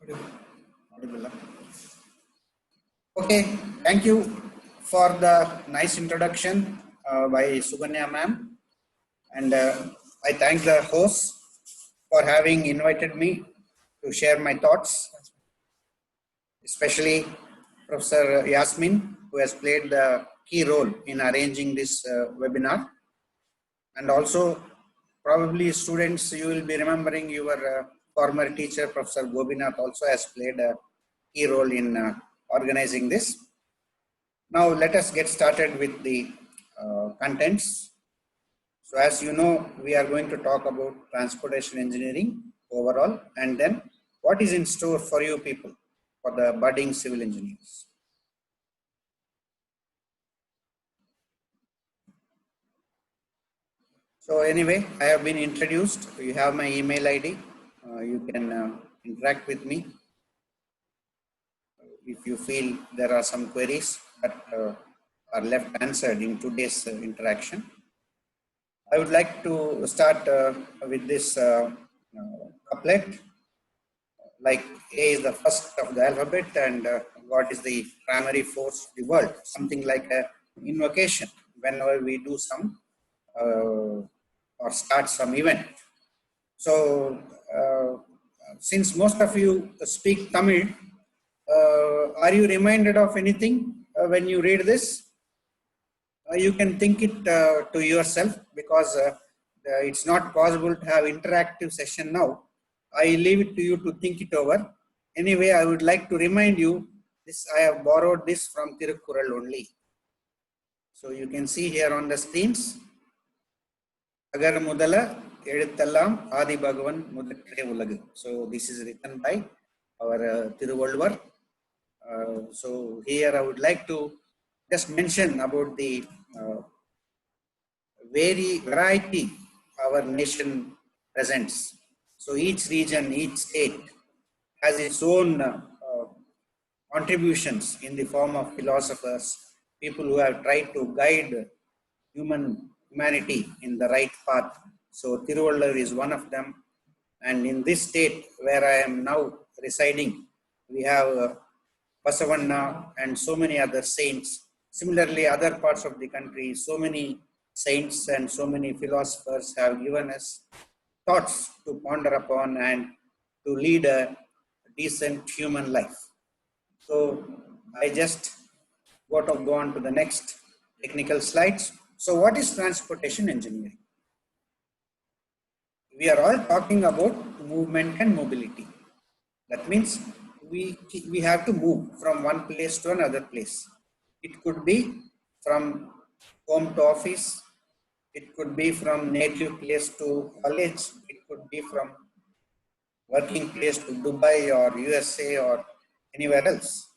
Audible. Okay, thank you for the nice introduction by Suganya ma'am, and I thank the host for having invited me to share my thoughts, especially Professor Yasmin, who has played the key role in arranging this webinar, and also probably students, you will be remembering your former teacher, Professor Gobinath, also has played a key role in organizing this. Now let us get started with the contents. So as you know, we are going to talk about transportation engineering overall, and then what is in store for you people, for the budding civil engineers. So anyway, I have been introduced. You have my email ID. You can interact with me if you feel there are some queries that are left answered in today's interaction. I would like to start with this couplet, like A is the first of the alphabet and God is the primary force of the world, something like an invocation whenever we do some or start some event. So since most of you speak Tamil, are you reminded of anything when you read this? You can think it to yourself, because it's not possible to have interactive session now. I leave it to you to think it over. Anyway, I would like to remind you this. I have borrowed this from Tirukkural only. So you can see here on the screens. Agar Mudala Eduthallam Adi Bhagavan Mudakkade Ulagu. So this is written by our Tiruvalluvar. So here I would like to just mention about the variety our nation presents. So each region, each state has its own contributions in the form of philosophers, people who have tried to guide humanity in the right path. So Tiruvalluvar is one of them. And in this state where I am now residing, we have Basavanna and so many other saints. Similarly, other parts of the country, so many saints and so many philosophers have given us thoughts to ponder upon and to lead a decent human life. So I just got to go on to the next technical slides. So what is transportation engineering? We are all talking about movement and mobility. That means we have to move from one place to another place. It could be from home to office. It could be from native place to college. It could be from working place to Dubai or USA or anywhere else.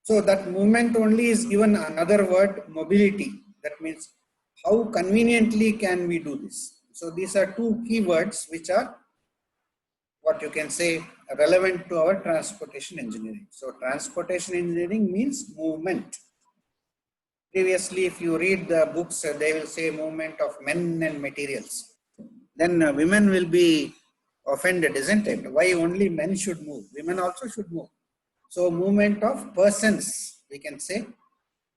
So that movement only is given another word, mobility. That means how conveniently can we do this? So these are two keywords which are what you can say relevant to our transportation engineering. So transportation engineering means movement. Previously, if you read the books, they will say movement of men and materials. Then women will be offended, isn't it? Why only men should move? Women also should move. So movement of persons, we can say,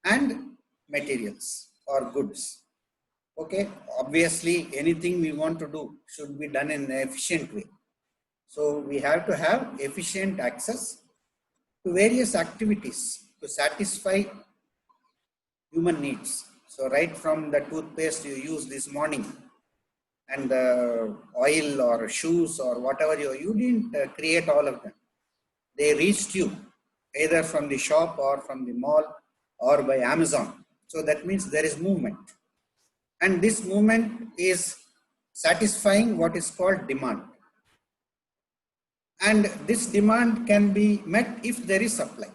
and materials or goods. Okay, obviously anything we want to do should be done in an efficient way. So we have to have efficient access to various activities to satisfy human needs. So right from the toothpaste you use this morning and the oil or shoes or whatever you didn't create all of them. They reached you either from the shop or from the mall or by Amazon. So that means there is movement. And this movement is satisfying what is called demand. And this demand can be met if there is supply.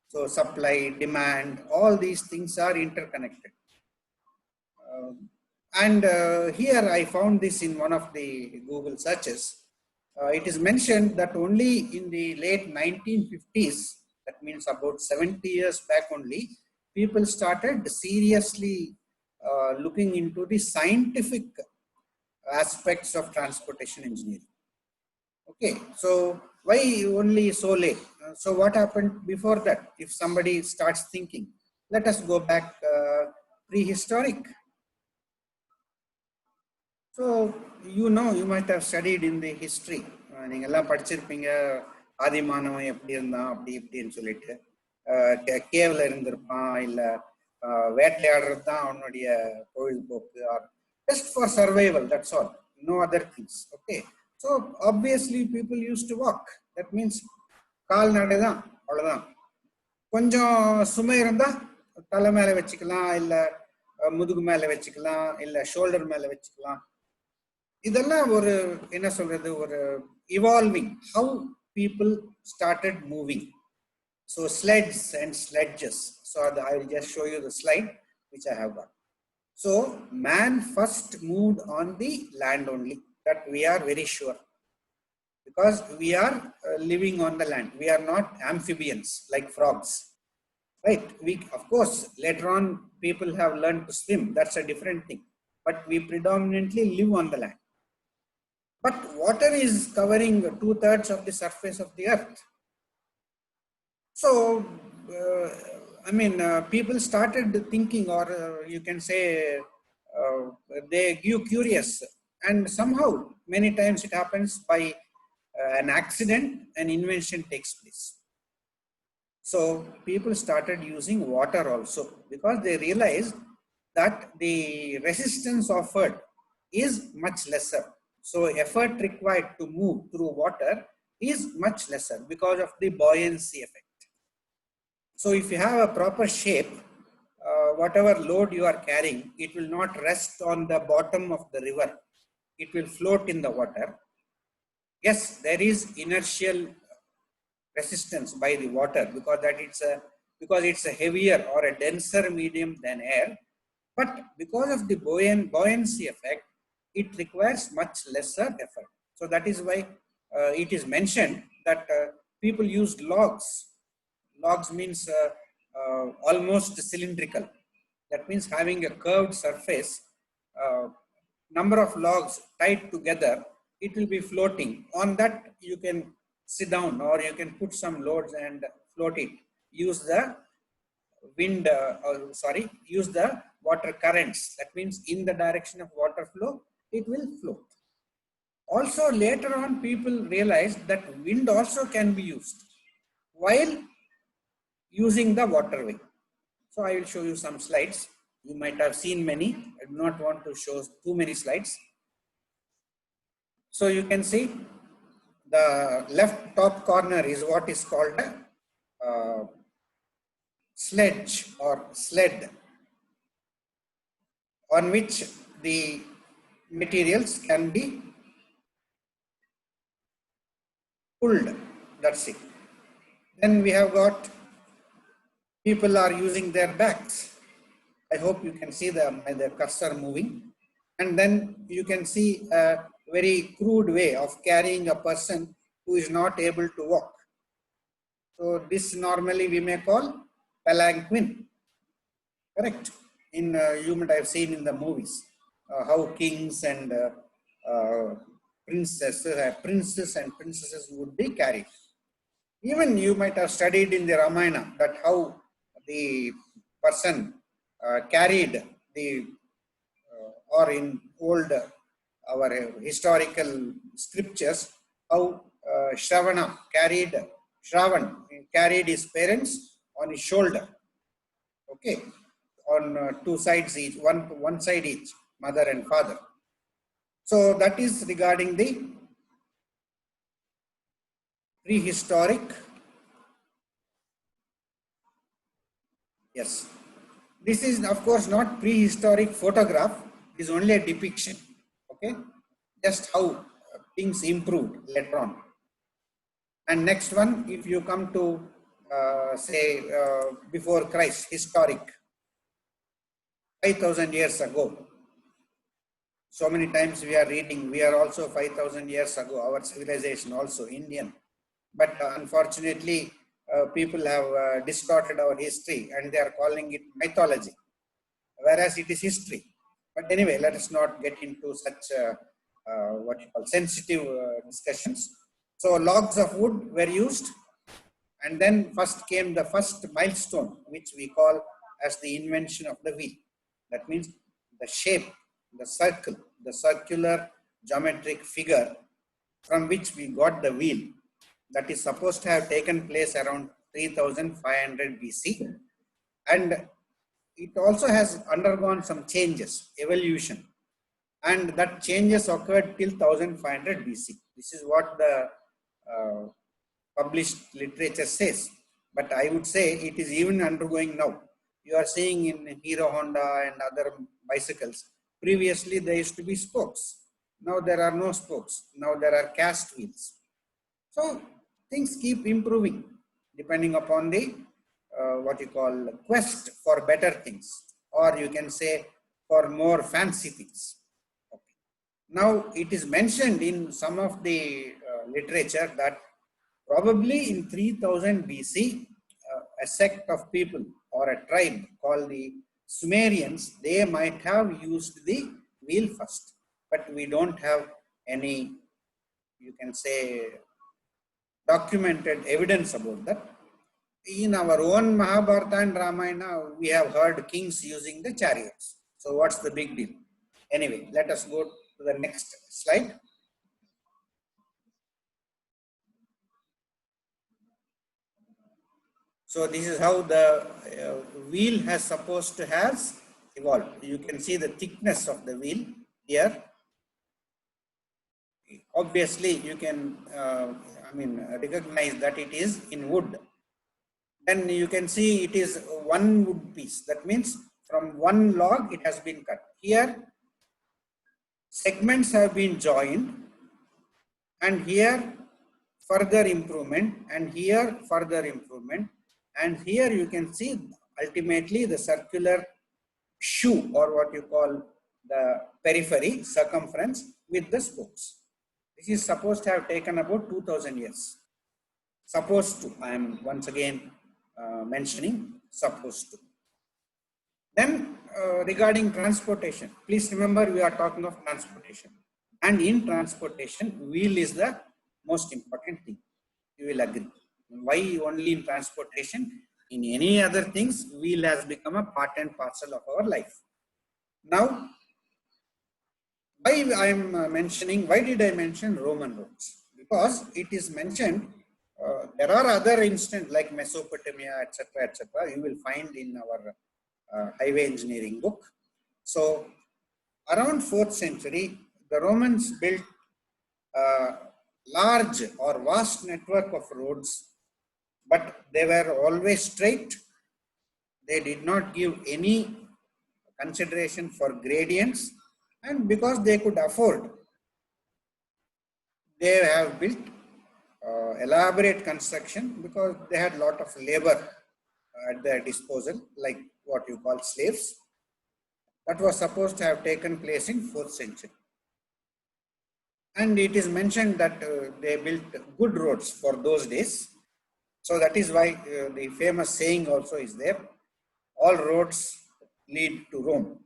So supply, demand, all these things are interconnected. Here I found this in one of the Google searches. It is mentioned that only in the late 1950s, that means about 70 years back only, people started seriously looking into the scientific aspects of transportation engineering. Okay, so why only so late? So what happened before that? If somebody starts thinking, let us go back prehistoric. So you might have studied in the history. நீங்கெல்லாம் படிச்சிருப்பீங்க ஆதிமானவன் எப்படி இருந்தான் அப்படி இப்படின்னு சொல்லிட்டு கேவ்ல இருந்திருப்பான் இல்ல வேட்டையாடுறது தான் அவனுடைய பொழுதுபோக்கு are just for survival that's all know other things okay so obviously people use to walk that means கால்நடை தான் அவ்வளோதான் கொஞ்சம் சுமை இருந்தா தலை மேல வச்சுக்கலாம் இல்ல முதுகு மேல வச்சுக்கலாம் இல்ல ஷோல்டர் மேல வச்சுக்கலாம் இதெல்லாம் ஒரு என்ன சொல்றது ஒரு evolving how people started moving. So sleds and sledges. So I will just show you the slide which I have got. So man first moved on the land only, that we are very sure, because we are living on the land. We are not amphibians like frogs, right? We, of course, later on people have learned to swim. That's a different thing. But we predominantly live on the land. But water is covering 2/3 of the surface of the earth. So, people started thinking, or you can say, they grew curious, and somehow, many times it happens by an accident, an invention takes place. So, people started using water also because they realized that the resistance offered is much lesser. So effort required to move through water is much lesser because of the buoyancy effect. So if you have a proper shape, whatever load you are carrying, it will not rest on the bottom of the river. It will float in the water. Yes, there is inertial resistance by the water because it's a heavier or a denser medium than air. But because of the buoyancy effect, it requires much lesser effort. So that is why it is mentioned that people used logs. Logs means almost cylindrical. That means having a curved surface, number of logs tied together, it will be floating. On that you can sit down or you can put some loads and float it. Use the wind, use the water currents. That means in the direction of water flow, it will float. Also later on people realized that wind also can be used while using the waterway. So I will show you some slides. You might have seen many. I do not want to show too many slides. So you can see the left top corner is what is called a sledge or sled, on which the materials can be pulled. That's it. Then we have got people are using their backs. I hope you can see the cursor moving. And then you can see a very crude way of carrying a person who is not able to walk. So this normally we may call palanquin. Correct? In you might have seen in the movies how kings and princes and princesses would be carried. Even you might have studied in the Ramayana that how the person carried the or in old our historical scriptures how Shravan carried his parents on his shoulder. Okay, on two sides each, one side each, mother and father. So that is regarding the prehistoric. Yes, this is of course not prehistoric photograph. It is only a depiction. Okay, just how things improved later on. And next one, if you come to say before Christ, historic, 5,000 years ago. So many times we are reading, we are also 5,000 years ago, our civilization also Indian. But unfortunately, people have distorted our history and they are calling it mythology, whereas it is history. But anyway, let us not get into such what you call sensitive discussions. So logs of wood were used, and then first came the first milestone, which we call as the invention of the wheel. That means the shape, the circle, the circular geometric figure from which we got the wheel, that is supposed to have taken place around 3500 BC, and it also has undergone some changes, evolution, and that changes occurred till 1500 BC. This is what the uh, published literature says, but I would say it is even undergoing now. You are seeing in Hero Honda and other bicycles, previously there used to be spokes. Now there are no spokes. Now there are cast wheels. So things keep improving depending upon the what you call quest for better things, or you can say for more fancy things. Okay. Now it is mentioned in some of the literature that probably in 3000 BC, a sect of people or a tribe called the Sumerians, they might have used the wheel first, but we don't have any, you can say, documented evidence about that. In our own Mahabharata and Ramayana, we have heard kings using the chariots. So what's the big deal? Anyway, let us go to the next slide. So this is how the wheel has supposed to has evolved. You can see the thickness of the wheel here. Obviously, you can recognize that it is in wood. Then you can see it is one wood piece. That means from one log it has been cut. Here segments have been joined, and here further improvement, and here further improvement, and here you can see ultimately the circular shoe, or what you call the periphery circumference with the spokes. This is supposed to have taken about 2000 years. Supposed to, I am once again mentioning supposed to. Then regarding transportation, please remember we are talking of transportation, and in transportation wheel is the most important thing. You will agree. Why only in transportation? In any other things, wheel has become a part and parcel of our life. Now, why I am mentioning, why did I mention Roman roads? Because it is mentioned, there are other instances like Mesopotamia, etc., you will find in our highway engineering book. So around 4th century, the Romans built a large or vast network of roads, but they were always straight. They did not give any consideration for gradients, and because they could afford, they have built elaborate construction because they had a lot of labor at their disposal, like what you call slaves. That was supposed to have taken place in 4th century. And it is mentioned that they built good roads for those days. So that is why the famous saying also is there, all roads lead to Rome.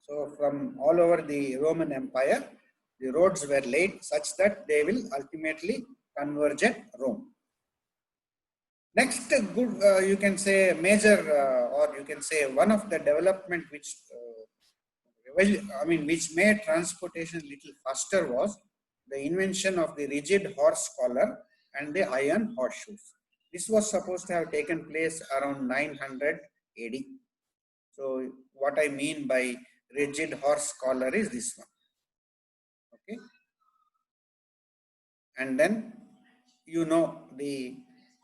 So from all over the Roman Empire, the roads were laid such that they will ultimately converge at Rome. Next, good, you can say major, or you can say one of the development which, which made transportation a little faster was the invention of the rigid horse collar and the iron horseshoes. This was supposed to have taken place around 900 AD. So what I mean by rigid horse collar is this one. Okay. And then, you know, the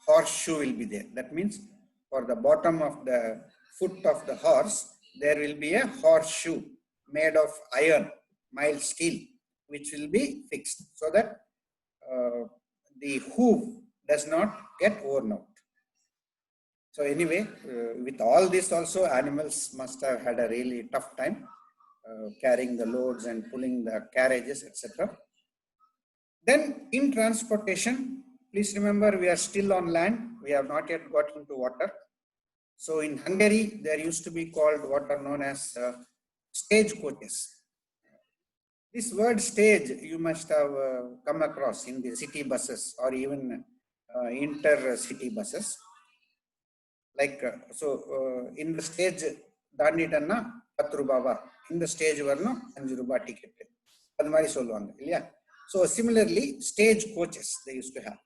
horseshoe will be there. That means for the bottom of the foot of the horse, there will be a horseshoe made of iron, mild steel, which will be fixed so that the hoof does not get worn out. So anyway, with all this also, animals must have had a really tough time carrying the loads and pulling the carriages, etc. Then in transportation, please remember we are still on land. We have not yet got into water. So in Hungary, there used to be called what are known as stage coaches. This word stage you must have come across in the city buses or even intercity buses. Like in the stage தாண்டிட்டன்னா 10 ரூபாவா இந்த stage வரணும் 5 ரூபாய் ticket அது மாதிரி சொல்லுவாங்க இல்லையா. So similarly stage coaches they used to have.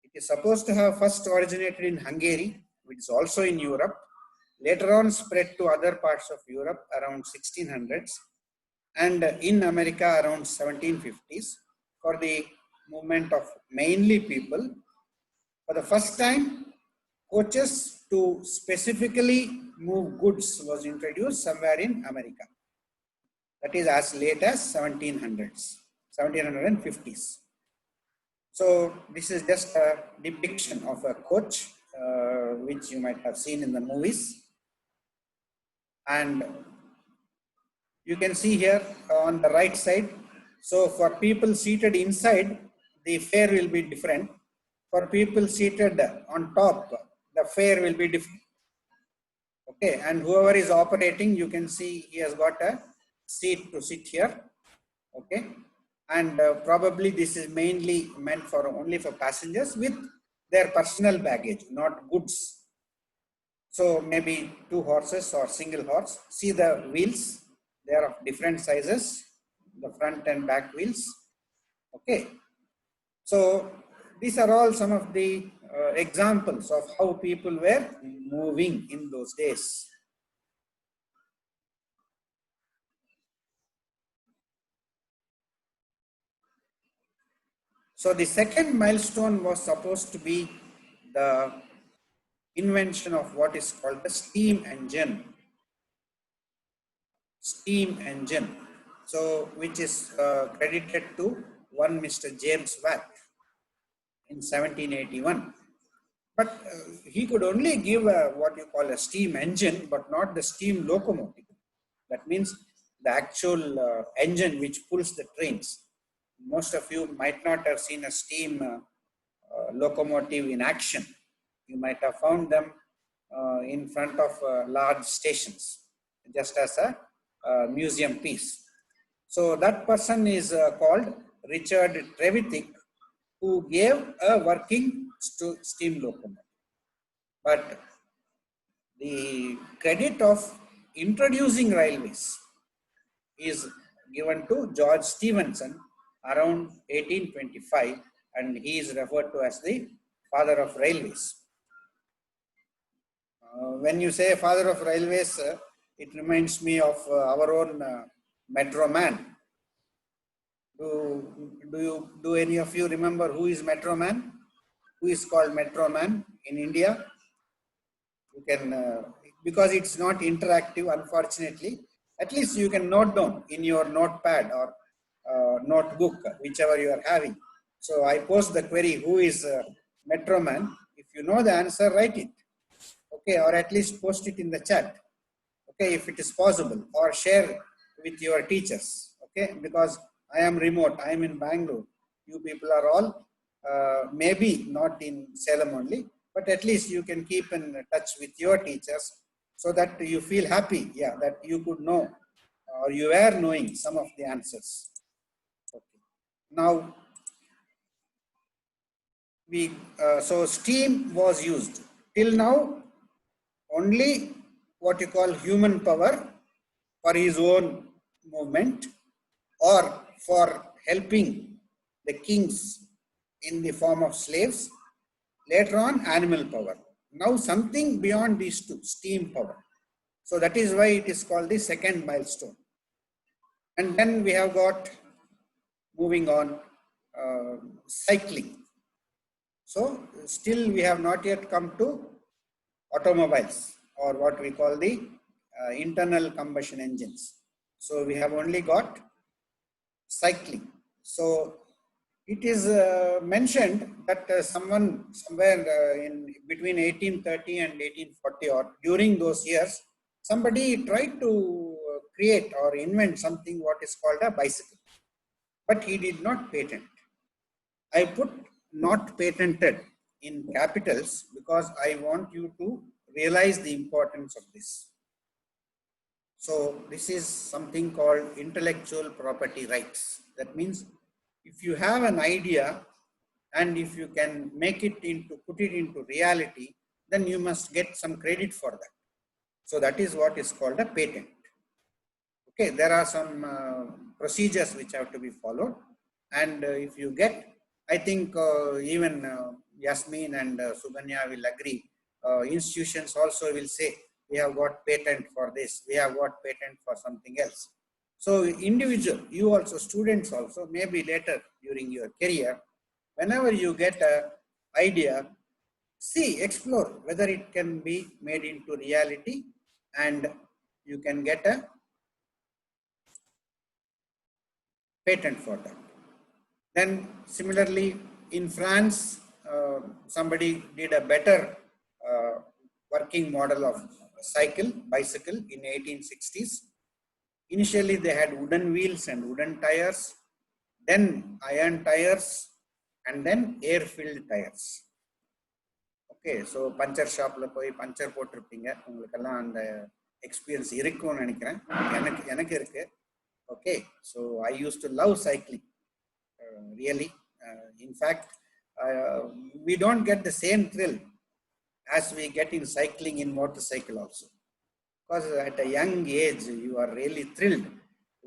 It is supposed to have first originated in Hungary, which is also in Europe, later on spread to other parts of Europe around 1600s and in America around 1750s for the movement of mainly people. For the first time, coaches to specifically move goods was introduced somewhere in America. That is as late as 1700s, 1750s. So this is just a depiction of a coach, which you might have seen in the movies. And you can see here on the right side. So for people seated inside, the fare will be different. For people seated on top, the fare will be different. Okay, and whoever is operating, you can see he has got a seat to sit here. Okay, and probably this is mainly meant for only for passengers with their personal baggage, not goods. So maybe 2 horses or single horse. See the wheels, they are of different sizes, the front and back wheels. Okay, so these are all some of the examples of how people were moving in those days. So the second milestone was supposed to be the invention of what is called the steam engine. Steam engine. So which is credited to one Mr. James Watt in 1781. But he could only give what you call a steam engine, but not the steam locomotive. That means the actual engine which pulls the trains. Most of you might not have seen a steam locomotive in action. You might have found them in front of large stations, just as a museum piece. So that person is called Richard Trevithick, who gave a working steam locomotive. But the credit of introducing railways is given to George Stephenson around 1825, and he is referred to as the father of railways. When you say father of railways, it reminds me of our own Metro Man. Do any of you remember who is Metro Man? Who is called Metro Man in India? You can, because it's not interactive, unfortunately, at least you can note down in your notepad or notebook, whichever you are having. So I post the query, who is Metro Man? If you know the answer, write it. Okay, or at least post it in the chat. Okay, if it is possible, or share with your teachers. Okay, because I am remote, I am in Bengaluru. You people are all maybe not in Salem only, but at least you can keep in touch with your teachers so that you feel happy, yeah, that you could know or you are knowing some of the answers. Okay. Now, so steam was used. Till now, only what you call human power for his own movement or for helping the kings in the form of slaves. Later on, animal power. Now something beyond these two, steam power. So that is why it is called the second milestone. And then we have got, moving on, cycling. So still we have not yet come to automobiles or what we call the internal combustion engines. So we have only got cycling. So it is mentioned that someone somewhere in between 1830 and 1840 or during those years, somebody tried to create or invent something what is called a bicycle, but he did not patent. I put not patented in capitals because I want you to realize the importance of this. So this is something called intellectual property rights. That means if you have an idea and if you can put it into reality, then you must get some credit for that. So that is what is called a patent. Okay, there are some procedures which have to be followed, and if you get, I think even Yasmin and Suganya will agree. Institutions also will say we have got patent for this, we have got patent for something else. So individual, you also, students also, maybe later during your career, whenever you get a idea, see, explore whether it can be made into reality and you can get a patent for that. Then similarly, in France, somebody did a better working model of bicycle in 1860s. Initially, they had wooden wheels and wooden tires, then iron tires, and then air-filled tires. Okay, so puncture ஷாப்ல போய் puncture போட்டிருப்பீங்க, உங்களுக்கெல்லாம் அந்த experience இருக்கும்னு நினைக்கிறேன். எனக்கு இருக்கு. Okay, so I used to love cycling, really. In fact, we don't get the same thrill as we get in cycling in motorcycle also. Because at a young age, you are really thrilled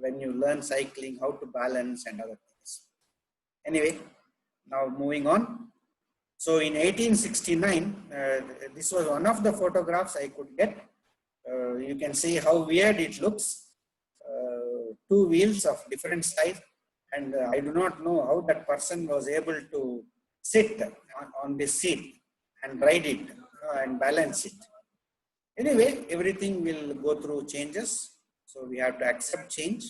when you learn cycling, how to balance and other things. Anyway, now moving on. So in 1869, this was one of the photographs I could get. You can see how weird it looks. Two wheels of different size, and I do not know how that person was able to sit on this seat and ride it and balance it. Anyway, everything will go through changes, so we have to accept change.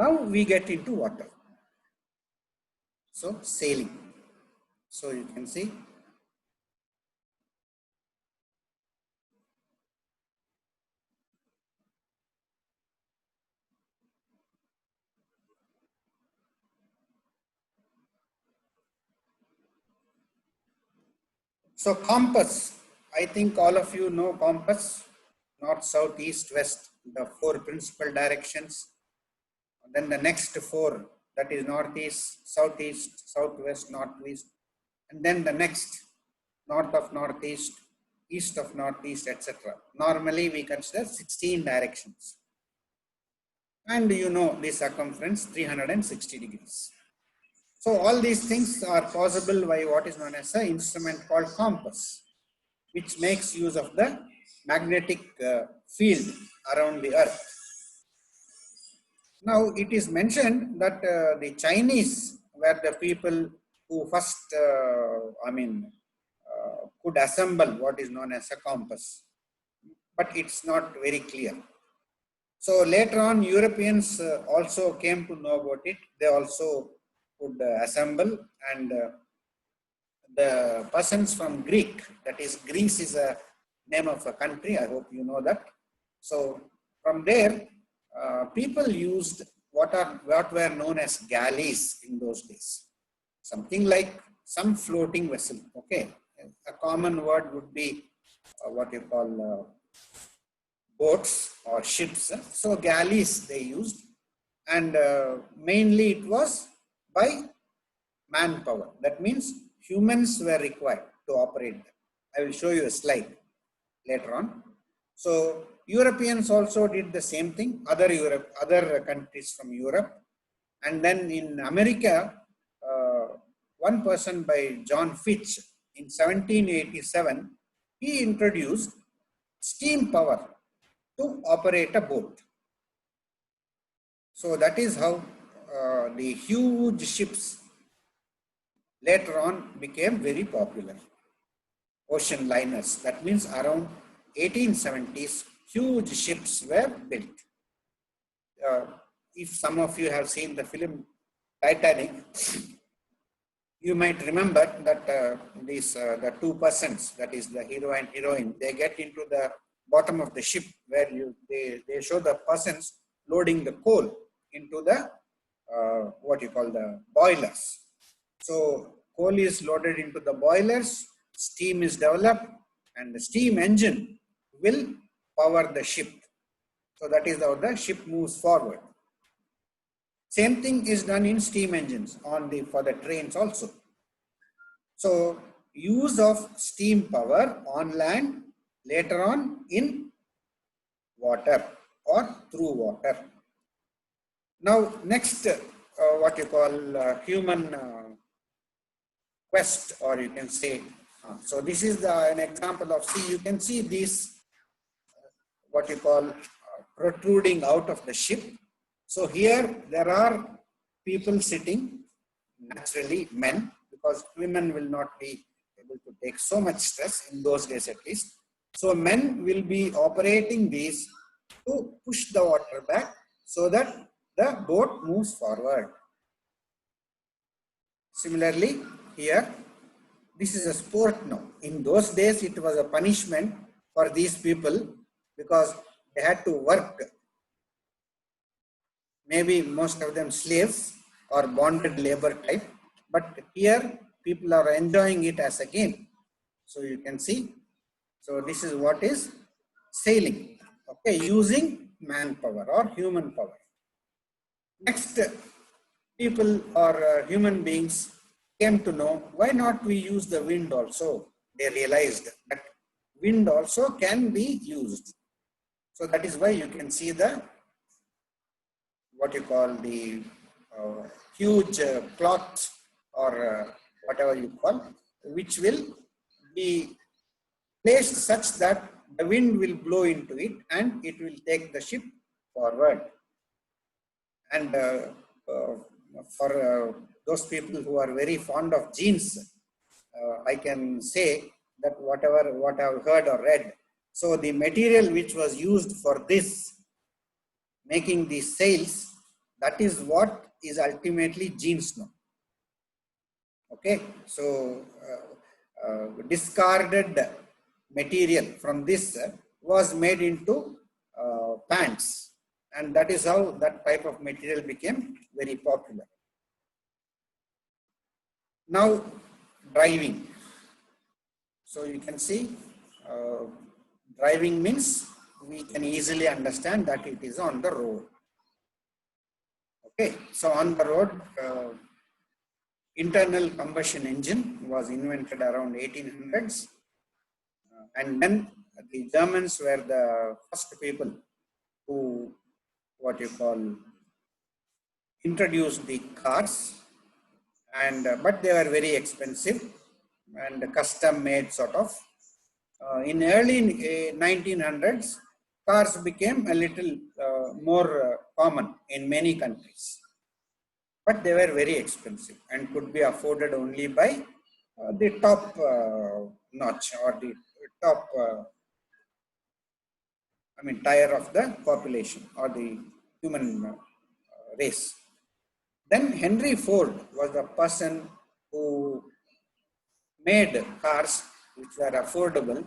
Now we get into water. So sailing. So you can see so compass. I think all of you know compass, north, south, east, west, the four principal directions. Then the next four, that is northeast, southeast, southwest, northwest, and then the next north of northeast, east of northeast, etc. Normally we consider 16 directions, and you know the circumference 360 degrees. So all these things are possible by what is known as an instrument called compass, which makes use of the magnetic field around the earth. Now it is mentioned that the Chinese were the people who first, could assemble what is known as a compass, but it's not very clear. So later on, Europeans also came to know about it. They also could assemble, and the persons from Greek, that is Greece is a name of a country, I hope you know that. So from there, people used what were known as galleys in those days. Something like some floating vessel, okay. A common word would be what you call boats or ships. So galleys they used, and mainly it was by manpower. That means humans were required to operate them. I will show you a slide later on. So Europeans also did the same thing, other countries from Europe. And then in America, one person by John Fitch in 1787, he introduced steam power to operate a boat. So that is how the huge ships later on became very popular. Ocean liners, that means around 1870s, huge ships were built. If some of you have seen the film Titanic, you might remember that the two persons, that is the hero and heroine, they get into the bottom of the ship where they show the persons loading the coal into the what you call the boilers. So coal is loaded into the boilers, steam is developed, and the steam engine will power the ship. So that is how the ship moves forward. Same thing is done in steam engines for the trains also. So use of steam power on land, later on in water or through water. Now next, what you call human quest, or you can say, so this is an example of, see, you can see these, what you call protruding out of the ship. So here there are people sitting, naturally men, because women will not be able to take so much stress in those days at least. So men will be operating these to push the water back so that the boat moves forward. Similarly, here, this is a sport now. In those days, it was a punishment for these people because they had to work. Maybe most of them slaves or bonded labor type. But here, people are enjoying it as a game. So you can see. So this is what is sailing. Okay, using manpower or human power. Next, people or human beings came to know, why not we use the wind also? They realized that wind also can be used. So that is why you can see the, what you call the huge cloth or whatever you call, which will be placed such that the wind will blow into it and it will take the ship forward. And for those people who are very fond of jeans, I can say that what I've heard or read, so the material which was used for this, making these sails, that is what is ultimately jeans now. Okay, so discarded material from this was made into pants, and that is how that type of material became very popular. Now, driving. So you can see, driving means we can easily understand that it is on the road. Okay, so on the road, internal combustion engine was invented around 1800s, and then the Germans were the first people who, what you call, introduced the cars, and but they were very expensive and custom made sort of. In early 1900s, cars became a little more common in many countries, but they were very expensive and could be afforded only by the top notch or the top, tier of the population or the human race. Then Henry Ford was the person who made cars which were affordable,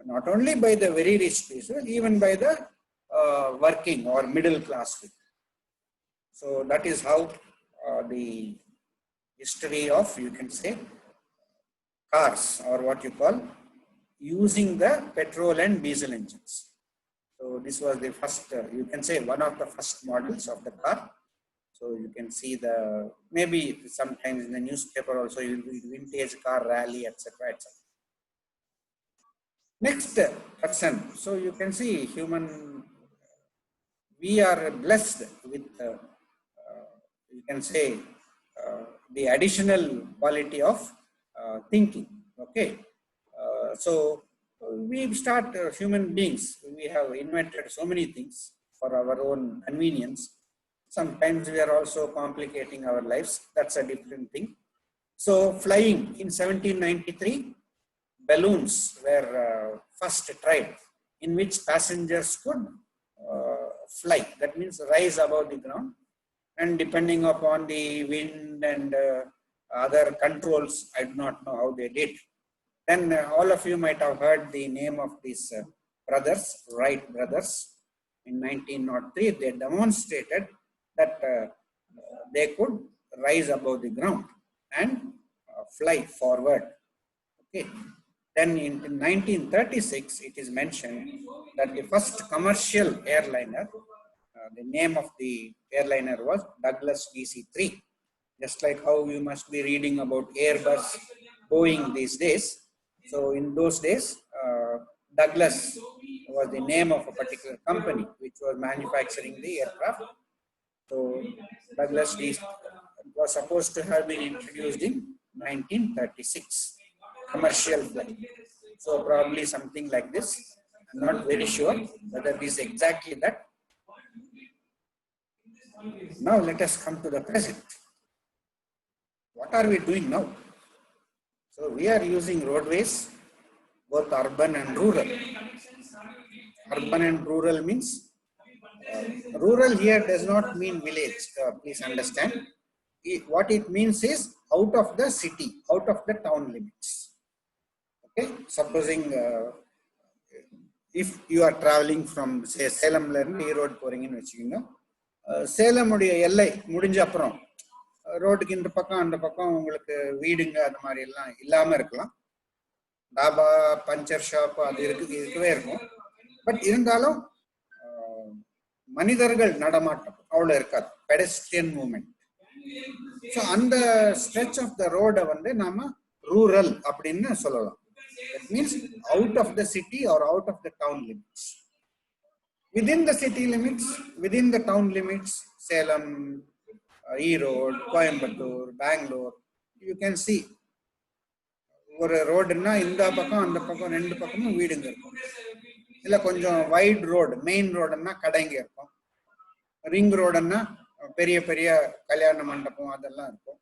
not only by the very rich people, even by the working or middle class people. So that is how the history of, you can say, cars, or what you call, using the petrol and diesel engines. So this was the first, you can say, one of the first models of the car. So you can see the, maybe sometimes in the newspaper also you will read vintage car rally, etc., etc. Next person. So you can see we are blessed with, you can say, the additional quality of thinking. Okay. So we start human beings. We have invented so many things for our own convenience. Sometimes we are also complicating our lives. That's a different thing. So flying in 1793, balloons were first tried, in which passengers could fly. That means rise above the ground, and depending upon the wind and other controls, I do not know how they did. Then all of you might have heard the name of these brothers, Wright brothers. In 1903, they demonstrated that they could rise above the ground and fly forward. Okay. Then in 1936, it is mentioned that the first commercial airliner, the name of the airliner was Douglas DC-3. Just like how you must be reading about Airbus, Boeing these days. So in those days, Douglas was the name of a particular company which was manufacturing the aircraft. So Douglas DC was supposed to have been introduced in 1936, commercial flight. So probably something like this. I'm not very sure whether it is exactly that. Now let us come to the present. What are we doing now? So we are using roadways, both urban and rural. Urban and rural means, rural here does not mean village, please understand. What it means is out of the city, out of the town limits. Okay, supposing if you are traveling from say Salem la irundhu Erode போறீங்கன்னு வெச்சீங்கன்னா சேலம் உடைய எல்லை முடிஞ்ச அப்புறம் ரோட்டுக்கு இந்த பக்கம் அந்த பக்கம் உங்களுக்கு வீடுங்க அது மாதிரி எல்லாம் இல்லாம இருக்கலாம். டாபா, பஞ்சர் ஷாப் அது இருக்கவே இருக்கும். பட் இருந்தாலும் மனிதர்கள் நடமாட்டம் அவ்வளவு இருக்காது, பெடஸ்ட்ரியன் மூவ்மெண்ட். ஸோ அந்த ஸ்ட்ரெச் ஆஃப் த ரோடை வந்து நாம ரூரல் அப்படின்னு சொல்லலாம். That means out of the city or out of the town limits. Within the city limits, within the town limits, Salem, Erode, Coimbatore, Bangalore, you can see ஒரு ரோடுன்னா இந்த பக்கம் அந்த பக்கம் ரெண்டு பக்கமும் வீடுங்க இருக்கும். இல்ல கொஞ்சம் வைட் ரோடு, மெயின் ரோடுன்னா கடைங்க இருக்கும். ரிங் ரோடுன்னா பெரிய பெரிய கல்யாண மண்டபம் அதெல்லாம் இருக்கும்.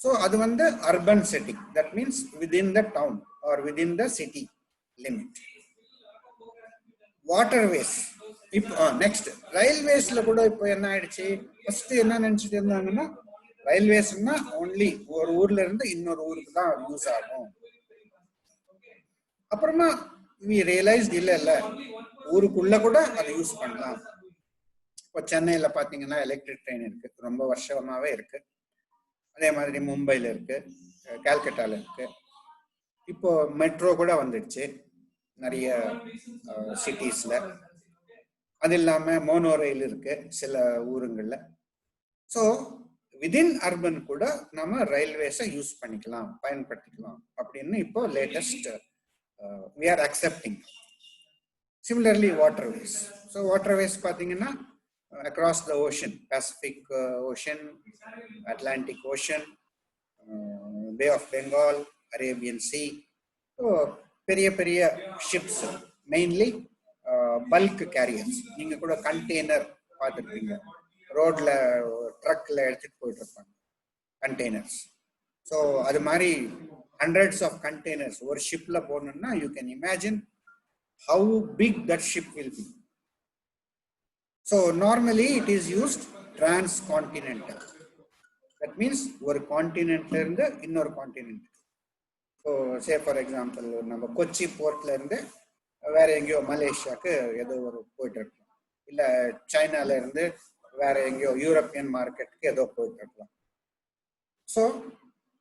ஸோ அது வந்து urban setting. That means within the town or within the city limit. Waterways. இப்போ நெக்ஸ்ட் ரயில்வேஸ்ல கூட இப்போ என்ன ஆயிடுச்சு, ஃபர்ஸ்ட் என்ன நினைச்சிட்டு இருந்தாங்கன்னா ரயில்வேஸ்னா ஒன்லி ஒரு ஊர்ல இருந்து இன்னொரு ஊருக்கு தான் யூஸ் ஆகும். அப்புறமா we realized இல்ல ஊருக்குள்ள கூட அதை யூஸ் பண்ணலாம். இப்போ சென்னையில பாத்தீங்கன்னா எலக்ட்ரிக் ட்ரெயின் இருக்கு, ரொம்ப வருஷமாவே இருக்கு. அதே மாதிரி மும்பைல இருக்கு, கால்கட்டால இருக்கு. இப்போ மெட்ரோ கூட வந்துடுச்சு நிறைய சிட்டிஸ்ல. அது இல்லாம மோனோ ரயில் இருக்கு சில ஊருங்கள்ல. ஸோ விதின் அர்பன் கூட நம்ம ரயில்வேஸை யூஸ் பண்ணிக்கலாம், பயன்படுத்திக்கலாம் அப்படின்னு இப்போ latest we are accepting. Similarly, waterways. So waterways பாத்தீங்கன்னா across the ocean, Pacific Ocean, Atlantic Ocean, Bay of Bengal, Arabian Sea. So பெரிய பெரிய ships, mainly bulk carriers. நீங்க கூட கண்டெய்னர் பார்த்துருப்பீங்க, ரோட்ல ட்ரக்ல எடுத்துட்டு போயிட்டு இருப்பாங்க கண்டெய்னர்ஸ். ஸோ அது மாதிரி hundreds of containers ஒரு ஷிப்ல போகணும்னா you can imagine how big that ship will be. So normally it is used transcontinental. That means ஒரு கான்டினென்ட்ல இருந்து இன்னொரு continent. So say for example நம்ம கொச்சி போர்ட்ல இருந்து வேற எங்கேயோ மலேசியாவுக்கு ஏதோ ஒரு போயிட்டு இருக்கோம், இல்லை சைனால இருந்து வேற எங்கேயோ யூரோப்பியன் மார்க்கெட்டுக்கு ஏதோ போயிட்டு இருக்கலாம். So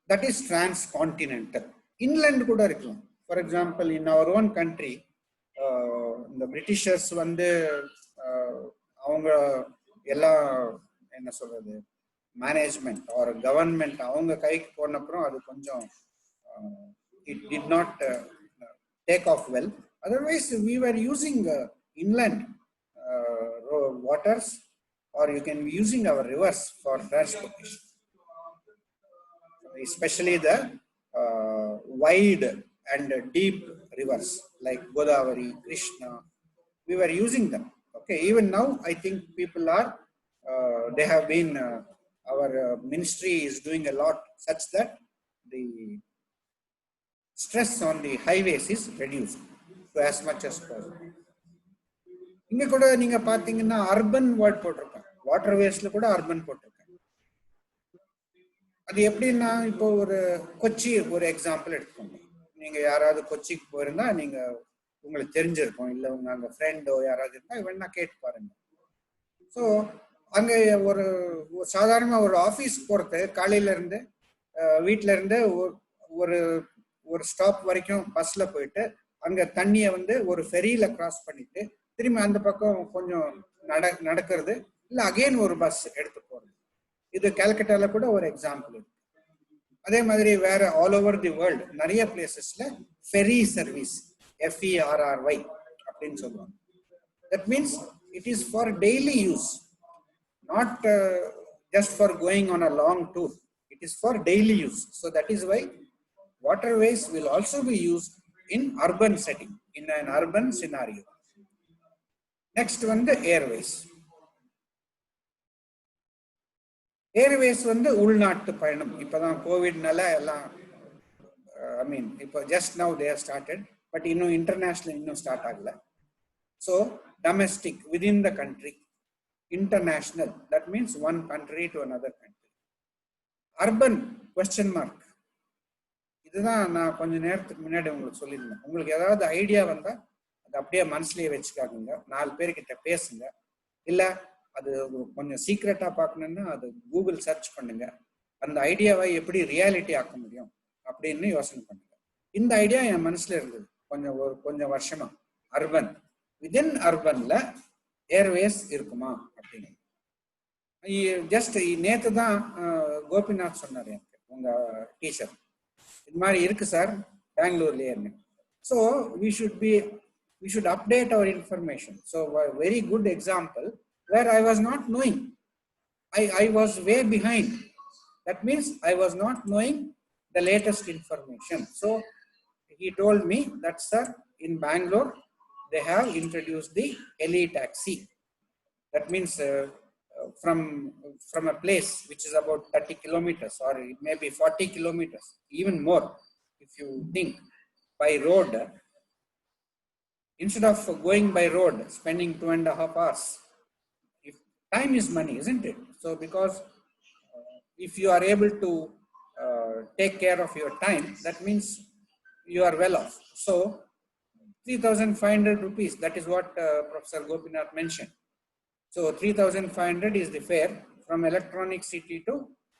that is transcontinental. Inland கூட இருக்கலாம். For example in our own country, இந்த பிரிட்டிஷர்ஸ் வந்து அவங்க எல்லாம் என்ன சொல்றது மேனேஜ்மெண்ட் ஆர் கவர்மெண்ட் அவங்க கைக்கு போனப்புறம் அது கொஞ்சம் it did not take off well. Otherwise we were using inland waters, or you can be using our rivers for transportation. Especially the wide and deep rivers like Godavari, Krishna, we were using them. Okay, even now I think people are they have been our ministry is doing a lot such that the stress on the highways is reduced to as much as possible. இங்க கூட நீங்க பாத்தீங்கன்னா urban word போட்டிருக்காங்க, வாட்டர்வேஸ்ல கூட urban போட்டிருக்காங்க. அது எப்படின்னா இப்போ ஒரு கொச்சி ஒரு எக்ஸாம்பிள் எடுத்துக்கோங்க. நீங்க யாராவது கொச்சிக்கு போயிருந்தா நீங்க உங்களுக்கு தெரிஞ்சிருக்கும், இல்லை உங்க அங்க ஃப்ரெண்டோ யாராவது இருந்தா வேணா கேட்டு பாருங்க. ஸோ அங்க ஒரு சாதாரண ஒரு ஆஃபீஸ் போறது காலையில இருந்து வீட்டுல இருந்து ஒரு ஒரு ஸ்டாப் வரைக்கும் பஸ்ல போயிட்டு அங்க தண்ணியை வந்து ஒரு ஃபெரியில கிராஸ் பண்ணிட்டு திரும்பி அந்த பக்கம் கொஞ்சம் நடக்கிறது, இல்லை அகெயின் ஒரு பஸ் எடுத்து போறது. இது கல்கட்டால கூட ஒரு எக்ஸாம்பிள் இருக்கு. அதே மாதிரி வேற ஆல் ஓவர் தி வேர்ல்டு நிறைய பிளேசஸ்ல ஃபெரி சர்வீஸ், FERRY அப்படின்னு சொல்லுவாங்க. That means it is for daily use, not just for going on a long tour. It is for daily use. So that is why waterways will also be used in urban setting, in an urban scenario. Next one, the airways. Airways வந்து உள்நாட்டு பயணம். இப்பதான் கோவிட்னால எல்லாம் I mean இப்போ just now they have started, but இன்னும் international இன்னும் start ஆகல. So domestic within the country, international, that means one country to another country. Urban question mark. இதுதான் நான் கொஞ்ச நேரத்துக்கு முன்னாடி உங்களுக்கு சொல்லியிருந்தேன். உங்களுக்கு ஏதாவது ஐடியா வந்தா அது அப்படியே மனசுலயே வச்சுக்காதுங்க, 4 பேர்கிட்ட பேசுங்க. இல்ல அது கொஞ்சம் சீக்ரெட்டா பார்க்கணும்னா அது கூகுள் சர்ச் பண்ணுங்க. அந்த ஐடியாவை எப்படி ரியாலிட்டி ஆக்க முடியும் அப்படின்னு யோசனை பண்ணுங்க. இந்த ஐடியா என் மனசுல இருந்தது கொஞ்சம் வருஷமா. அர்பன், விதின் அர்பன்ல ஏர்வேஸ் இருக்குமா அப்படின்னு. ஜஸ்ட் நேத்து தான் கோபிநாத் சொன்னார் எனக்கு, உங்க டீச்சர், இது மாதிரி இருக்கு சார் பெங்களூர்லயே. So we should update our information. So a very good example where I was not knowing, I was way behind. That means I was not knowing the latest information. So he told me that, sir, in Bangalore they have introduced the heli taxi. That means from a place which is about 30 kilometers or maybe 40 kilometers, even more if you think, by road. Instead of going by road, spending 2.5 hours, if time is money, isn't it? So because if you are able to take care of your time, that means you are well off. So 3,500 rupees, that is what Professor Gopinath mentioned. So 3,500 is the fare from Electronic City to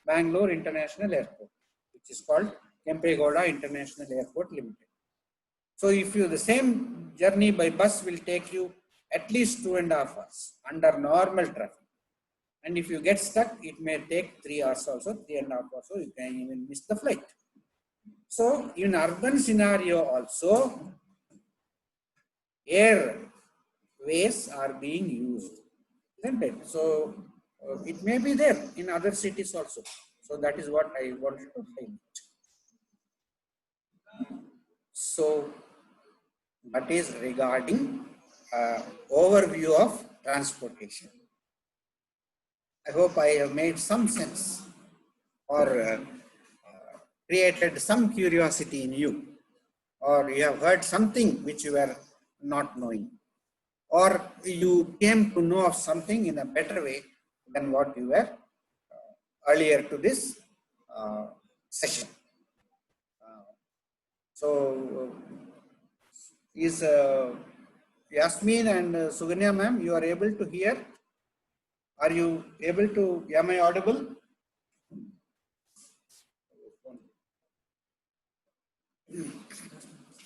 Bangalore International Airport, which is called Kempegowda International Airport Limited. So if you, the same journey by bus will take you at least 2.5 hours under normal traffic. And if you get stuck, it may take 3 hours also, 3.5 hours, so you can even miss the flight. So in urban scenario also, airways are being used, isn't it? So it may be there in other cities also. So that is what I wanted to highlight. So that is regarding overview of transportation. I hope I have made some sense or created some curiosity in you, or you have heard something which you were not knowing, or you came to know of something in a better way than what you were earlier to this session. So is Yasmin and Suganya ma'am, you are able to hear? Are you able to, am I audible?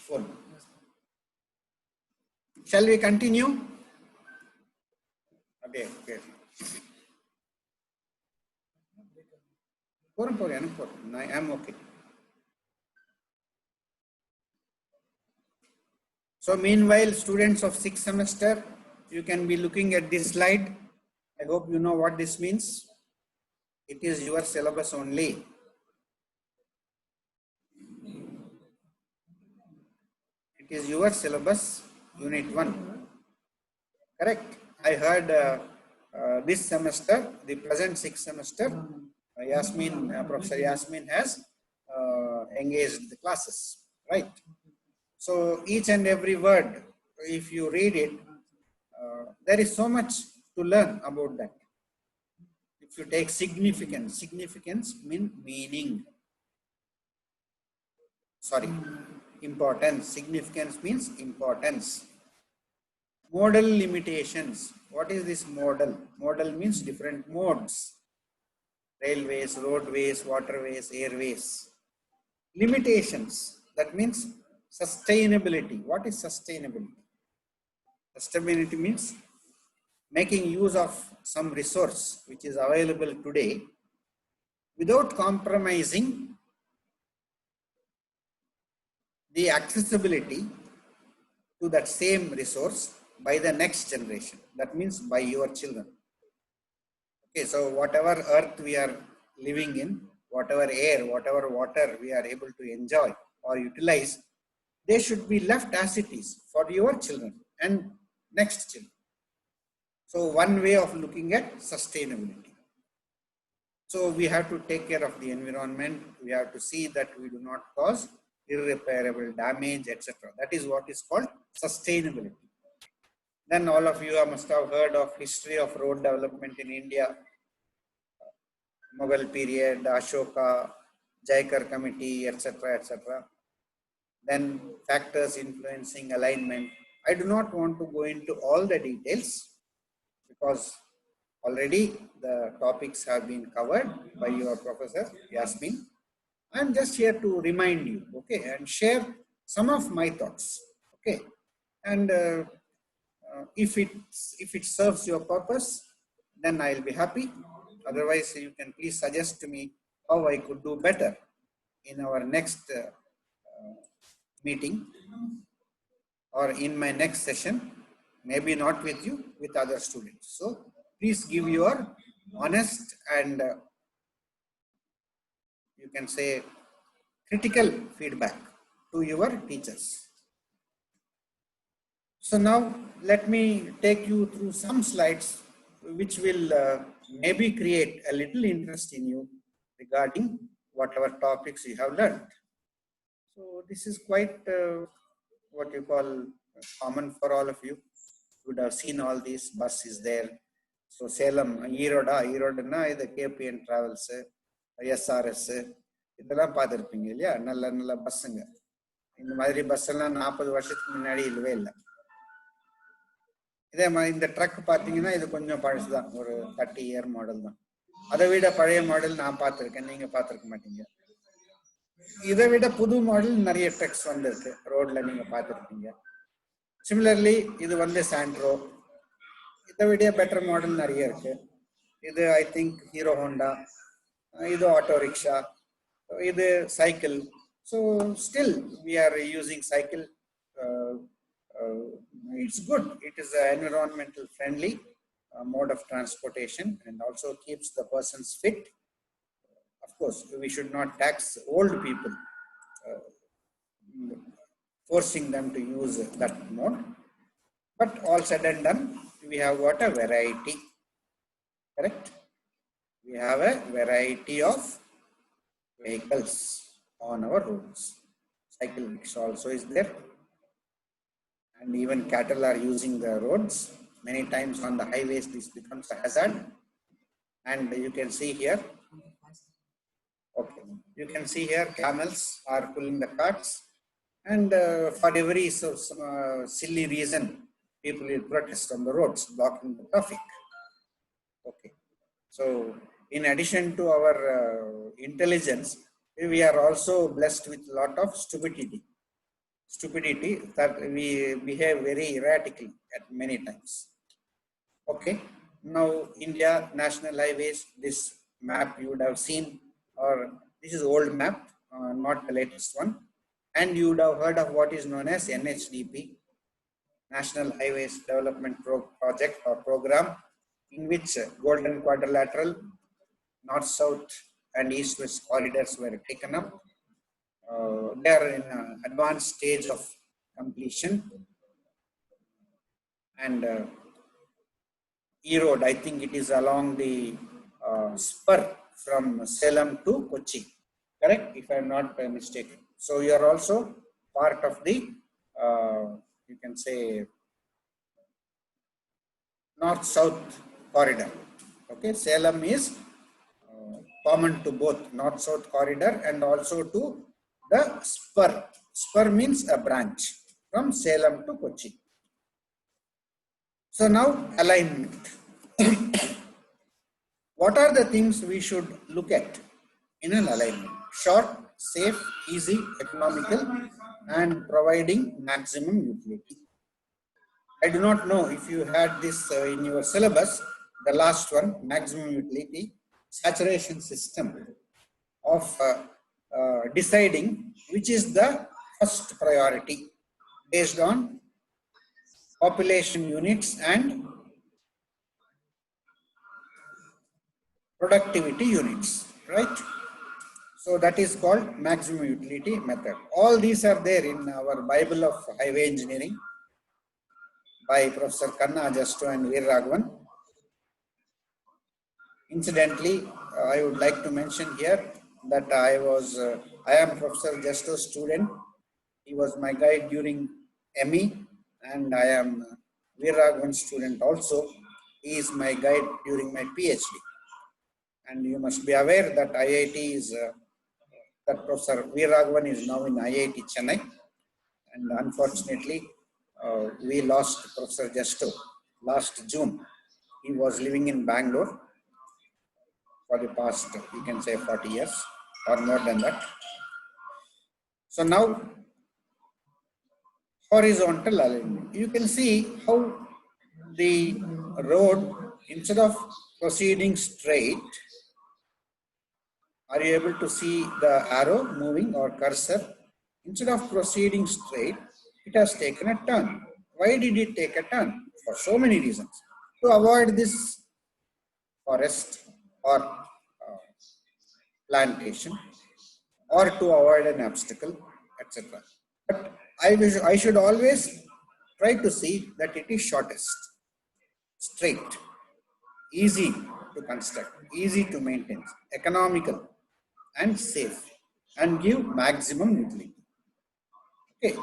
Phone. Shall we continue? Okay, okay. I am okay. So meanwhile, students of 6th semester, you can be looking at this slide. I hope you know what this means. It is your syllabus only. It is your syllabus, unit 1. Correct? I heard this semester, the present 6th semester, Yasmin, Professor Yasmin has engaged the classes, right? So each and every word, if you read it, there is so much to learn about that. If you take significance means meaning. Sorry, importance. Significance means importance. Modal limitations. What is this modal? Modal means different modes. Railways, roadways, waterways, airways. Limitations. That means sustainability. What is sustainability? Sustainability means making use of some resource which is available today without compromising the accessibility to that same resource by the next generation. That means by your children. Okay, so whatever earth we are living in, whatever air, whatever water we are able to enjoy or utilize, they should be left as it is for your children and next children. So one way of looking at sustainability. So we have to take care of the environment. We have to see that we do not cause irreparable damage, etc. That is what is called sustainability. Then all of you must have heard of history of road development in India, Mughal period, Ashoka, Jaikar committee, etc., etc. Then factors influencing alignment. I do not want to go into all the details because already the topics have been covered by your professor Yasmin. I am just here to remind you, okay, and share some of my thoughts, okay. And if it serves your purpose, then I will be happy. Otherwise, you can please suggest to me how I could do better in our next meeting or in my next session. Maybe not with you, with other students. So please give your honest and you can say critical feedback to your teachers. So now let me take you through some slides which will maybe create a little interest in you regarding whatever topics you have learned. So this is quite what you call common for all of you. You would have seen all these. Bus is there. So Salem, Eroda, the KPN Travels, SRS, இதெல்லாம் பார்த்துருப்பீங்க இல்லையா? நல்ல நல்ல பஸ்ஸுங்க. இந்த மாதிரி bus எல்லாம் 40 வருஷத்துக்கு முன்னாடி இல்லவே இல்லை. இதே மாதிரி இந்த ட்ரக் பார்த்தீங்கன்னா இது கொஞ்சம் பழசு தான், ஒரு 30 இயர் மாடல் தான். அதை விட பழைய மாடல் நான் பார்த்துருக்கேன், நீங்க பார்த்துருக்க மாட்டீங்க. இதை விட புது மாடல் நிறைய ட்ரக்ஸ் வந்திருக்கு, ரோட்ல நீங்க பார்த்துருப்பீங்க. சிமிலர்லி இது வந்து சாண்ட்ரோ, இதை விட பெட்டர் மாடல் நிறைய இருக்கு. இது ஐ திங்க் ஹீரோ ஹோண்டா, இது ஆட்டோ ரிக்ஷா, இது cycle. So still we are using cycle. It's good. It is an environmental friendly mode of transportation and also keeps the persons fit. Of course, we should not tax old people, forcing them to use that mode. But all said and done, we have got a variety. Correct? We have a variety of vehicles on our roads. Cycle rickshaw also is there. And even cattle are using the roads. Many times on the highways, this becomes a hazard. And you can see here, okay, you can see here camels are pulling the carts. And for every silly reason, people will protest on the roads, blocking the traffic. Okay. So, in addition to our intelligence, we are also blessed with a lot of stupidity that we behave very erratically at many times. Okay, now India national highways, this map you would have seen, or this is old map, not the latest one, and you would have heard of what is known as NHDP, National Highways Development Project or Program, in which Golden Quadrilateral, North South and East West corridors were taken up. They are in an advanced stage of completion, and E-Road, I think it is along the spur from Salem to Kochi, correct, if I am not mistaken. So you are also part of the, you can say, north-south corridor. Okay, Salem is common to both north-south corridor and also to the spur. Spur means a branch from Salem to Kochi. So now alignment. What are the things we should look at in an alignment? short, safe, easy, economical, and providing maximum utility. I do not know if you had this in your syllabus, the last one, maximum utility, saturation system of deciding which is the first priority based on population units and productivity units, right? So that is called maximum utility method. All these are there in our Bible of Highway Engineering by Professor Kanna Jasto and Veeraragavan. Incidentally, I would like to mention here that I am Professor Jasto's student. He was my guide during ME, and I am Veeraragavan's student also. He is my guide during my PhD. And you must be aware that IIT is that Professor Veeraragavan is now in IIT Chennai, and unfortunately, we lost Professor Jasto last June. He was living in Bangalore for the past, you can say, 40 years or more than that. So now, horizontal alignment. You can see how the road, instead of proceeding straight, are you able to see the arrow moving or cursor? Instead of proceeding straight, it has taken a turn. Why did it take a turn? For so many reasons. To avoid this forest or plantation, or to avoid an obstacle, etc. But I should always try to see that it is shortest, straight, easy to construct, easy to maintain, economical and safe, and give maximum utility. Okay.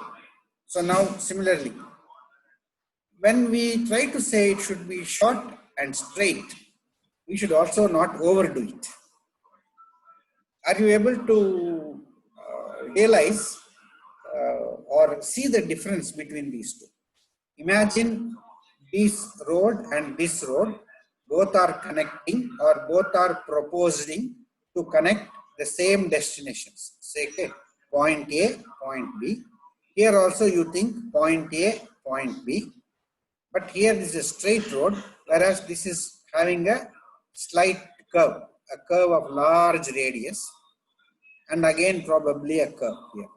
So now similarly, when we try to say it should be short and straight, we should also not overdo it. Are you able to realize or see the difference between these two? Imagine this road and this road, both are connecting or both are proposing to connect the same destinations. Say, okay, point A, point B. Here also you think point A, point B. But here this is a straight road, whereas this is having a slight curve, a curve of large radius, and again probably a curve here.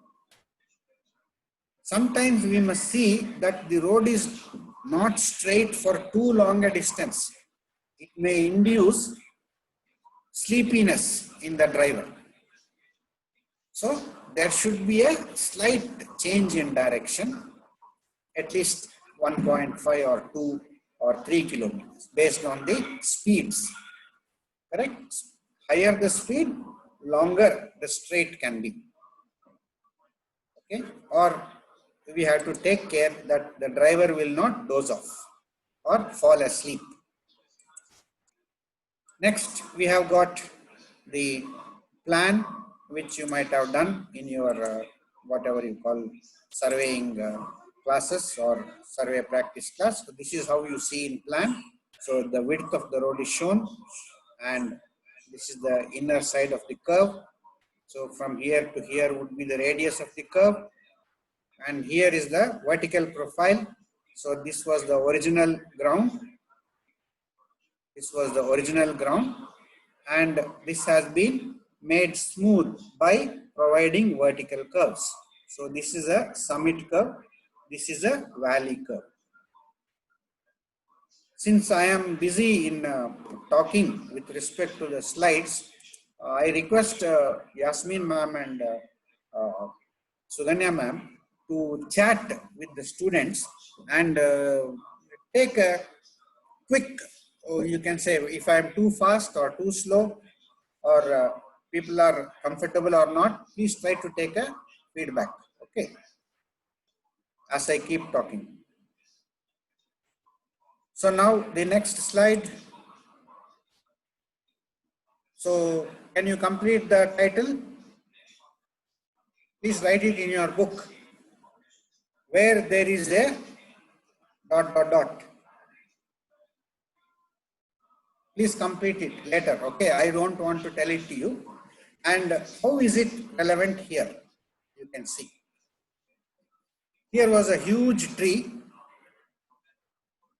Sometimes we must see that the road is not straight for too long a distance. It may induce sleepiness in the driver. So there should be a slight change in direction, at least 1.5 or 2 or 3 kilometers based on the speeds. Correct? Higher the speed, longer the straight can be. Okay? Or we have to take care that the driver will not doze off or fall asleep. Next, we have got the plan which you might have done in your whatever you call surveying classes or survey practice class. So this is how you see in plan. So the width of the road is shown, and this is the inner side of the curve. So from here to here would be the radius of the curve, and here is the vertical profile. So this was the original ground. This was the original ground, and this has been made smooth by providing vertical curves. So this is a summit curve. This is a valley curve. Since I am busy in talking with respect to the slides, I request Yasmin ma'am and Suganya ma'am to chat with the students and take a quick, you can say, if I am too fast or too slow, or people are comfortable or not, please try to take a feedback, okay, as I keep talking. So now the next slide. So can you complete the title? Please write it in your book, where there is a ... Please complete it later, okay? I don't want to tell it to you. And how is it relevant here? You can see. Here was a huge tree.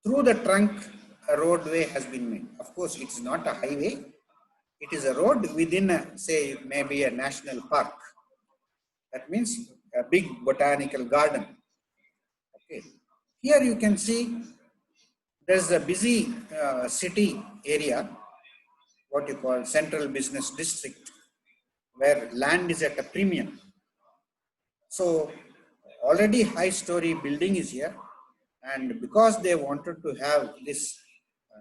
Through the trunk, a roadway has been made. Of course, it's not a highway. It is a road within, say, maybe a national park. That means a big botanical garden. Okay. Here you can see there's a busy city area, what you call central business district, where land is at a premium. So already high story building is here, and because they wanted to have this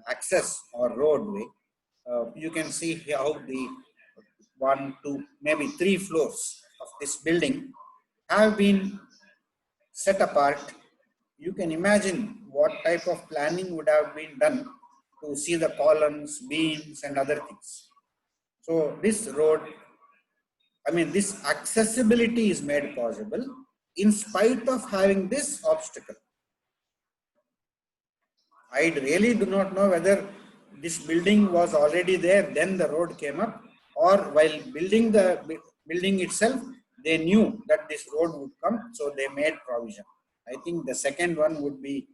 access or roadway, you can see how the 1, 2, maybe 3 floors of this building have been set apart. You can imagine what type of planning would have been done to see the columns, beams, and other things. So this road, this accessibility is made possible in spite of having this obstacle. I really do not know whether this building was already there, then the road came up, or while building the building itself, they knew that this road would come, so they made provision. I think the second one would be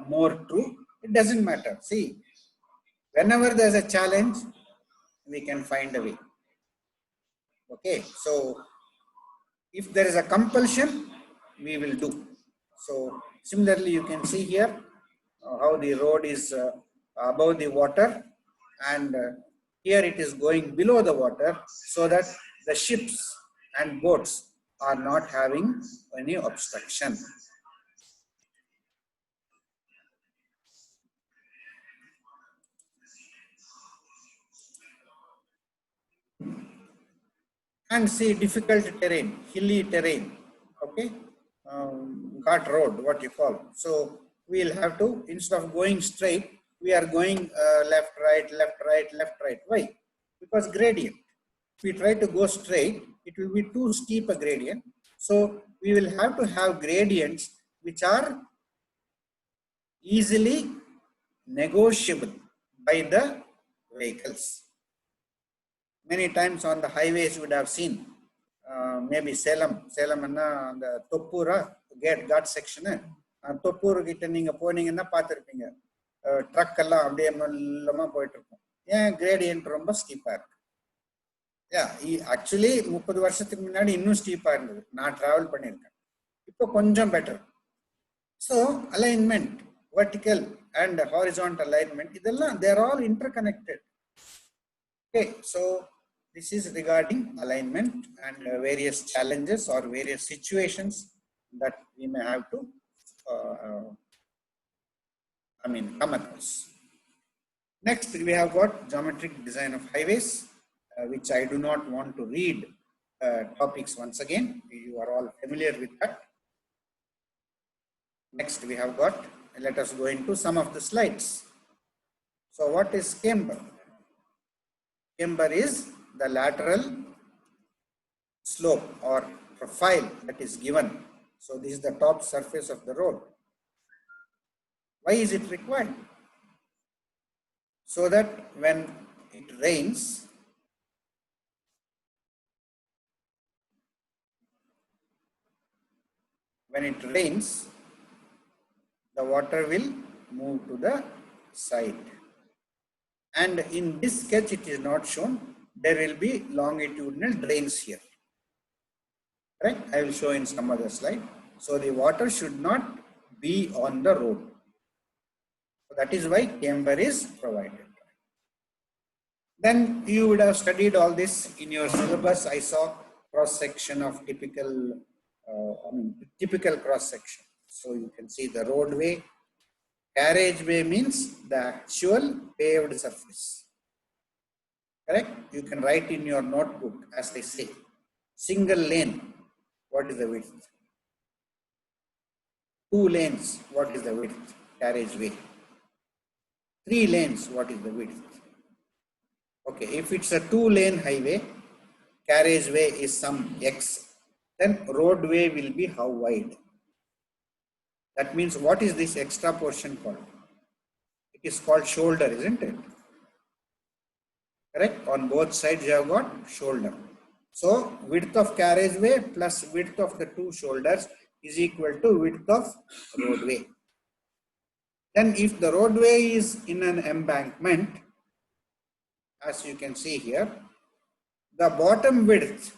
more true. It doesn't matter. See, whenever there's a challenge, we can find a way. Okay, so if there is a compulsion, we will do. So similarly, you can see here how the road is above the water, and here it is going below the water, so that the ships and boats are not having any obstruction. And see difficult terrain, hilly terrain, okay, ghat road, what you call. So we'll have to, instead of going straight, we are going left, right, left, right, left, right. Why? Because gradient. If we try to go straight, it will be too steep a gradient. So we will have to have gradients which are easily negotiable by the vehicles. Many times on the highways you would have seen, maybe Salem and the Toppura ghat section. Toppur கிட்ட நீங்க போனீங்கன்னா பார்த்திருப்பீங்க, drug எல்லாம் அப்படியே மெல்லமா போயிட்டு இருக்கும். ஏன் gradient ரொம்ப ஸ்டீப்பா இருக்கு. ஆக்சுவலி 30 வருஷத்துக்கு முன்னாடி இன்னும் ஸ்டீப்பா இருந்தது. நான் டிராவல் பண்ணியிருக்கேன். இப்போ கொஞ்சம் better. So alignment, vertical and horizontal alignment, இதெல்லாம் they are all interconnected. Okay, so this is regarding alignment and various challenges or various situations that we may have to come across. Next, we have got geometric design of highways, which I do not want to read topics once again. You are all familiar with that. Next, we have got, let us go into some of the slides. So what is camber? Camber is the lateral slope or profile that is given. So this is the top surface of the road. Why is it required? So that when it rains, the water will move to the side. And in this sketch, it is not shown. There will be longitudinal drains here. Right? I will show in some other slide. So the water should not be on the road. So that is why camber is provided. Then you would have studied all this in your syllabus. I saw cross section of typical cross section. So you can see the roadway. Carriageway means the actual paved surface. Correct? You can write in your notebook as they say. Single lane, what is the width? 2 lanes, what is the width? Carriageway. 3 lanes, what is the width? Okay, if it's a 2-lane highway, carriageway is some X, then roadway will be how wide? That means what is this extra portion called? It is called shoulder, isn't it? Correct? On both sides you have got shoulder. So width of carriageway plus width of the two shoulders is equal to width of roadway. Then if the roadway is in an embankment, as you can see here, the bottom width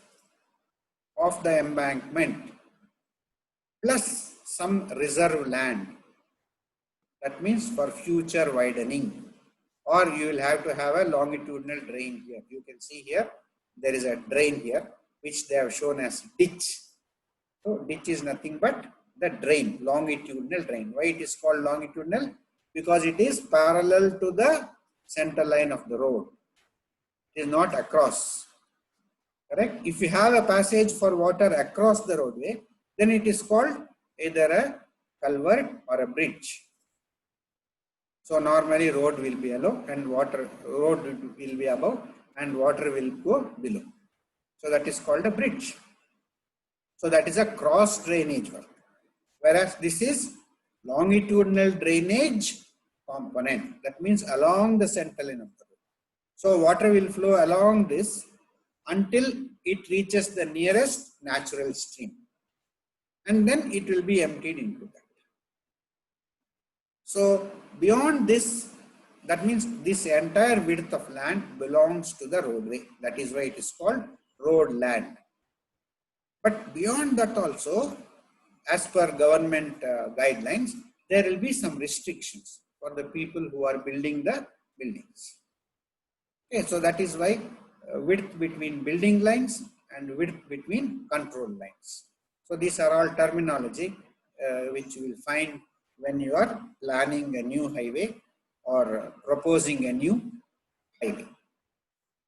of the embankment plus some reserve land, that means for future widening, or you will have to have a longitudinal drain here. You can see here there is a drain here which they have shown as ditch. So ditch is nothing but the drain, longitudinal drain. Why it is called longitudinal? Because it is parallel to the center line of the road. It is not across. Correct? If you have a passage for water across the roadway, then it is called either a culvert or a bridge. So normally road will be below and road will be above and water will go below. So that is called a bridge. So that is a cross drainage work. Whereas this is longitudinal drainage component. That means along the center line of the road. So water will flow along this until it reaches the nearest natural stream. And then it will be emptied into that. So beyond this, that means this entire width of land belongs to the roadway. That is why it is called road land. But beyond that also, as per government guidelines, there will be some restrictions for the people who are building the buildings. Okay, so that is why width between building lines and width between control lines. So these are all terminology which you will find when you are planning a new highway or proposing a new highway.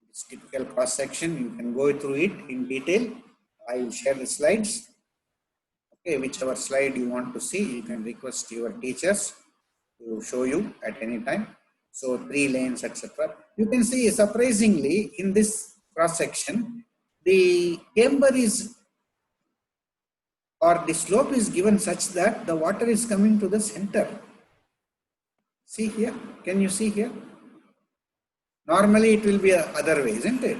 It's typical cross section. You can go through it in detail. I will share the slides. Okay, whichever slide you want to see, you can request your teachers to show you at any time. So 3 lanes, etc. You can see surprisingly in this cross section, the camber is or the slope is given such that the water is coming to the center. See here, can you see here? Normally it will be other way, isn't it?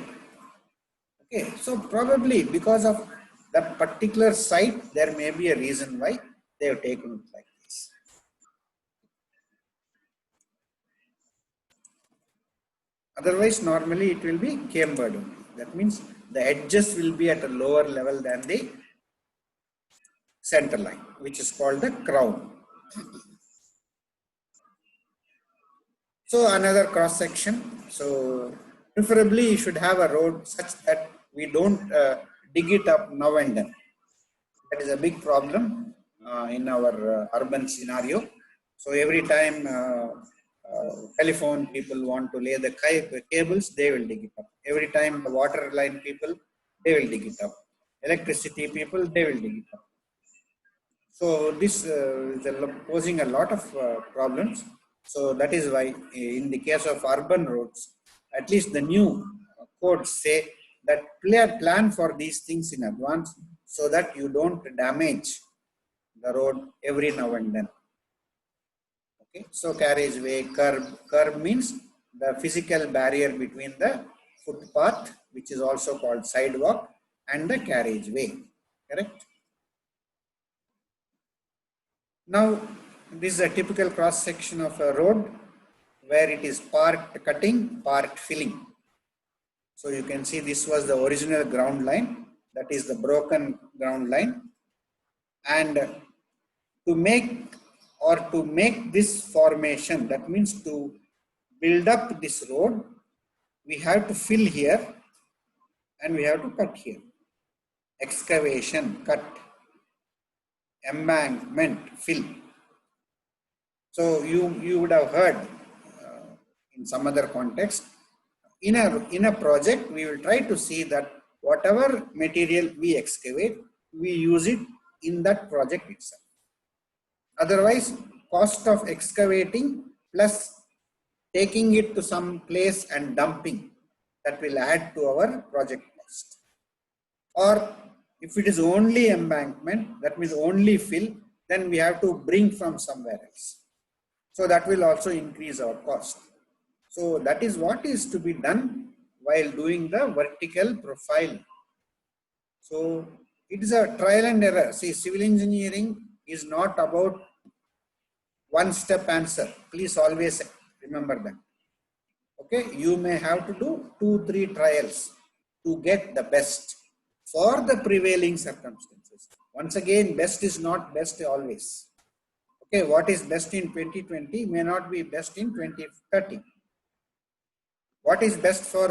Okay, so probably because of that particular site, there may be a reason why they have taken it like this. Otherwise, normally it will be cambered only. That means the edges will be at a lower level than the center line, which is called the crown. So another cross section. So preferably you should have a road such that we don't dig it up now and then. That is a big problem in our urban scenario. So every time telephone people want to lay the cables, they will dig it up. Every time the water line people, they will dig it up. Electricity people, they will dig it up. So this is posing a lot of problems. So that is why in the case of urban roads, at least the new codes say that plan for these things in advance so that you don't damage the road every now and then. Okay, so carriageway, curb means the physical barrier between the footpath, which is also called sidewalk, and the carriageway. Correct? Now, this is a typical cross section of a road where it is part cutting, part filling. So you can see this was the original ground line, that is the broken ground line. And to make this formation, that means to build up this road, we have to fill here and we have to cut here. Excavation, cut, embankment, fill. So you would have heard in some other context, in a project, we will try to see that whatever material we excavate, we use it in that project itself. Otherwise, cost of excavating plus taking it to some place and dumping, that will add to our project cost. Or if it is only embankment, that means only fill, then we have to bring from somewhere else. So that will also increase our cost. So that is what is to be done while doing the vertical profile So it is a trial and error. See, civil engineering is not about one step answer. Please always remember that. Okay, you may have to do 2-3 trials to get the best for the prevailing circumstances. Once again, best is not best always. Okay, what is best in 2020 may not be best in 2030. What is best for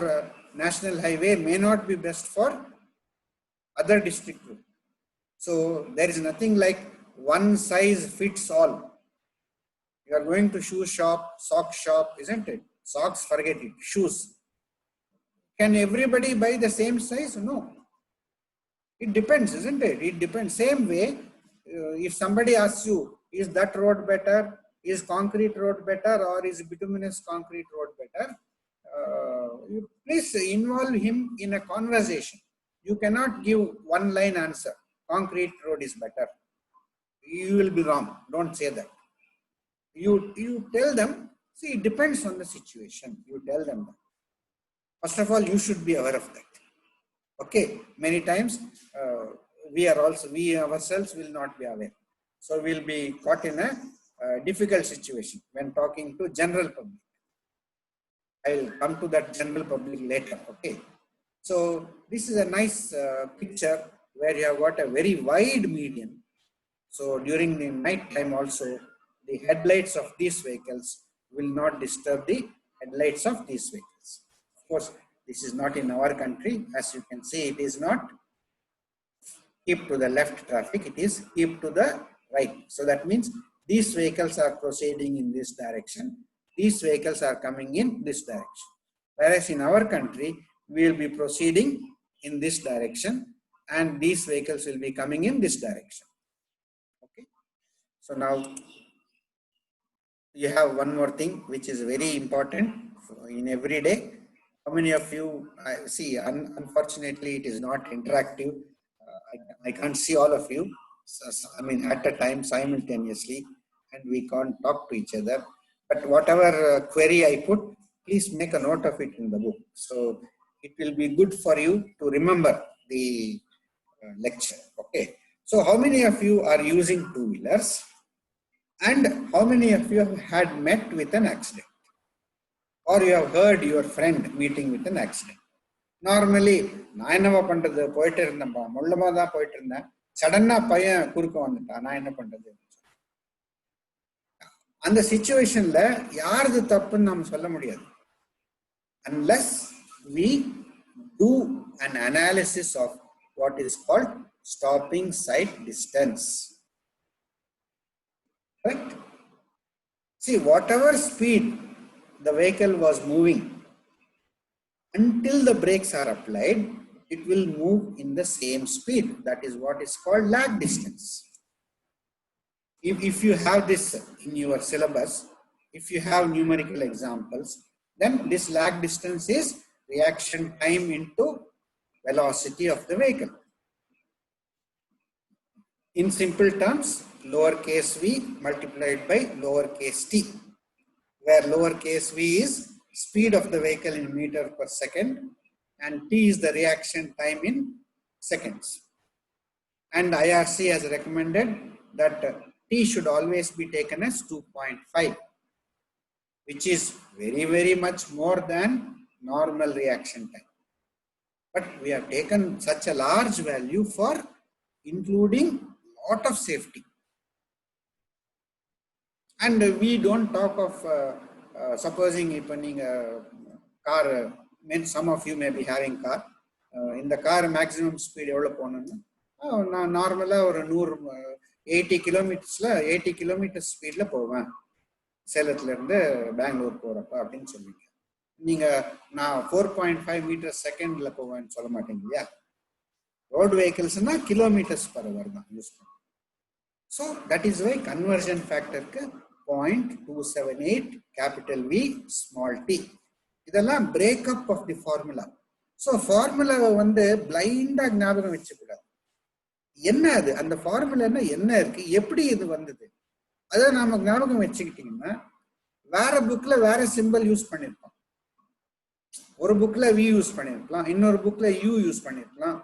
national highway may not be best for other district road. So there is nothing like one size fits all. You are going to shoe shop, sock shop, isn't it? Socks, forget it. Shoes. Can everybody buy the same size? No. It depends, isn't it? It depends. Same way, if somebody asks you, is that road better? Is concrete road better? Or is bituminous concrete road better? You please involve him in a conversation. You cannot give one line answer. Concrete road is better. You will be wrong. Don't say that. You tell them, see, it depends on the situation. You tell them that. First of all, you should be aware of that. Okay, many times we ourselves will not be aware. So we'll be caught in a difficult situation when talking to general public. I will come to that general public later. Okay. So this is a nice picture where you have got a very wide median. So during the night time also, the headlights of these vehicles will not disturb the headlights of these vehicles. Of course, this is not in our country. As you can see, it is not keep to the left traffic, it is keep to the right. So that means these vehicles are proceeding in this direction. These vehicles are coming in this direction. Whereas in our country, we will be proceeding in this direction and these vehicles will be coming in this direction. Okay. So now you have one more thing which is very important in every day. How many of you see? Unfortunately, it is not interactive. I can't see all of you. So, I mean, at a time simultaneously, and we can't talk to each other. But whatever query I put, please make a note of it in the book. So it will be good for you to remember the lecture. Okay. So how many of you are using two-wheelers? And how many of you have had met with an accident? Or you have heard your friend meeting with an accident? Normally, நான் என்னவா பண்றது போயிட்டு இருந்தேன்ப்பா முள்ளமா தான் போயிட்டு இருந்தேன் சடனா பையன் குறுக்க வந்துட்டான் நான் என்ன பண்றது அந்த சிச்சுவேஷன்ல யாரது தப்புன்னு நாம சொல்ல முடியாது unless we do an analysis of what is called stopping sight distance. Right? See, whatever speed the vehicle was moving, until the brakes are applied, it will move in the same speed. That is what is called lag distance. If you have this in your syllabus, if you have numerical examples, then this lag distance is reaction time into velocity of the vehicle. In simple terms, lowercase v multiplied by lowercase t, where lowercase v is speed of the vehicle in meter per second and t is the reaction time in seconds. And IRC has recommended that t should always be taken as 2.5, which is very, very much more than normal reaction time. But we have taken such a large value for including lot of safety. And we don't talk of supposing car, some of you may be having car. In the car maximum speed normally or 80 kilometers 80 kilometers speed la poven சேலத்துல இருந்து பெங்களூர் போறப்ப அப்படினு சொல்லுவீங்க நீங்க நான் 4.5 meters secondல போவேன்னு சொல்ல மாட்டீங்க இல்லையா road vehiclesனா kilometers per hour தான் யூஸ் பண்ணுவோம் so that is why conversion factor க்கு 0.278 capital V small t இதெல்லாம் break up of the formula so formula வந்து blind-ஆ ஞாபகம் வச்சுக்க கூடாது என்ன அது அந்த ஃபார்முலா என்ன இருக்கு எப்படி இது வந்தது அத நாம ஞாபகம் வச்சுக்கிட்டீங்கன்னா வேற புக்ல வேற சிம்பல் யூஸ் பண்ணிருப்போம் ஒரு புக்ல v யூஸ் பண்ணிருக்கலாம் இன்னொரு புக்ல u யூஸ் பண்ணிருக்கலாம்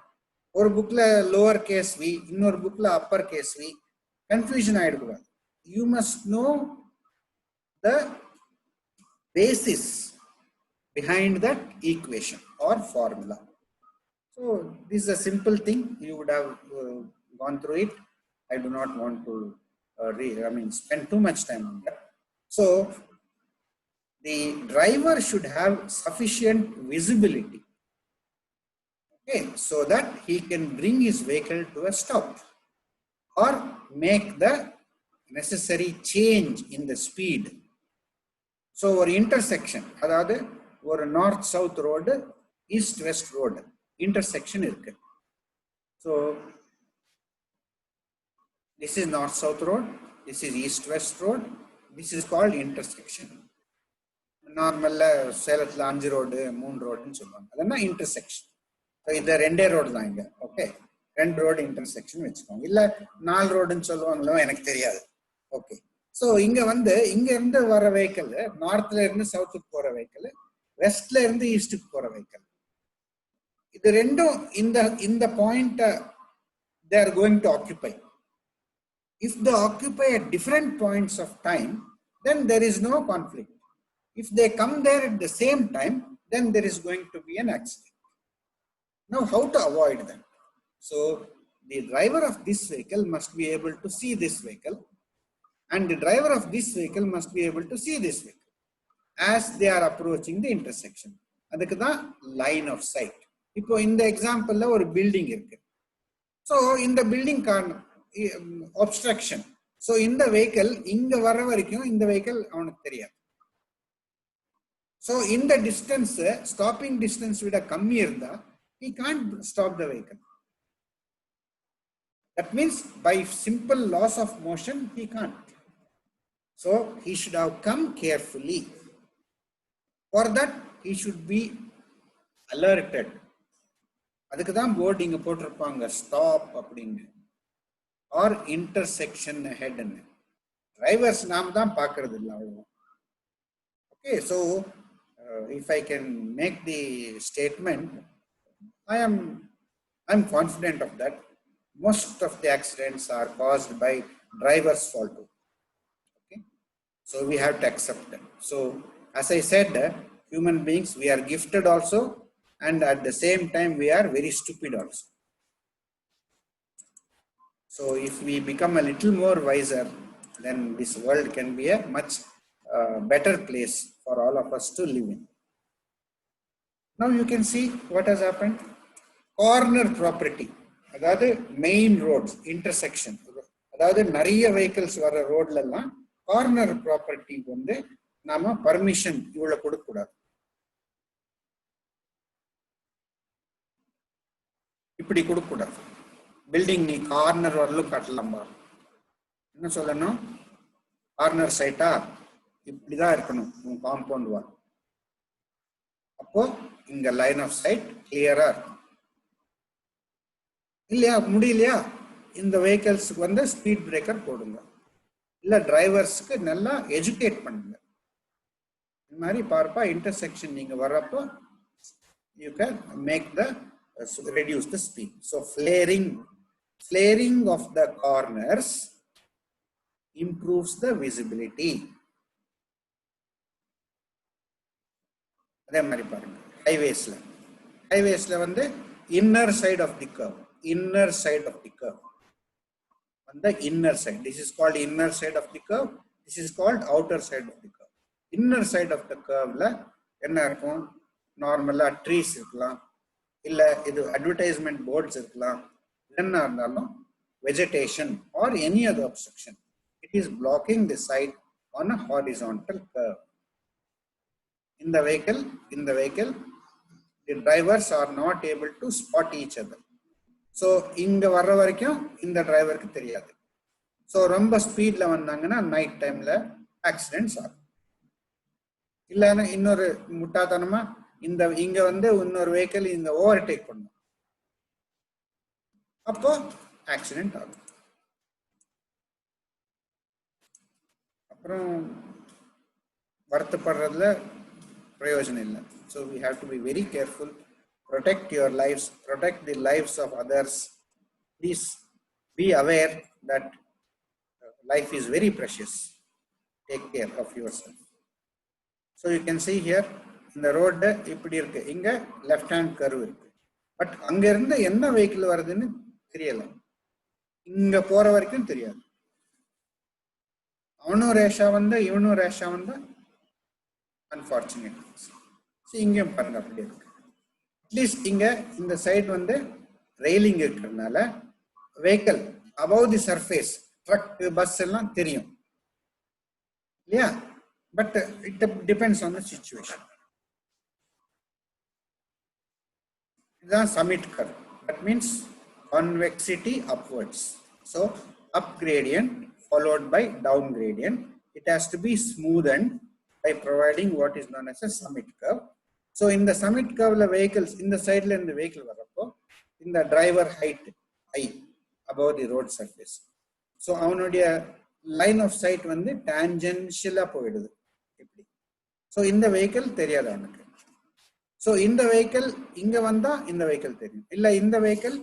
ஒரு புக்ல லோவர் கேஸ் வி, இன்னொரு புக்ல அப்பர் கேஸ் வி, கன்ஃபியூஷன் ஆயிடக்கூடாது. You must know the basis behind that equation or formula. So this is a simple thing. You would have gone through it. I do not want to spend too much time on that. So the driver should have sufficient visibility, okay, so that he can bring his vehicle to a stop or make the necessary change in the speed. So ஒரு intersection, அதாவது ஒரு north south road, east west road intersection இருக்கு. So this is north south road, this is east west road, this is called intersection. நார்மல்ல சேலத்துல 5 road 3 ரோடுன்னு சொல்லுவாங்க, அதெல்லாம் intersection. So இந்த ரெண்டே road தான் இங்க, ஓகே, 2 ரோடு intersection வச்சுக்கோங்க. இல்ல 4 ரோடுன்னு சொல்லுவாங்களோ எனக்கு தெரியாது. ஓகே, ஸோ இங்க இங்க இருந்து வர வெஹிக்கிள் நார்த்ல இருந்து சவுத்துக்கு போற வெஹிக்கிள், வெஸ்ட்ல இருந்து ஈஸ்டுக்கு போற வெஹிக்கிள், இது ரெண்டும் இந்த point they are going to occupy. If they occupy at different points of time, then there is no conflict. If they come there at the same time, then there is going to be an accident. Now how to avoid that? So the driver of this vehicle must be able to see this vehicle, and the driver of this vehicle must be able to see this vehicle as they are approaching the intersection. அதுக்கு தான் line of sight. இப்போ இந்த எக்ஸாம்பிள்ல ஒரு building இருக்கு. So இந்த building obstruction. So இந்த vehicle இங்க வர வரைக்கும் இந்த வெஹிக்கிள் அவனுக்கு தெரியாது. ஸோ இந்த டிஸ்டன்ஸ், ஸ்டாப்பிங் டிஸ்டன்ஸ் விட கம்மி இருந்தா he can't stop the vehicle. That means by simple laws of motion he can't. So he should have come carefully. For that he should be alerted. அதுக்கு தான் board இங்க போட்டிருப்பாங்க stop அப்படின்னு, R intersection ஹெட்னு. Drivers நாம் தான் பார்க்கறது இல்லை அவ்வளோ. Okay, so if I can make the statement, I'm confident of that. Most of the accidents are caused by driver's fault. Okay, so we have to accept them. So as I said, human beings, we are gifted also, and at the same time we are very stupid also. So if we become a little more wiser, then this world can be a much better place for all of us to live in. Now you can see what has happened. Corner property, அதாவது main roads intersection, அதாவது நிறைய vehicles வர ரோட்ல எல்லாம் corner property நாம permission இவ்வளவு கொடுக்க கூடாது. இப்படி கொடுக்க கூடாது. பில்டிங் நீ கார்னர் வரலும் கட்டலாம்பா, என்ன சொல்லணும், கார்னர் சைட்டா இப்படிதான் இருக்கணும் உன் காம்பவுண்ட் வால். அப்போ இங்க லைன் ஆஃப் சைட் கிளியரா இருக்கும். இல்லையா, முடியலையா, இந்த வெஹிக்கிள்ஸுக்கு ஸ்பீட் பிரேக்கர் போடுங்க, இல்ல டிரைவர்ஸ்க்கு நல்லா எஜுகேட் பண்ணுங்க. இந்த மாதிரி பார்ப்பா இன்டர்செக்ஷன் நீங்க வர்றப்போ you can make the reduce the speed. So flaring of the corners improves the visibility. அதே மாதிரி பாருங்க ஹைவேஸ்ல inner side of the curve, inner side of the curve, on the inner side, this is called inner side of the curve, this is called outer side of the curve. Inner side of the curve la enna irukum, normally trees irukkalam, illa idu advertisement boards irukkalam, enna irundhalum vegetation or any other obstruction, it is blocking the side on a horizontal curve. In the vehicle the drivers are not able to spot each other. So inga varra varaikum inda driver ku theriyadu. So romba speed la vandanga night time la accidents are. Illana innoru muttaathanama inda inga இன்னொரு vehicle inga overtake பண்ணும், அப்போ accident ஆகும். அப்புறம் வருத்தப்படுறதுல பிரயோஜனம் இல்லை. So we have to be very careful protect your lives, protect the lives of others. Please be aware that life is very precious. Take care of yourself. So you can see here in the road, இப்படி இருக்கு, இங்க left hand curve இருக்கு. But அங்க இருந்து என்ன vehicle வருதுன்னு தெரியல, இங்க போற வரைக்கும் தெரியாது. அவனும் ரேஷா வந்தா இவனும் ரேஷா வந்தா அன்பார்ச்சுனேட். இங்கேயும் பாருங்க அப்படி இருக்கு. அட்லீஸ்ட் இங்க இந்த சைடு வந்து ரெயிலிங் இருக்கிறதுனால vehicle above the surface, truck bus எல்லாம் தெரியும் இல்லையா? But it depends on the situation. இதுதான் summit curve. That means convexity upwards. So up gradient followed by down gradient. It has to be smoothened by providing what is known as a summit curve. So in the summit curve, the vehicles in the side lane, the vehicle varappo in the driver height high above the road surface. So avanuடைய line of sight வந்து tangential போயிடுது இப்படி. So இந்த vehicle தெரியாது அவனுக்கு. So இந்த vehicle இங்க வந்தா இந்த vehicle தெரியும், இல்ல இந்த vehicle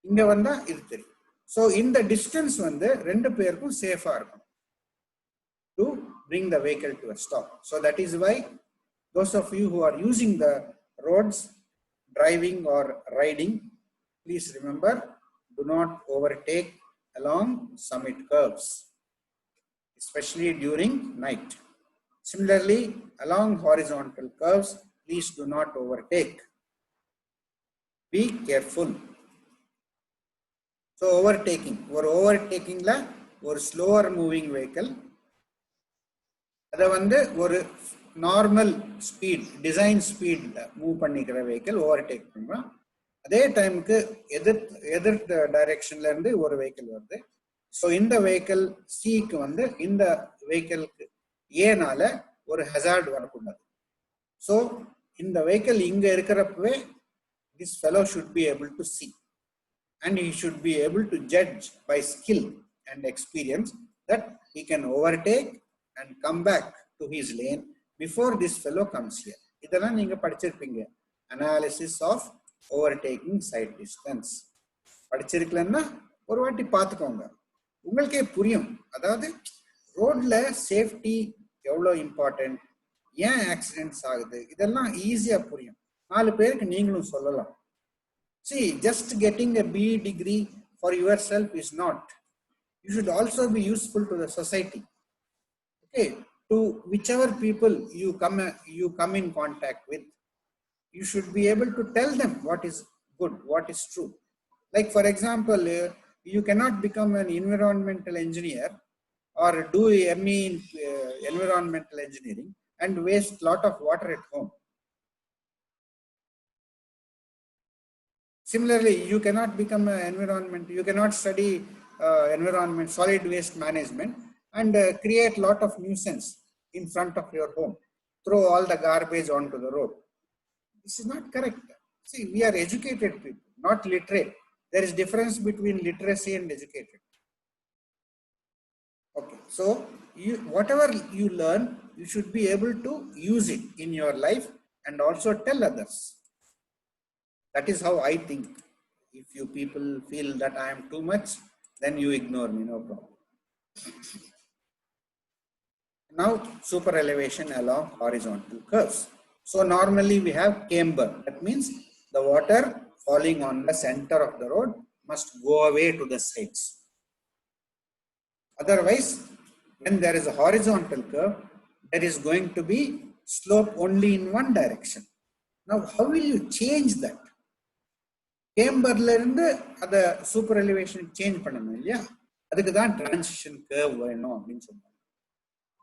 இங்க வந்தா இது தெரியும். So இந்த distance வந்து ரெண்டு பேருக்கும் சேஃபா இருக்கும் to bring the vehicle to a stop. So that is why those of you who are using the roads, driving or riding, please remember, do not overtake along summit curves, especially during night. Similarly, along horizontal curves, please do not overtake. Be careful. So overtaking, overtakingல ஒரு slower moving vehicle அத வந்து ஒரு normal speed, design ஸ்பீட்ல move பண்ணிக்கிற vehicle overtake பண்றான். அதே டைமுக்கு எதிர் டைரக்ஷன்ல இருந்து ஒரு வெஹிக்கிள் வருது. ஸோ இந்த வெஹிக்கிள் சிக்கு வந்து இந்த வெஹிக்கிளுக்கு ஏனால ஒரு ஹசார்ட் வரக்கூடாது. ஸோ இந்த வெஹிக்கிள் இங்க இருக்கிறப்பவே this fellow should be able to see and he should be able to judge by skill and experience that he can overtake and come back to his lane before this fellow comes here. இதெல்லாம் நீங்க படிச்சிருப்பீங்க, analysis of overtaking side distance. படிச்சிருக்கலன்னா ஒரு வாட்டி பார்த்துக்கோங்க, உங்களுக்கே புரியும். அதாவது ரோட்ல சேஃப்டி எவ்வளோ இம்பார்ட்டன்ட், ஏன் ஆக்சிடென்ட்ஸ் ஆகுது, இதெல்லாம் ஈஸியா புரியும். 4 பேருக்கு நீங்களும் சொல்லலாம். See, just getting a BE degree for yourself is not. You should also be useful to the society. Okay, to whichever people you come in contact with, you should be able to tell them what is good, what is true. Like for example, you cannot become an environmental engineer or do ME in environmental engineering and waste lot of water at home. Similarly, you cannot become an environment, you cannot study environment, solid waste management and create lot of nuisance in front of your home, throw all the garbage onto the road. This is not correct. See, we are educated people, not literate. There is difference between literacy and educated. Okay, so whatever you learn, you should be able to use it in your life and also tell others. That is how I think. If you people feel that I am too much, then you ignore me, no problem. Now, super elevation along horizontal curves. So normally we have camber. That means the water falling on the center of the road must go away to the sides. Otherwise, when there is a horizontal curve, there is going to be slope only in one direction. Now, how will you change that? கேம்பர்ல இருந்து அதை super elevation change பண்ணணும் இல்லையா? அதுக்கு தான் transition curve வேணும் அப்படின்னு சொல்றாங்க.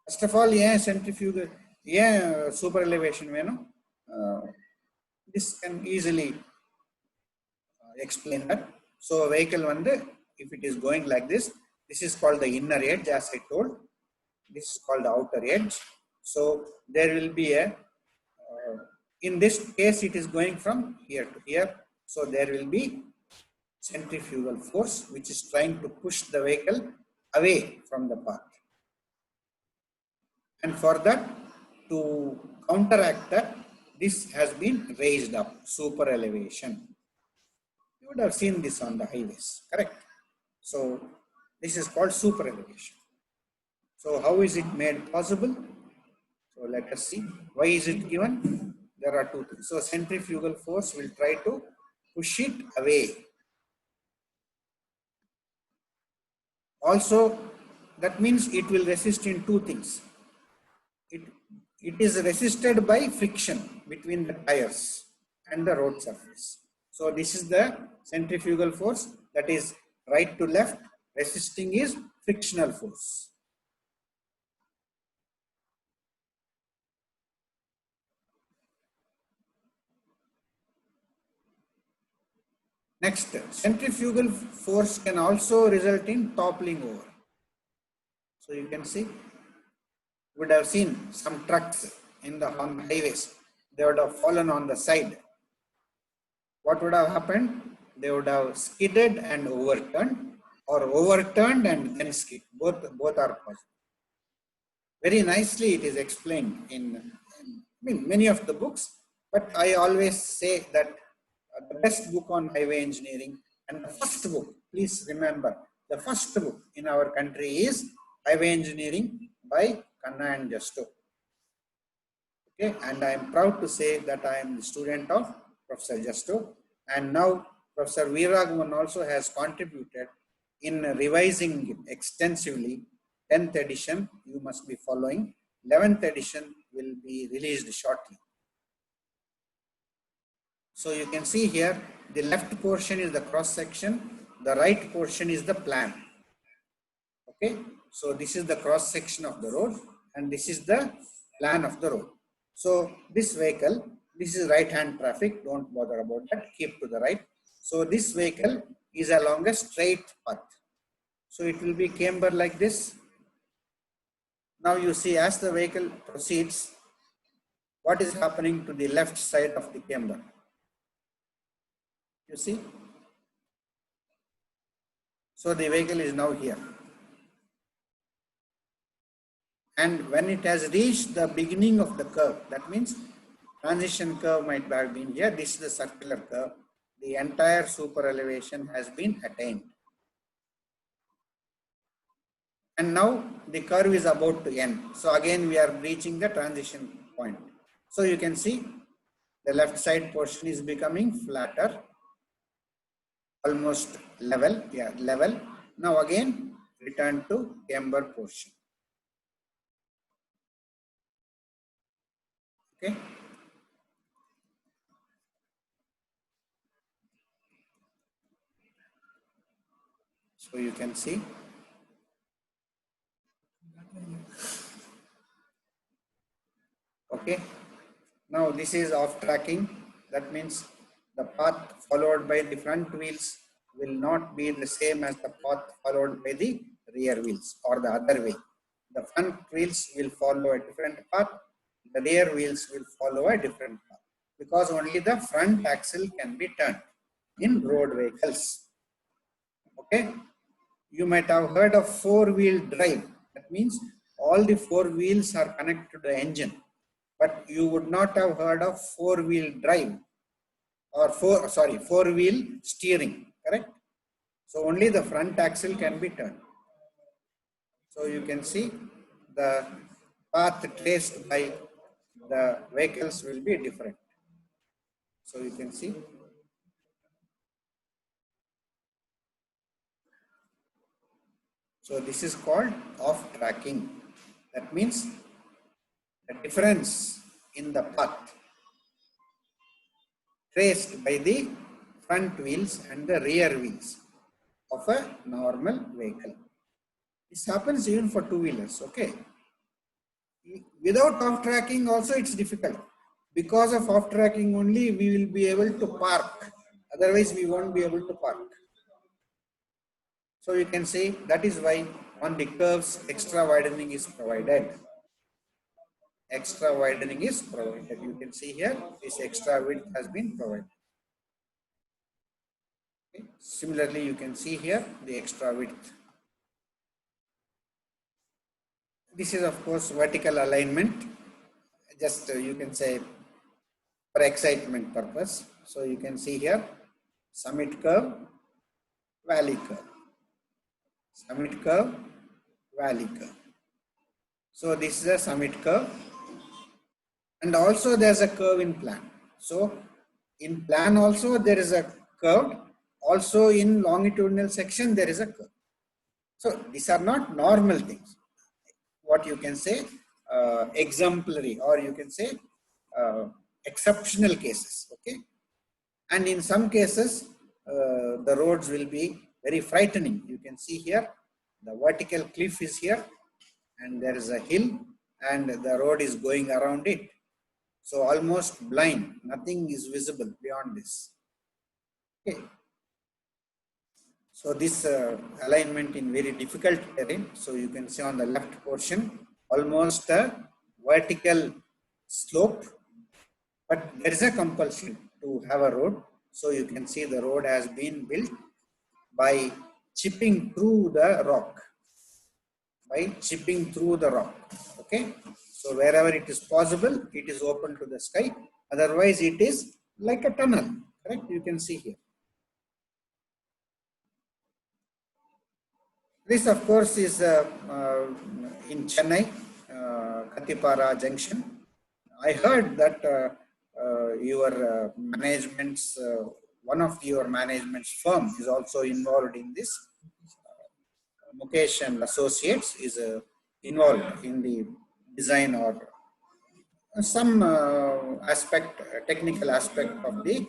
First of all, ஏன் சென்ட்ரிஃபியூகல், ஏன் சூப்பர் எலிவேஷன் வேணும்? This can easily explain that. So vehicle வந்து if it is going like this, this is called the inner edge as I told, this is called the outer edge. So there will be a in this case it is going from here to here. So there will be centrifugal force which is trying to push the vehicle away from the path. And for that, to counteract that, this has been raised up, super elevation. You would have seen this on the highways, correct? So this is called super elevation. So how is it made possible? So let us see. Why is it given? There are two things. So centrifugal force will try to push it away. Also, that means it will resist in two things. It is resisted by friction between the tires and the road surface. So this is the centrifugal force, that is right to left. Resisting is frictional force. Next, centrifugal force can also result in toppling over. So you can see, would have seen some trucks on the highways. They would have fallen on the side. What would have happened? They would have skidded and overturned, or overturned and then skid. Both are possible. Very nicely it is explained in many of the books, but I always say that the best book on highway engineering and the first book, please remember, the first book in our country is Highway Engineering by Kanna and Justo. Okay, and I am proud to say that I am the student of Professor Justo, and now Professor Veeraragavan also has contributed in revising extensively. 10th edition you must be following. 11th edition will be released shortly. So you can see here, the left portion is the cross section, the right portion is the plan. Okay, so this is the cross section of the road and this is the plan of the road. So this vehicle, this is right hand traffic, don't bother about that, keep to the right. So this vehicle is along a straight path. So it will be camber like this. Now you see, as the vehicle proceeds, what is happening to the left side of the camber? You see? So the vehicle is now here. And when it has reached the beginning of the curve, that means transition curve might have been here. This is the circular curve. The entire super elevation has been attained. And now the curve is about to end. So again, we are reaching the transition point. So you can see the left side portion is becoming flatter, almost level. Yeah, level. Now again, return to camber portion. Okay. So you can see. Okay. Now this is off tracking. That means the path followed by the front wheels will not be the same as the path followed by the rear wheels, or the other way. The front wheels will follow a different path. The rear wheels will follow a different path, because only the front axle can be turned in road vehicles. Okay. You might have heard of four-wheel drive. That means all the four wheels are connected to the engine. But you would not have heard of four-wheel drive or four-wheel steering, correct? So only the front axle can be turned. So you can see the path traced by the vehicles will be different. So you can see. So this is called off tracking. That means the difference in the path traced by the front wheels and the rear wheels of a normal vehicle. This happens even for two-wheelers, okay? Without off tracking also it's difficult. Because of off tracking only we will be able to park. Otherwise we won't be able to park. So you can see that is why on the curves extra widening is provided. Extra widening is provided. You can see here this extra width has been provided. Okay. Similarly, you can see here the extra width. This is of course vertical alignment. Just you can say for excitement purpose. So you can see here summit curve, valley curve, summit curve, valley curve. So this is a summit curve, and also there's a curve in plan. So in plan also there is a curve, also in longitudinal section there is a curve. So these are not normal things. What you can say exemplary, or you can say exceptional cases. Okay, and in some cases the roads will be very frightening. You can see here the vertical cliff is here, and there is a hill, and the road is going around it. So almost blind, nothing is visible beyond this. Okay. So this alignment in very difficult terrain. So you can see on the left portion, almost a vertical slope, but there is a compulsion to have a road. So you can see the road has been built by chipping through the rock, Okay. So wherever it is possible, it is open to the sky. Otherwise, it is like a tunnel, correct? You can see here. This, of course, is in Chennai, Katipara Junction. I heard that your management's, one of your management's firm is also involved in this. Mukesh and Associates is involved in the design or some aspect, technical aspect of the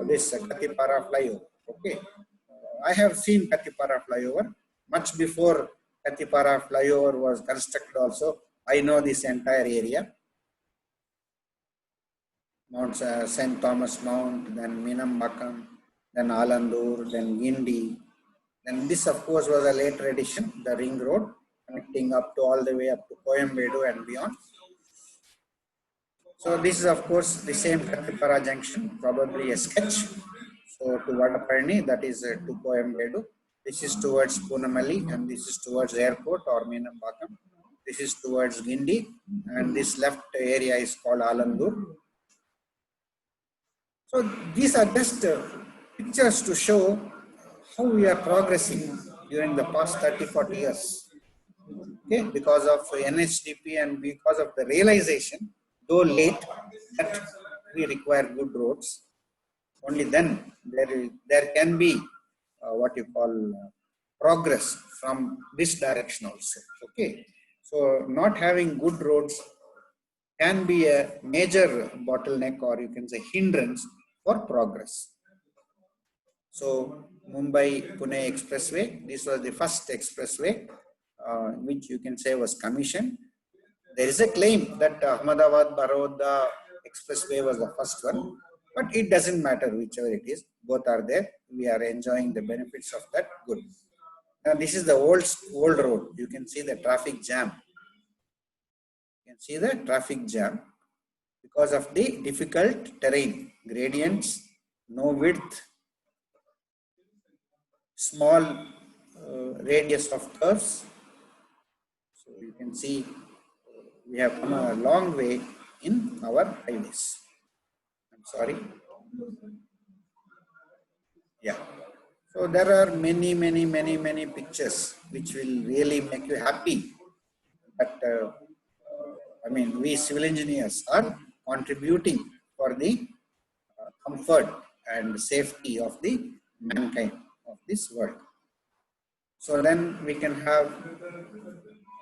this Katipara flyover. Okay, I have seen Katipara flyover much before Katipara flyover was constructed. Also, I know this entire area. Mount St. Thomas Mount, then Minambakam, then Alandur, then Gindi. Then this, of course, was a later addition, the ring road connecting up to all the way up to Coimbatore and beyond. So this is, of course, the same Katipara junction, probably a sketch. So to Vadaparni, that is to Coimbatore. This is towards Punamalli, and this is towards airport or Minambakam. This is towards Gindi, and this left area is called Alandur. So these are just pictures to show how we are progressing during the past 30-40 years. Okay, because of NHDP and because of the realization, though late, that we require good roads. Only then there can be what you call progress from this direction also. Okay, so not having good roads can be a major bottleneck, or you can say hindrance for progress. So Mumbai-Pune Expressway, this was the first expressway which you can say was commissioned. There is a claim that Ahmedabad-Baroda Expressway was the first one, but it doesn't matter whichever it is, both are there. We are enjoying the benefits of that. Good. Now this is the old road. You can see the traffic jam. You can see the traffic jam because of the difficult terrain, gradients, no width, small radius of curves. So you can see we have come a long way in our highways. I'm sorry. Yeah. So there are many pictures which will really make you happy. But I mean, we civil engineers are contributing for the comfort and safety of the mankind of this world. So then we can have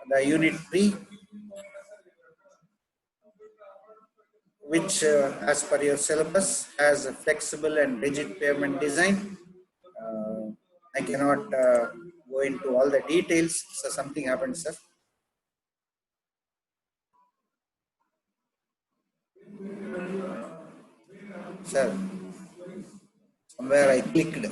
the unit 3, which as per your syllabus has a flexible and rigid pavement design. I cannot go into all the details. So something happened, sir. Sir, somewhere I clicked.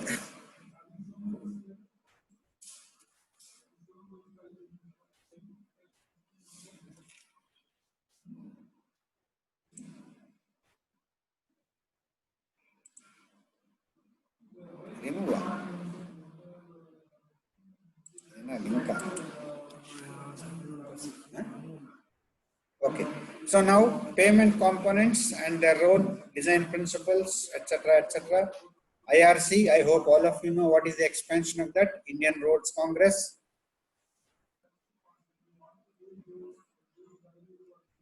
Remove. Okay. So now payment components and their road design principles, etc., etc. IRC, I hope all of you know what is the expansion of that, Indian Roads Congress.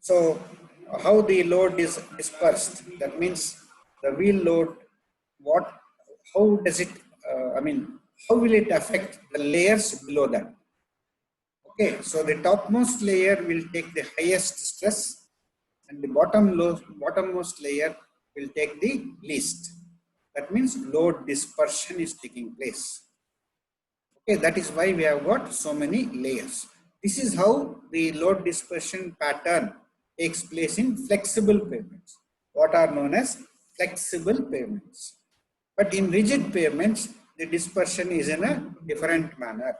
So how the load is dispersed, that means the wheel load, how does it, how will it affect the layers below that? Okay, so the topmost layer will take the highest stress and the bottommost layer will take the least. That means load dispersion is taking place. Okay, that is why we have got so many layers. This is how the load dispersion pattern takes place in flexible pavements, what are known as flexible pavements. But in rigid pavements, the dispersion is in a different manner.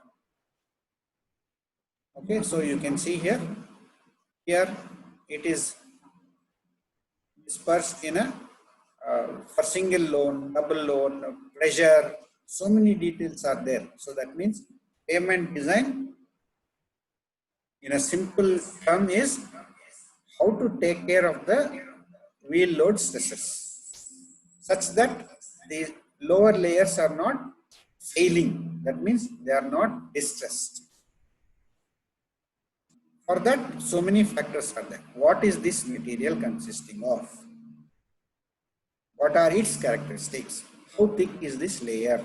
Okay, so you can see here it is dispersed in a for single loan, double loan, pressure, so many details are there. So that means pavement design in a simple term is how to take care of the wheel load stresses such that the lower layers are not failing. That means they are not distressed. For that, so many factors are there. What is this material consisting of? What are its characteristics? How thick is this layer?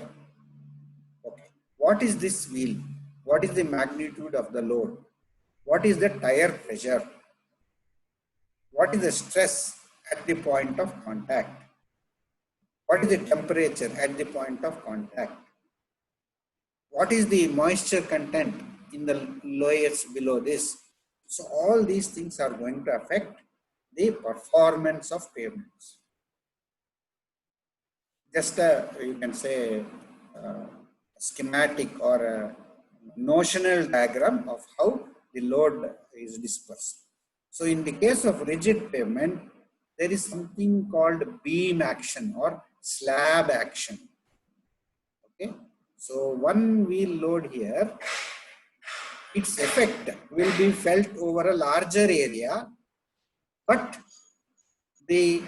Okay. What is this wheel? What is the magnitude of the load? What is the tire pressure? What is the stress at the point of contact? What is the temperature at the point of contact? What is the moisture content in the layers below this? So all these things are going to affect the performance of pavements. Just you can say schematic or a notional diagram of how the load is dispersed. So in the case of rigid pavement, there is something called beam action or slab action. Okay, so one wheel load here, its effect will be felt over a larger area, but the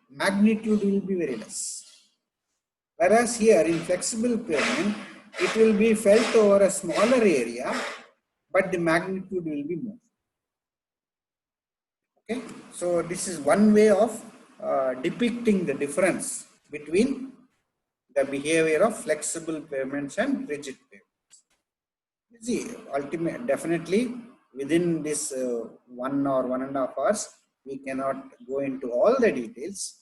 magnitude will be very less. Whereas here in flexible pavement, it will be felt over a smaller area, but the magnitude will be more. Okay, so this is one way of depicting the difference between the behavior of flexible pavements and rigid pavements. You see, definitely within this 1 or 1.5 hours, we cannot go into all the details.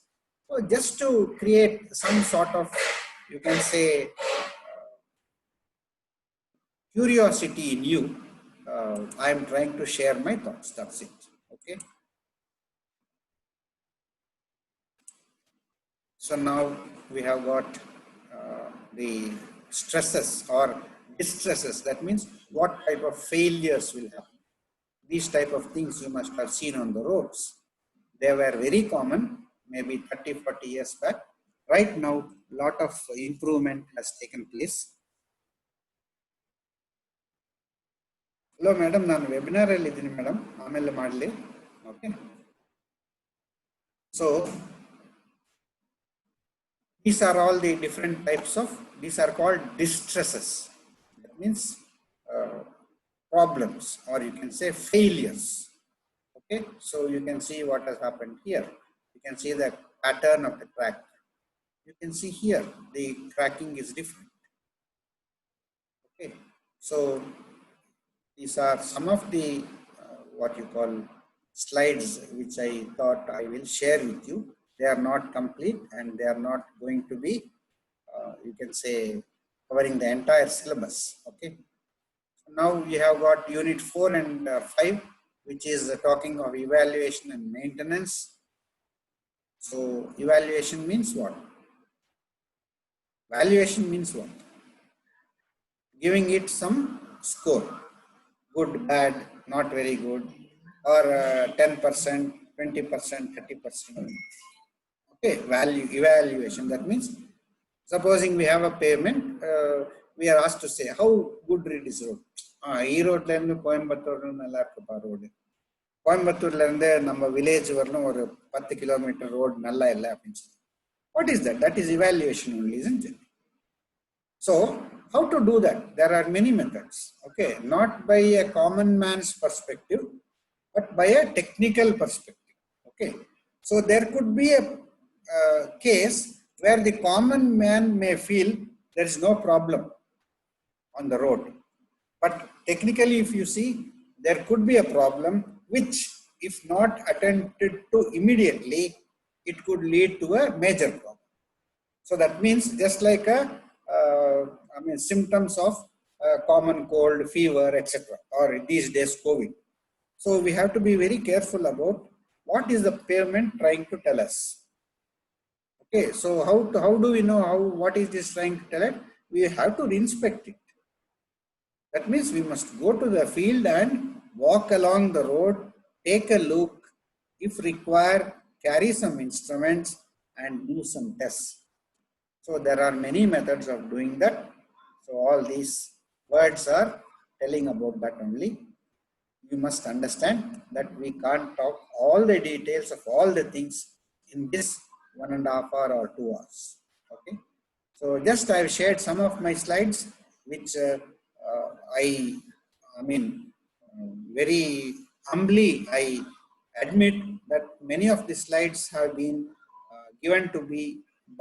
So just to create some sort of, you can say, curiosity in you, I am trying to share my thoughts. That's it. Okay. So now we have got the stresses or distresses. That means what type of failures will happen. These type of things you must have seen on the roads. They were very common, maybe 30, 40 years back. Right now, lot of improvement has taken place. Hello, madam. ನಾನು webinar ಅಲ್ಲಿ ಇದ್ದೀನಿ madam, ಆಮೇಲೆ ಮಾಡಲಿ. Okay. So these are all the different types of, these are called distresses. That means problems, or you can say failures. Okay, so you can see what has happened here. You can see the pattern of the crack. You can see here the cracking is different. Okay, so these are some of the what you call slides which I thought I will share with you. They are not complete and they are not going to be, you can say, covering the entire syllabus. Okay. So now we have got unit 4 and 5, which is talking of evaluation and maintenance. So evaluation means what? Valuation means what? Giving it some score. Good, bad, not very good, or 10%, 20%, 30%. Okay, value evaluation. That means, supposing we have a pavement, we are asked to say how good it is road. Ee road la Coimbatore nalla irukku road. கோயம்புத்தூர்ல இருந்து நம்ம village வரணும் ஒரு 10 kilometre road நல்லா இல்லை அப்படின்னு சொல்லி. What is that? That is evaluation only, isn't it? So how to do that? There are many methods. Okay, not by a common man's perspective, but by a technical perspective. Okay, so there could be a case where the common man may feel there is no problem on the road, but technically if you see, there could be a problem which, if not attended to immediately, it could lead to a major problem. So that means just like a symptoms of common cold, fever, etc., or these days COVID. So we have to be very careful about what is the pavement trying to tell us. Okay, so how do we know what is this trying to tell us? We have to inspect it. That means we must go to the field and walk along the road, take a look, if required, carry some instruments and do some tests. So there are many methods of doing that. So all these words are telling about that only. You must understand that we can't talk all the details of all the things in this 1.5 hour or 2 hours. Okay. So just I have shared some of my slides, which very humbly I admit that many of the slides have been given to me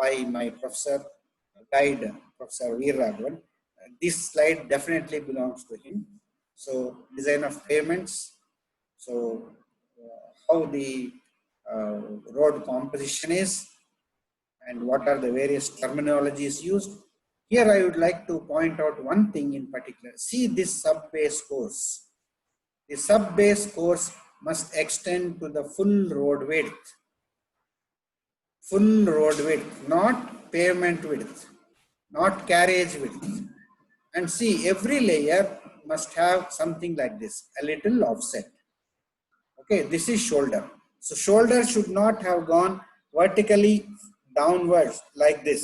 by my professor, guide, Professor Veeraragavan. This slide definitely belongs to him. So design of payments, so how the road composition is, and what are the various terminologies used. Here I would like to point out one thing in particular. See this sub-base course. The sub-base course must extend to the full road width. Full road width, not pavement width, not carriage width. And see, every layer must have something like this, a little offset. Okay, this is shoulder. So shoulder should not have gone vertically downwards like this.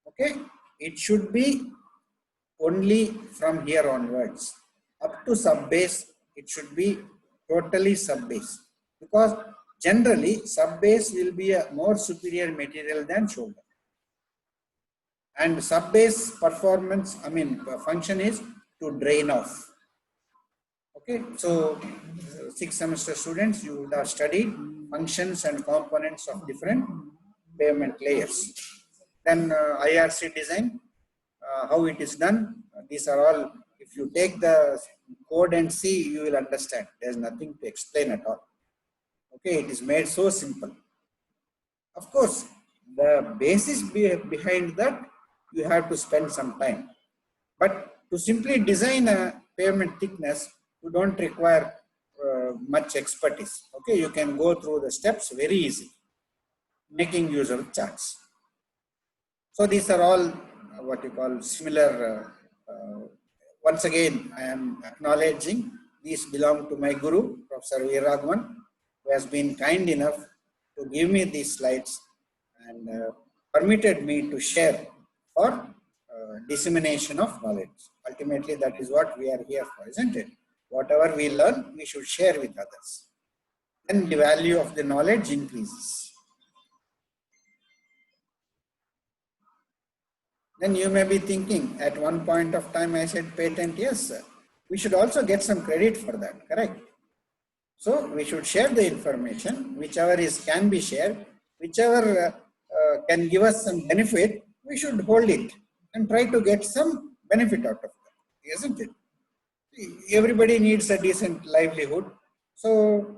Okay, it should be only from here onwards. Up to sub-base, it should be totally sub-base. Because generally, sub-base will be a more superior material than shoulder. And sub-base performance, function is to drain off. Okay, so 6th semester students, you would have studied functions and components of different pavement layers. Then IRC design, how it is done. These are all, if you take the code and see, you will understand. There's nothing to explain at all. Okay, it is made so simple. Of course, the basis behind that, you have to spend some time. But to simply design a pavement thickness, you don't require much expertise. Okay, you can go through the steps very easy, making use of charts. So these are all what you call similar. Once again, I am acknowledging these belong to my guru, Professor Veeraragavan, who has been kind enough to give me these slides and permitted me to share for dissemination of knowledge. Ultimately, that is what we are here for, isn't it? Whatever we learn, we should share with others. Then the value of the knowledge increases. Then you may be thinking, at one point of time I said patent, yes, sir. We should also get some credit for that, correct? So we should share the information, whichever can be shared, whichever can give us some benefit, we should hold it and try to get some benefit out of that, isn't it? Everybody needs a decent livelihood. So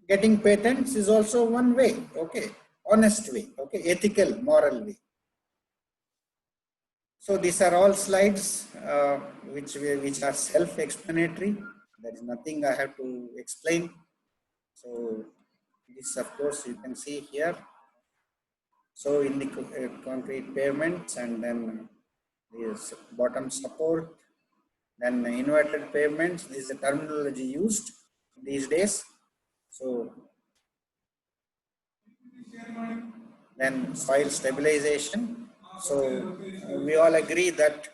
getting patents is also one way, okay, honest way, okay, ethical, moral way. So these are all slides which are self-explanatory. There is nothing I have to explain. So this, of course, you can see here. So in the concrete pavements, and then this bottom support, then inverted pavements. This is the terminology used these days. So then soil stabilization. So we all agree that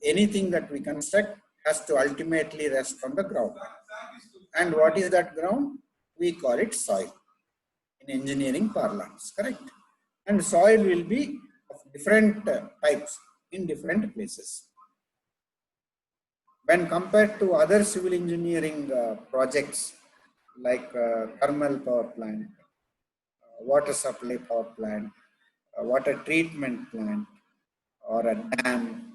anything that we construct has to ultimately rest on the ground. And what is that ground? We call it soil in engineering parlance, correct? And soil will be of different types in different places. When compared to other civil engineering projects like thermal power plant, water supply power plant, water treatment plant, or a dam,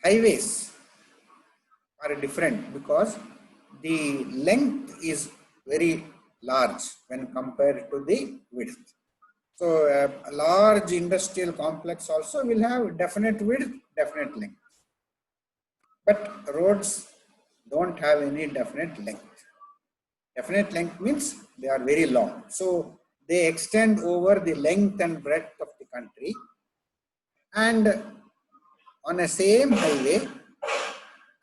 highways are different because the length is very large when compared to the width. So a large industrial complex also will have definite width, definite length. But roads don't have any definite length. Definite length means they are very long. So they extend over the length and breadth of the country. And on a same highway,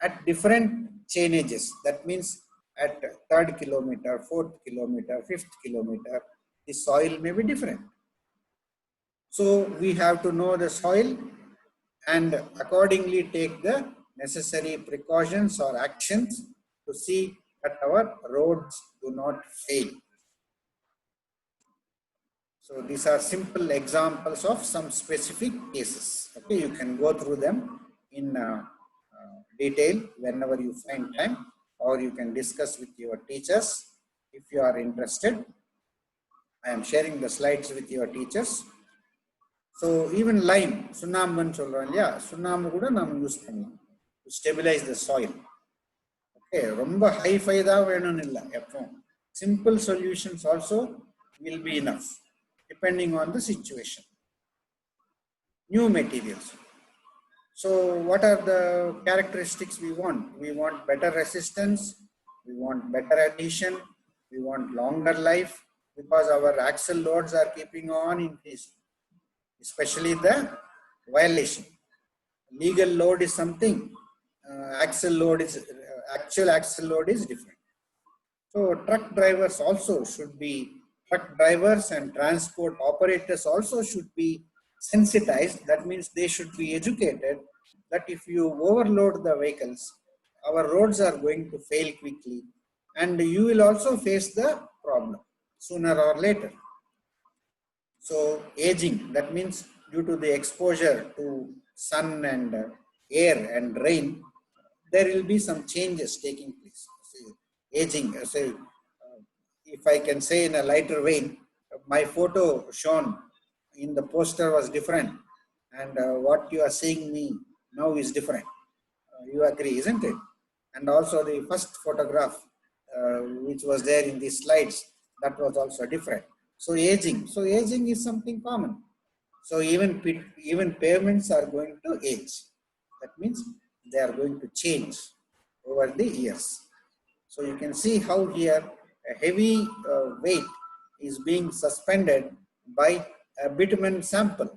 at different chainages, that means at third kilometer, fourth kilometer, fifth kilometer, the soil may be different. So we have to know the soil and accordingly take the necessary precautions or actions to see that our roads do not fail. So these are simple examples of some specific cases. Okay, you can go through them in detail whenever you find time, or you can discuss with your teachers if you are interested. I am sharing the slides with your teachers. So even lime, sunnambanu solran illaya, sunnambu kuda nam use pannalam to stabilize the soil. Okay, romba high fi da venum illa eppum. Simple solutions also will be enough depending on the situation. New materials. So what are the characteristics we want? We want better resistance, we want better adhesion, we want longer life because our axle loads are keeping on increasing, especially the violation. Legal load is something, axle load is, actual axle load is different. So truck drivers also should be, truck drivers and transport operators also should be sensitized. That means they should be educated that if you overload the vehicles, our roads are going to fail quickly and you will also face the problem sooner or later. So aging, that means due to the exposure to sun and air and rain, there will be some changes taking place. Aging, if I can say in a lighter vein, my photo shown in the poster was different and what you are seeing me now is different. You agree, isn't it? And also the first photograph which was there in these slides, that was also different. So aging is something common. So even pavements are going to age. That means they are going to change over the years. So you can see how here a heavy weight is being suspended by a bitumen sample.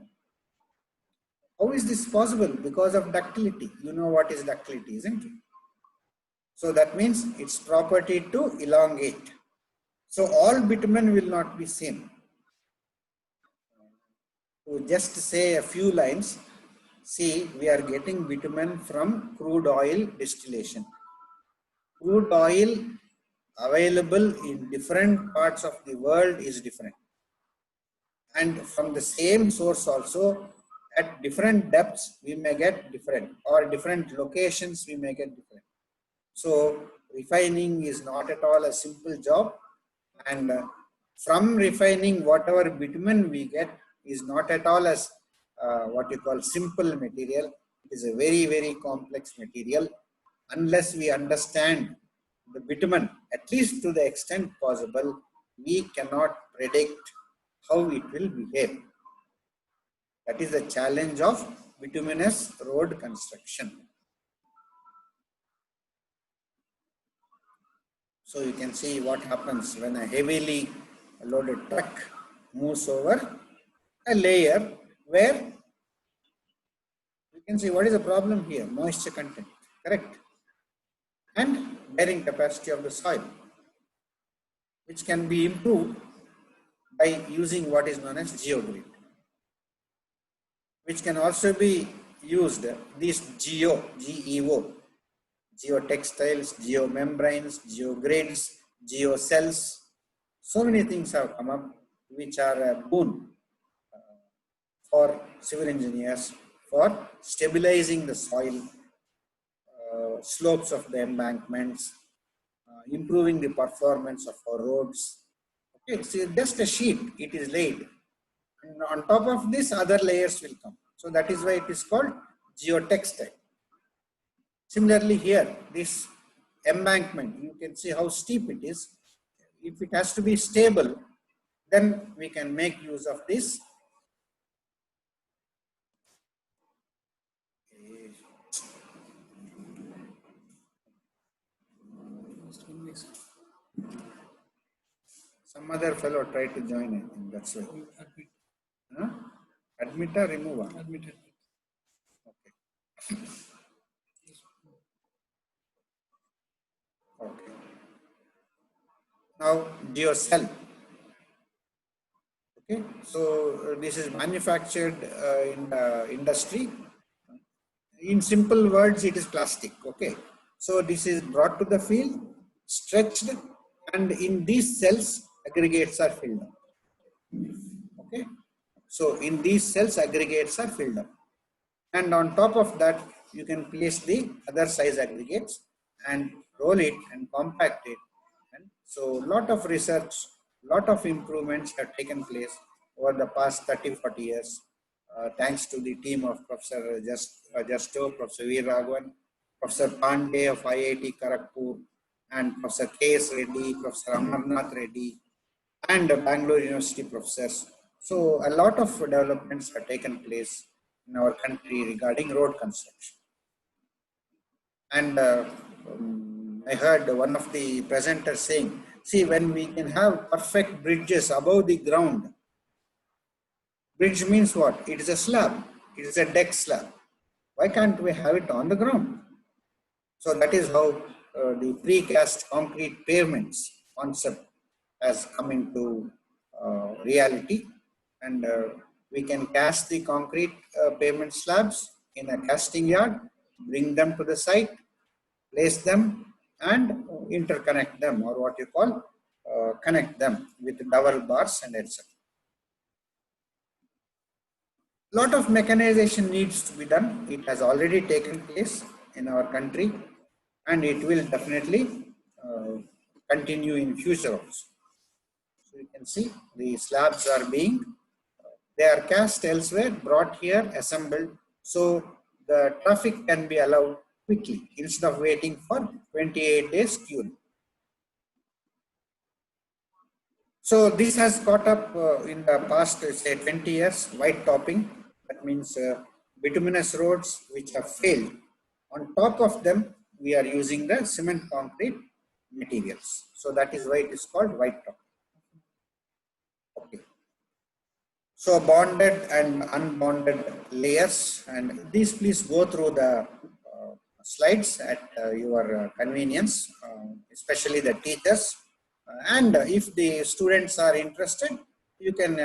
How is this possible? Because of ductility. You know what is ductility, isn't it? So that means its property to elongate. So all bitumen will not be same. To just say a few lines, see, we are getting bitumen from crude oil distillation. Crude oil available in different parts of the world is different. And from the same source also, at different depths, we may get different, or different locations, we may get different. So refining is not at all a simple job, and from refining whatever bitumen we get is not at all as what you call simple material. It is a very, very complex material. Unless we understand the bitumen, at least to the extent possible, we cannot predict how it will behave. That is the challenge of bituminous road construction. So you can see what happens when a heavily loaded truck moves over a layer where you can see what is the problem here, moisture content, correct? And bearing capacity of the soil, which can be improved by using what is known as geogrid, which can also be used, this GEO, geotextiles, geomembranes, geogrids, geocells. So many things have come up which are a boon for civil engineers for stabilizing the soil, slopes of the embankments, improving the performance of our roads. Okay, so just a sheet, it is laid. And on top of this, other layers will come. So that is why it is called geotextile. Similarly here, this embankment, you can see how steep it is. If it has to be stable, then we can make use of this. Some other fellow tried to join, I think that's why. Huh? Admit or remove? Admitted. Okay. Okay. Now, geocell. Okay, so this is manufactured in the industry. In simple words, it is plastic. Okay, so this is brought to the field, stretched, and in these cells, aggregates are filled up. Okay, so in these cells, aggregates are filled up, and on top of that, you can place the other size aggregates and roll it and compact it. And so, lot of research, lot of improvements have taken place over the past 30-40 years, thanks to the team of Professor Justo, Professor Veeraragavan, Professor Pandey of IIT Kharagpur, and Professor K.S. Reddy, Professor Amarnath Reddy, and Bengaluru University professors. So a lot of developments have taken place in our country regarding road construction. And I heard one of the presenters saying, see, when we can have perfect bridges above the ground, bridge means what? It is a slab, it is a deck slab. Why can't we have it on the ground? So that is how the precast concrete pavements concept has come into reality, and we can cast the concrete pavement slabs in a casting yard, bring them to the site, place them and interconnect them, or what you call connect them with dowel bars and etc. Lot of mechanization needs to be done. It has already taken place in our country, and it will definitely continue in future also. So you can see the slabs are being, they are cast elsewhere, brought here, assembled, so the traffic can be allowed quickly instead of waiting for 28 days queuing. So this has caught up in the past, say 20 years, white topping. That means bituminous roads which have failed. On top of them, we are using the cement concrete materials. So that is why it is called white topping. Okay. So bonded and unbonded layers, and these please go through the slides at your convenience, especially the teachers. And if the students are interested, you can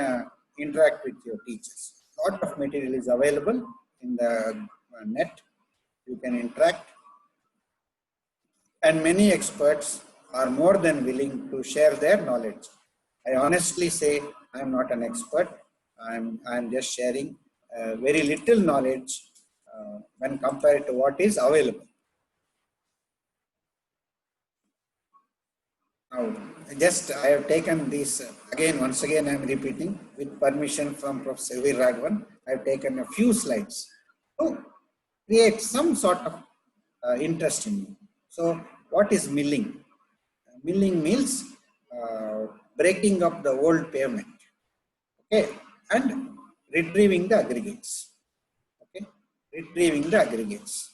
interact with your teachers. A lot of material is available in the net. You can interact, and many experts are more than willing to share their knowledge. I honestly say I am not an expert. I'm just sharing very little knowledge when compared to what is available. Now, just I have taken this again, once again I am repeating, with permission from Professor Veeraragavan, I have taken a few slides to create some sort of interest in you. So what is milling? Milling means breaking up the old pavement, okay, and retrieving the aggregates, okay, retrieving the aggregates.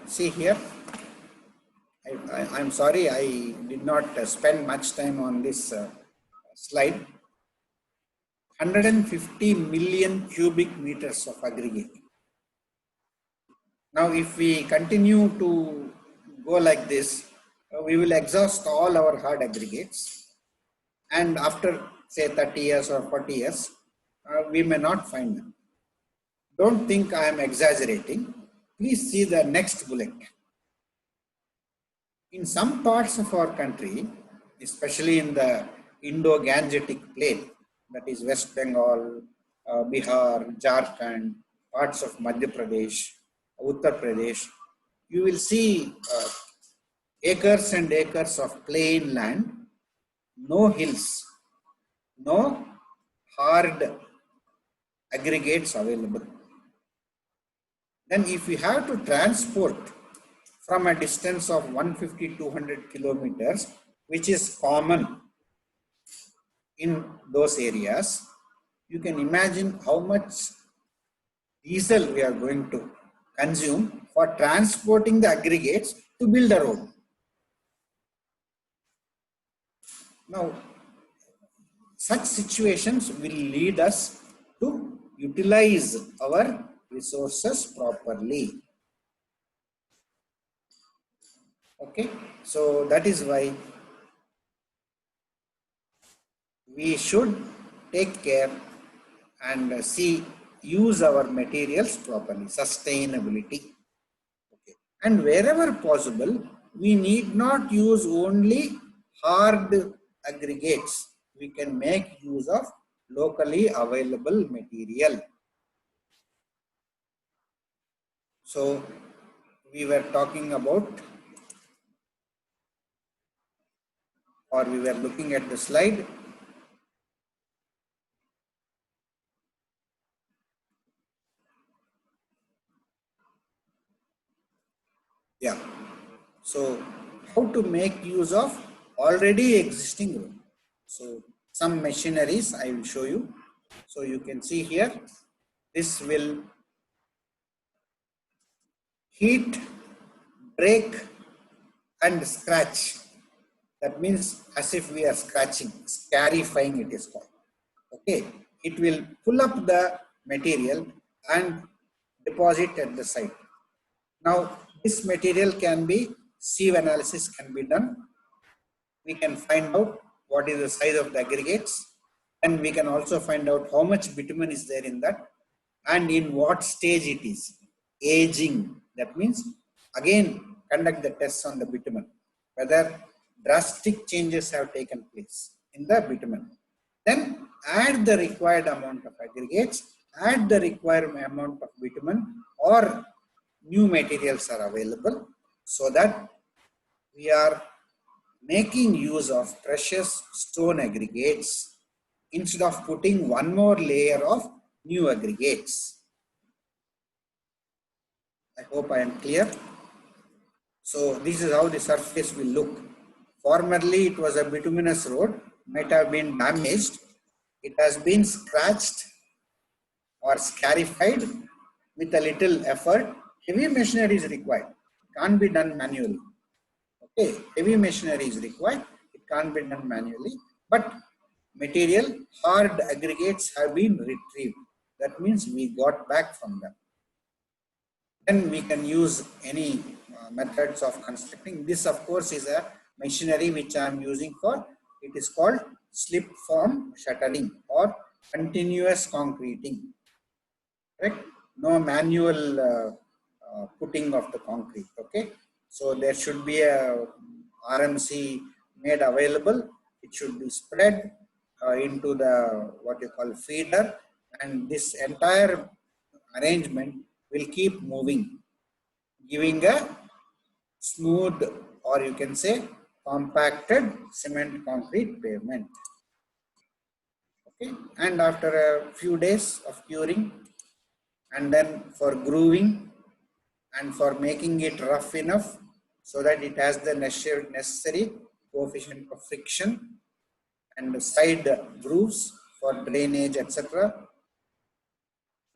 See here, I'm sorry I did not spend much time on this slide. 150 million cubic meters of aggregate. Now, if we continue to go like this, we will exhaust all our hard aggregates. and after say 30 years or 40 years, we may not find them. Don't think I am exaggerating. Please see the next bullet. In some parts of our country, especially in the Indo-Gangetic plain, that is West Bengal, Bihar, Jharkhand, parts of Madhya Pradesh, Uttar Pradesh, you will see acres and acres of plain land, no hills, no hard aggregates available. Then if we have to transport from a distance of 150-200 kilometers, which is common in those areas, you can imagine how much diesel we are going to consume for transporting the aggregates to build a road. Now, such situations will lead us to utilize our resources properly. Okay, so that is why we should take care and use our materials properly, sustainability. Okay. And wherever possible, we need not use only hard aggregates. We can make use of locally available material. So we were talking about, or we were looking at the slide. Yeah. So how to make use of already existing road. So some machineries I will show you. So you can see here, this will heat, break and scratch. That means as if we are scratching, scarifying it is called. Okay, it will pull up the material and deposit at the site. Now this material can be, sieve analysis can be done. We can find out what is the size of the aggregates, and we can also find out how much bitumen is there in that and in what stage it is. Aging, that means again conduct the tests on the bitumen, whether drastic changes have taken place in the bitumen. Then add the required amount of aggregates, add the required amount of bitumen, or new materials are available, so that we are making use of precious stone aggregates instead of putting one more layer of new aggregates. I hope I am clear. So this is how the surface will look. Formerly it was a bituminous road, might have been damaged. It has been scratched or scarified with a little effort. Heavy machinery is required. It can't be done manually. Okay, heavy machinery is required. It can't be done manually. But material, hard aggregates have been retrieved. That means we got back from them. Then we can use any methods of constructing. This of course is a machinery which I am using for, it is called slip form shuttering or continuous concreting. Correct? No manual putting of the concrete. Okay, so there should be a RMC made available. It should be spread into the what you call feeder, and this entire arrangement will keep moving, giving a smooth, or you can say compacted cement concrete pavement. Okay, and after a few days of curing, and then for grooving and for making it rough enough so that it has the necessary coefficient of friction and side grooves for drainage, etc.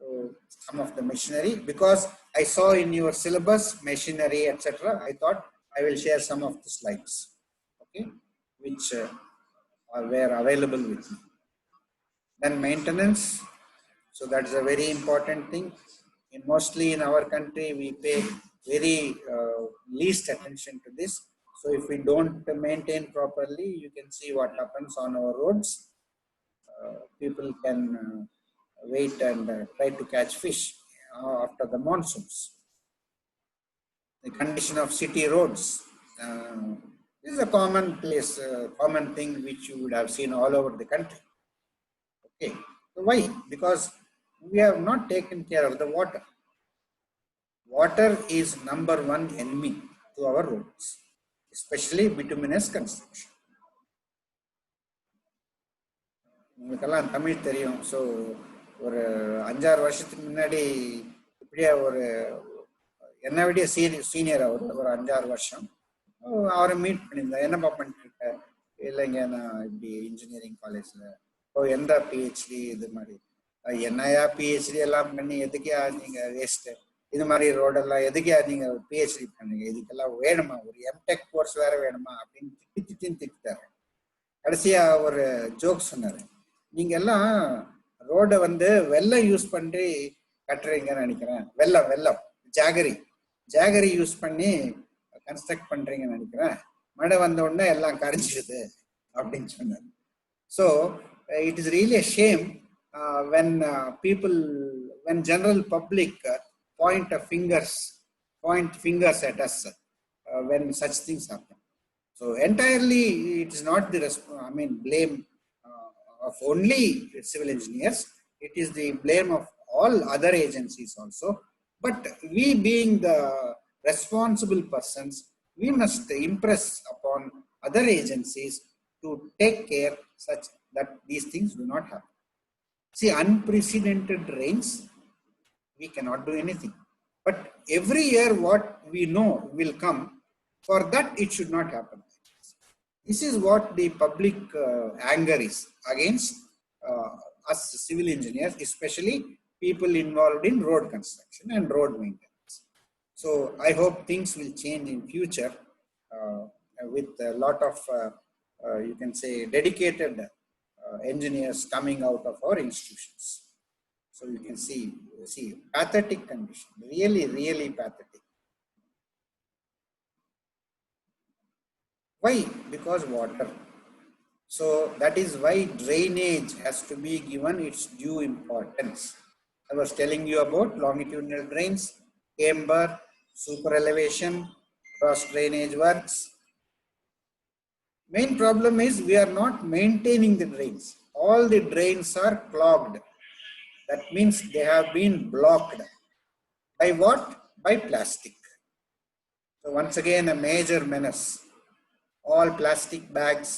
So some of the machinery, because I saw in your syllabus machinery, etc., I thought I will share some of the slides, okay, which were available with me. Then maintenance. So that's a very important thing. Mostly in our country, we pay very least attention to this. So if we don't maintain properly, you can see what happens on our roads. People can wait and try to catch fish after the monsoons. The condition of city roads. This is a commonplace, common thing which you would have seen all over the country. Okay, so why? Because we have not taken care of the water. Water is number one enemy to our roads, especially bituminous construction. உங்களுக்கெல்லாம் தமிழ் தெரியும். So ஒரு 5-6 வருஷத்துக்கு முன்னாடி இப்படியே ஒரு என்னை விட senior அவர் ஒரு 5-6 வருஷம் அவரை மீட் பண்ணியிருந்தேன். என்னப்பா பண்ணிட்டு இருக்க? இல்லைங்க நான் இப்படி இன்ஜினியரிங் காலேஜில் எந்த பிஹெச்டி இது மாதிரி. என்னையா பிஹெச்டி எல்லாம் பண்ணி எதுக்கே நீங்கள் வேஸ்ட்டு, இது மாதிரி ரோடெல்லாம் எதுக்கே நீங்கள் பிஹெச்டி பண்ணுங்க, இதுக்கெல்லாம் வேணுமா, ஒரு எம்டெக் கோர்ஸ் வேற வேணுமா அப்படின்னு திட்டாரு. கடைசியா ஒரு ஜோக் சொன்னாரு, நீங்க எல்லாம் ரோட வெள்ளம் யூஸ் பண்ணி கட்டுறீங்கன்னு நினைக்கிறேன். வெள்ளம் ஜாகரி யூஸ் பண்ணி கன்ஸ்ட்ரக்ட் பண்றீங்கன்னு நினைக்கிறேன். மழை வந்த உடனே எல்லாம் கரைஞ்சிடுது அப்படின்னு சொன்னாரு. So it is really a shame when general public point fingers at us when such things happen. So entirely it is not the blame of only civil engineers. It is the blame of all other agencies also. But we being the responsible persons, we must impress upon other agencies to take care such that these things do not happen. See, unprecedented rains, we cannot do anything. But every year what we know will come, for that it should not happen. This is what the public anger is against us civil engineers, especially people involved in road construction and road maintenance. So I hope things will change in future with a lot of, you can say, dedicated engineers coming out of our institutions. So you can see pathetic condition, really pathetic. Why? Because water. So that is why drainage has to be given its due importance. I was telling you about longitudinal drains, camber, super elevation, cross drainage works. Main problem is we are not maintaining the drains. All the drains are clogged. That means they have been blocked. By what? By plastic. So once again a major menace. All plastic bags,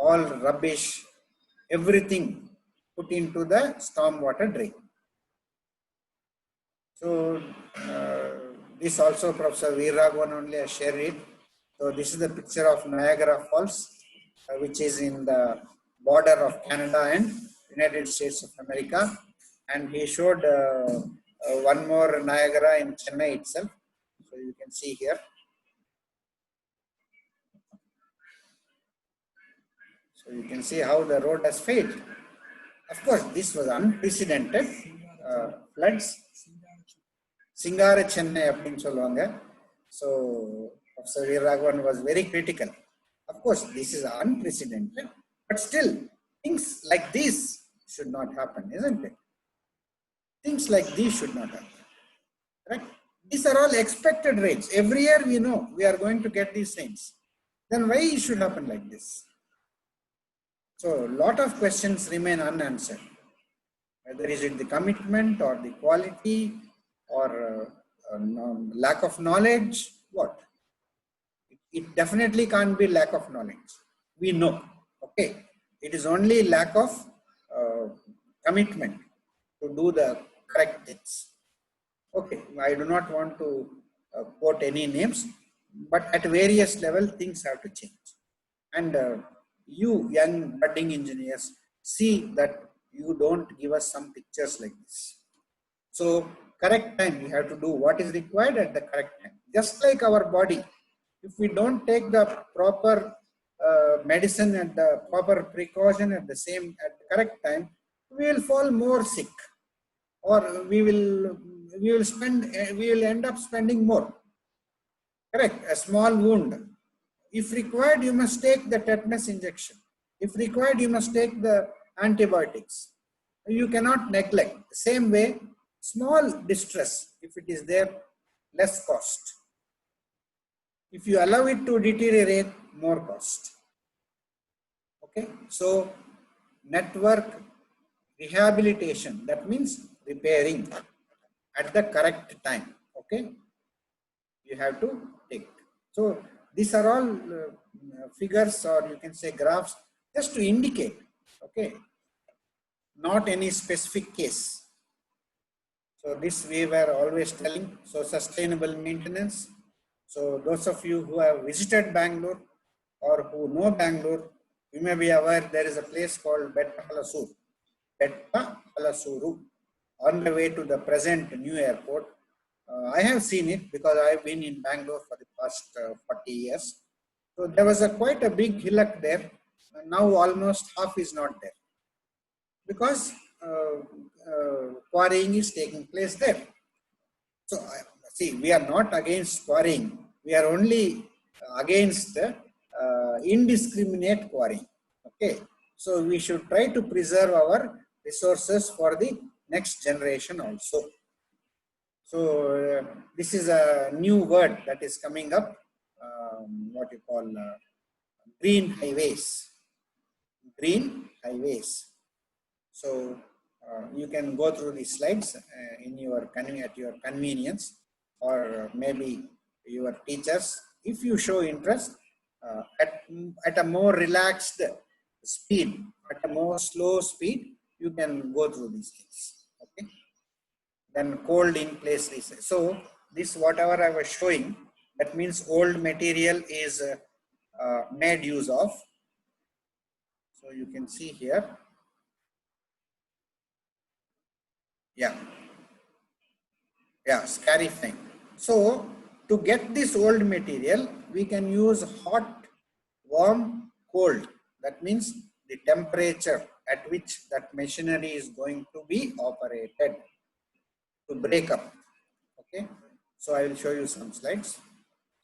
all rubbish, everything put into the stormwater drain. So this also Professor Veeraragavan only has shared it. So this is the picture of Niagara Falls, which is in the border of Canada and United States of America. And he showed one more Niagara in Chennai itself. So you can see here. So you can see how the road has failed. Of course, this was unprecedented floods. Singara Chennai appadinu solluvaanga. So Professor Veeraragavan was very critical. Of course, this is unprecedented, but still things like this should not happen, isn't it? Things like these should not happen. Right? These are all expected rains. Every year we know we are going to get these rains. Then why it should happen like this? So a lot of questions remain unanswered. Whether is it the commitment or the quality or lack of knowledge, what? It definitely can't be lack of knowledge. We know, okay. It is only lack of commitment to do the correct things. Okay, I do not want to quote any names, but at various levels things have to change. And you young budding engineers, see that you don't give us some pictures like this. So correct time, we have to do what is required at the correct time. Just like our body, if we don't take the proper medicine and the proper precaution at the correct time, we will fall more sick, or we will end up spending more. Correct? A small wound if required, you must take the tetanus injection. If required, you must take the antibiotics. You cannot neglect. Same way, small distress, if it is there, less cost. If you allow it to deteriorate, more cost. Okay, so network rehabilitation, that means repairing at the correct time. Okay, you have to take. So these are all figures, or you can say graphs, just to indicate. Okay, not any specific case. So this we were always telling. So sustainable maintenance. So those of you who have visited Bangalore or who know Bangalore, you may be aware there is a place called Betta Halasuru, on the way to the present new airport. I have seen it because I have been in Bangalore for the past 40 years. So there was quite a big hillock there. Now almost half is not there because quarrying is taking place there. So see, we are not against quarrying. We are only against indiscriminate quarrying. Okay, so we should try to preserve our resources for the next generation also. So this is a new word that is coming up. What you call green highways. Green highways. So you can go through these slides in your at your convenience, or maybe your teachers, if you show interest, at a more relaxed speed, at a more slow speed, you can go through these things. Okay. Then cold in place research. So this whatever I was showing, that means old material is made use of. So you can see here. Yeah. Yeah, scarifying. So to get this old material, we can use hot, warm, cold. That means the temperature at which that machinery is going to be operated to break up. Okay. So I will show you some slides.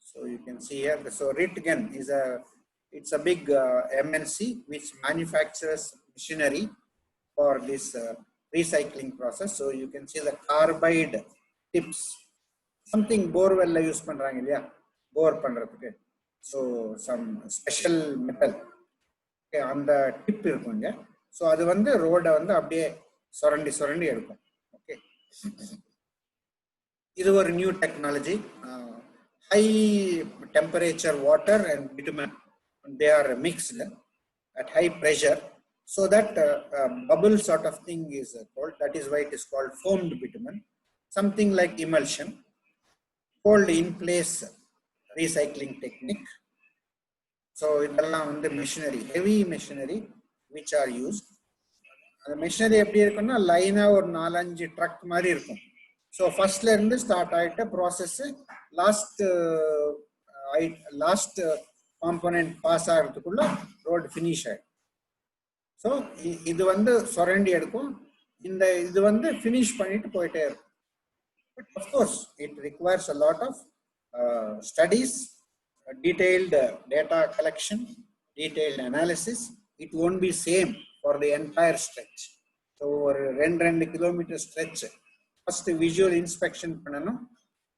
So you can see here. So Ritgen is it's a big MNC which manufactures machinery for this recycling process. So you can see the carbide tips. Something borewell use பண்றாங்க இல்லையா, bore பண்றதுக்கு. So some special metal. Okay, அந்த tip இருக்குங்க. So அது வந்து ரோட வந்து அப்படியே சுரண்டி எடுக்கும். Okay. இது ஒரு new technology. High temperature water and bitumen, they are mixed at high pressure, so that bubble sort of thing is called. That is why it is called foamed bitumen. Something like emulsion. Cold in place recycling technique. So இதெல்லாம் வந்து machinery, heavy machinery which are used. அந்த machinery எப்படி இருக்குன்னா லைனா ஒரு 4-5 drug மாதிரி இருக்கும். So ஃபர்ஸ்ட்ல இருந்து ஸ்டார்ட் ஆகிட்ட ப்ராசஸ் லாஸ்ட் காம்பனன்ட் பாஸ் ஆகிறதுக்குள்ள ரோடு ஃபினிஷ் ஆகிடும். ஸோ இது வந்து சுரண்டி எடுக்கும், இந்த இது வந்து ஃபினிஷ் பண்ணிட்டு போயிட்டே இருக்கும். But of course, it requires a lot of studies, detailed data collection, detailed analysis. It won't be same for the entire stretch. So, ஒரு 2 kilometer stretch, first visual inspection பண்ணணும்,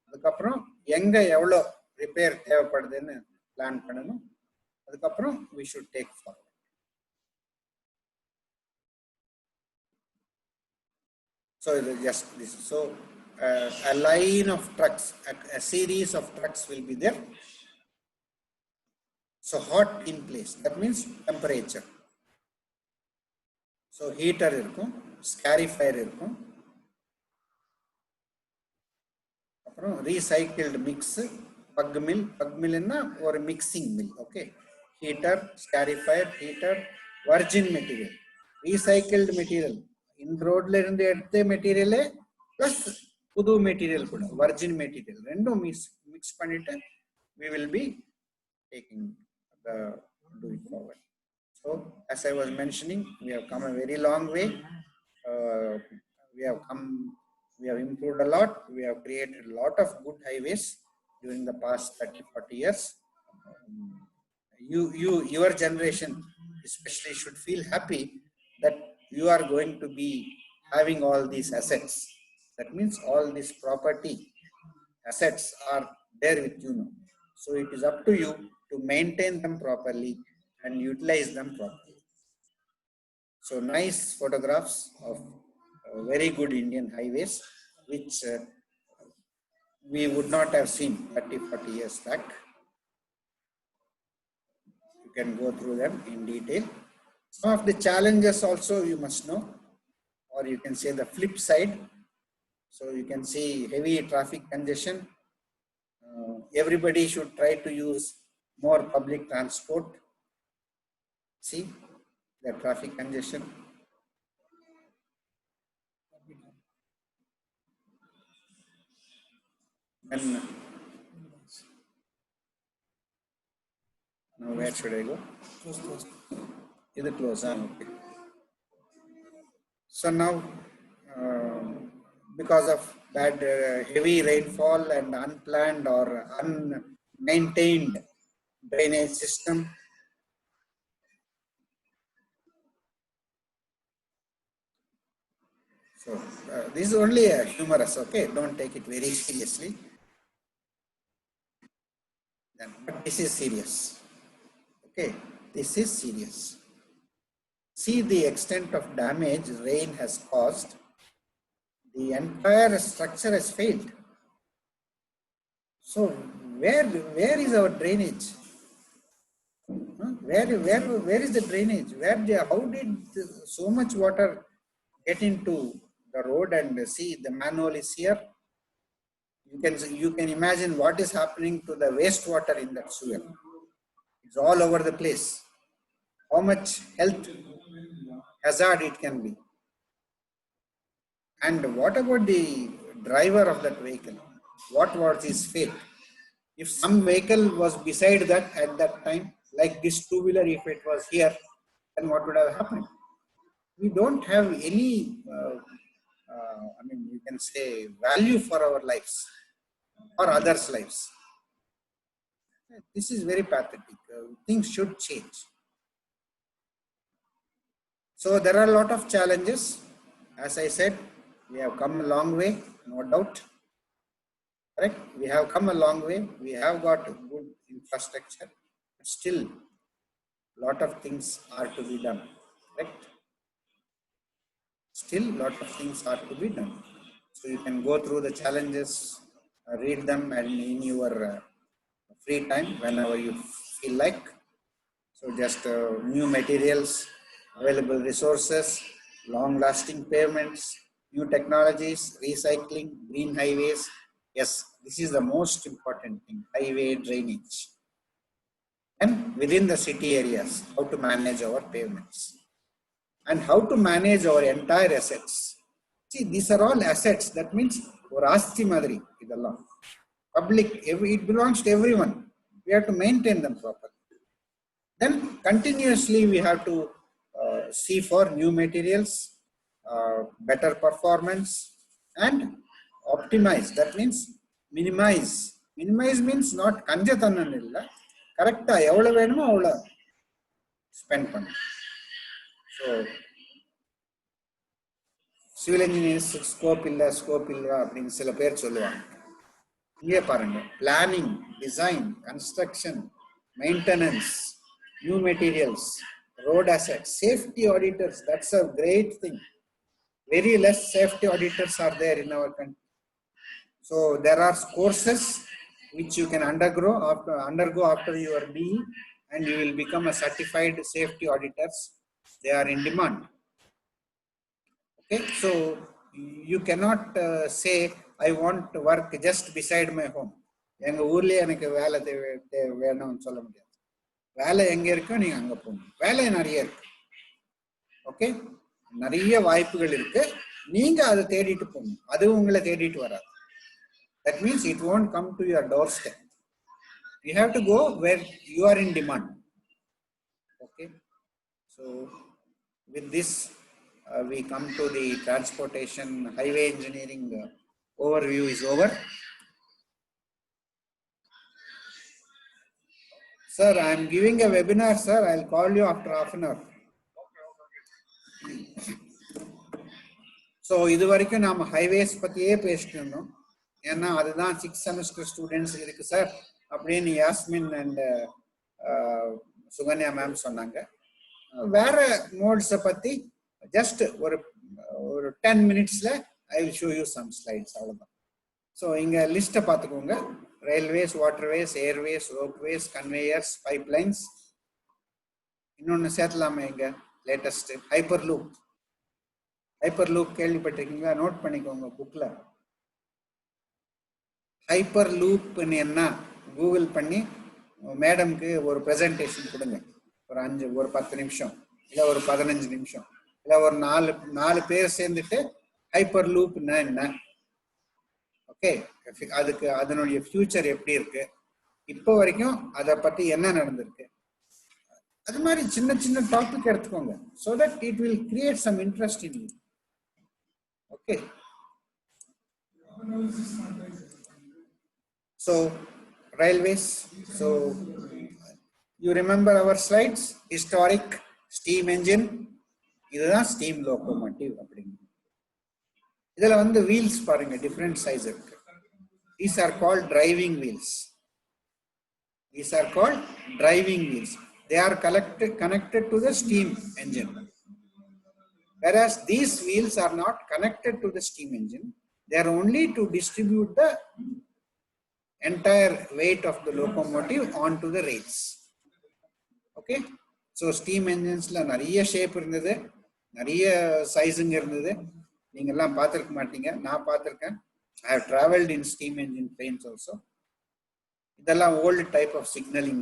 அதுக்கப்புறம் எங்க எவ்வளோ ரிப்பேர் தேவைப்படுதுன்னு பிளான் பண்ணணும், அதுக்கப்புறம் we should take forward. So it is just this. So a line of trucks, a series of trucks will be there. So hot in place, that means temperature. So heater இருக்கும், scarifier இருக்கும், அப்புறம் recycled mix, pug mill என்ன ஒரு mixing mill. Okay, heater, scarifier, heater, virgin material, recycled material, இந்த ரோட்ல இருந்து எடுத்த மெட்டீரியலே plus புது மெட்டீரியல் கூட virgin material ரெண்டும் மிக்ஸ் பண்ணிட்டு we will be taking the doing forward. So as I was mentioning, we have come a very long way. We have improved a lot. We have created a lot of good highways during the past 30-40 years. your generation especially should feel happy that you are going to be having all these assets. That means all this property assets are there with you now. So it is up to you to maintain them properly and utilize them properly. So nice photographs of very good Indian highways, which we would not have seen 30, 40 years back. You can go through them in detail. Some of the challenges also you must know, or you can say the flip side. So you can see heavy traffic congestion. Everybody should try to use more public transport. See the traffic congestion. And now where should I go? Close. Is it close? Okay. So now, because of bad heavy rainfall and unplanned or unmaintained drainage system, so this is only humorous, okay? Don't take it very seriously. But this is serious, okay? This is serious. See the extent of damage rain has caused. The entire structure has failed. So where is our drainage? Where is the drainage? How did so much water get into the road? And see, the manhole is here. You can imagine what is happening to the wastewater in that sewer. It's all over the place. How much health hazard it can be. And what about the driver of that vehicle? What was his fate? If some vehicle was beside that at that time, like this two-wheeler, if it was here, then what would have happened? We don't have any, you can say, value for our lives or others' lives. This is very pathetic. Things should change. So there are a lot of challenges. As I said, we have come a long way, no doubt. Correct? We have come a long way. We have got good infrastructure. But still, a lot of things are to be done. Correct? Still, a lot of things are to be done. So you can go through the challenges, read them, and in your free time, whenever you feel like. So just new materials, available resources, long-lasting payments, new technologies, recycling, green highways. Yes, this is the most important thing, highway drainage. And within the city areas, how to manage our pavements and how to manage our entire assets. See, these are all assets. That means or asti madri idella. Public, it belongs to everyone. We have to maintain them properly. Then continuously we have to see for new materials, better performance, and optimize. That means minimize. Minimize means not kanjathananilla. Correct. Evla venumo avla spend pannu. So civil engineers scope illa அப்படின்னு சில பேர் சொல்லுவாங்க. இங்கே பாருங்க, planning, design, construction, maintenance, new materials, road assets, safety auditors. That's a great thing. Very less safety auditors are there in our country. So there are courses which you can undergo after your BE, and you will become a certified safety auditors. They are in demand. Okay, so you cannot say I want to work just beside my home. எங்க ஊர்லயே எனக்கு வேலை வேணும்னு சொல்ல முடியாது. வேலை எங்க இருக்கோ நீங்க அங்க போகணும். வேலை நிறைய இருக்கு. ஓகே, நிறைய வாய்ப்புகள் இருக்கு. நீங்க அதை தேடிட்டு போகணும். அது உங்களை தேடிட்டு வராது. That means it won't come to your doorstep. You have to go where you are in demand. Okay, so with this we come to the transportation highway engineering overview is over. Sir, I am giving a webinar, sir. I'll call you after half an hour. So, இது வரைக்கும் நாம highways பத்தியே பேசிட்டு இருந்தோம். ஏன்னா அதுதான் 6th semester students இருக்கு sir அப்படின்னு யாஸ்மின் அண்ட் சுகன்யா மேம் சொன்னாங்க. வேற மோட்ஸை பத்தி ஜஸ்ட் ஒரு 10 minutesல I will show you some slides, அவ்வளவுதான். ஸோ இங்க லிஸ்ட்டை பார்த்துக்கோங்க. Railways, waterways, airways, ropeways, conveyors, pipelines. இன்னொன்னு சேர்த்தலாமே இங்க latest hyperloop. Hyperloop கேள்விப்பட்டிருக்கீங்களா? நோட் பண்ணிக்கோங்க புக்ல. ஹைப்பர் லூப்னு என்ன கூகுள் பண்ணி மேடம்க்கு ஒரு ப்ரெசன்டேஷன் கொடுங்க. ஒரு 10 நிமிஷம் இல்லை ஒரு 15 நிமிஷம் இல்லை ஒரு 4 பேர் சேர்ந்துட்டு ஹைப்பர் லூப்னா என்ன, ஓகே, அதுக்கு அதனுடைய ஃபியூச்சர் எப்படி இருக்கு, இப்போ வரைக்கும் அதை பத்தி என்ன நடந்திருக்கு, அது மாதிரி சின்ன சின்ன டாபிக் எடுத்துக்கோங்க. so that it will create some interest in you. Okay, so railways. So you remember our slides, historic, steam engine, இதுதான் steam locomotive அப்படிங்க. இதுல வந்து wheels பாருங்க, different size இருக்கு. These are called driving wheels. These are called driving wheels. They are connected to the steam engine. Whereas these wheels are not connected to the steam engine. They are only to distribute the entire weight of the locomotive onto the rails. Okay, so steam engines la nariya shape irundhudu, nariya sizing irundhudu. நீங்க எல்லாம் பார்த்திருக்க மாட்டீங்க, நான் பார்த்திருக்கேன். I have traveled in steam engine trains also. இதெல்லாம் old type of signaling.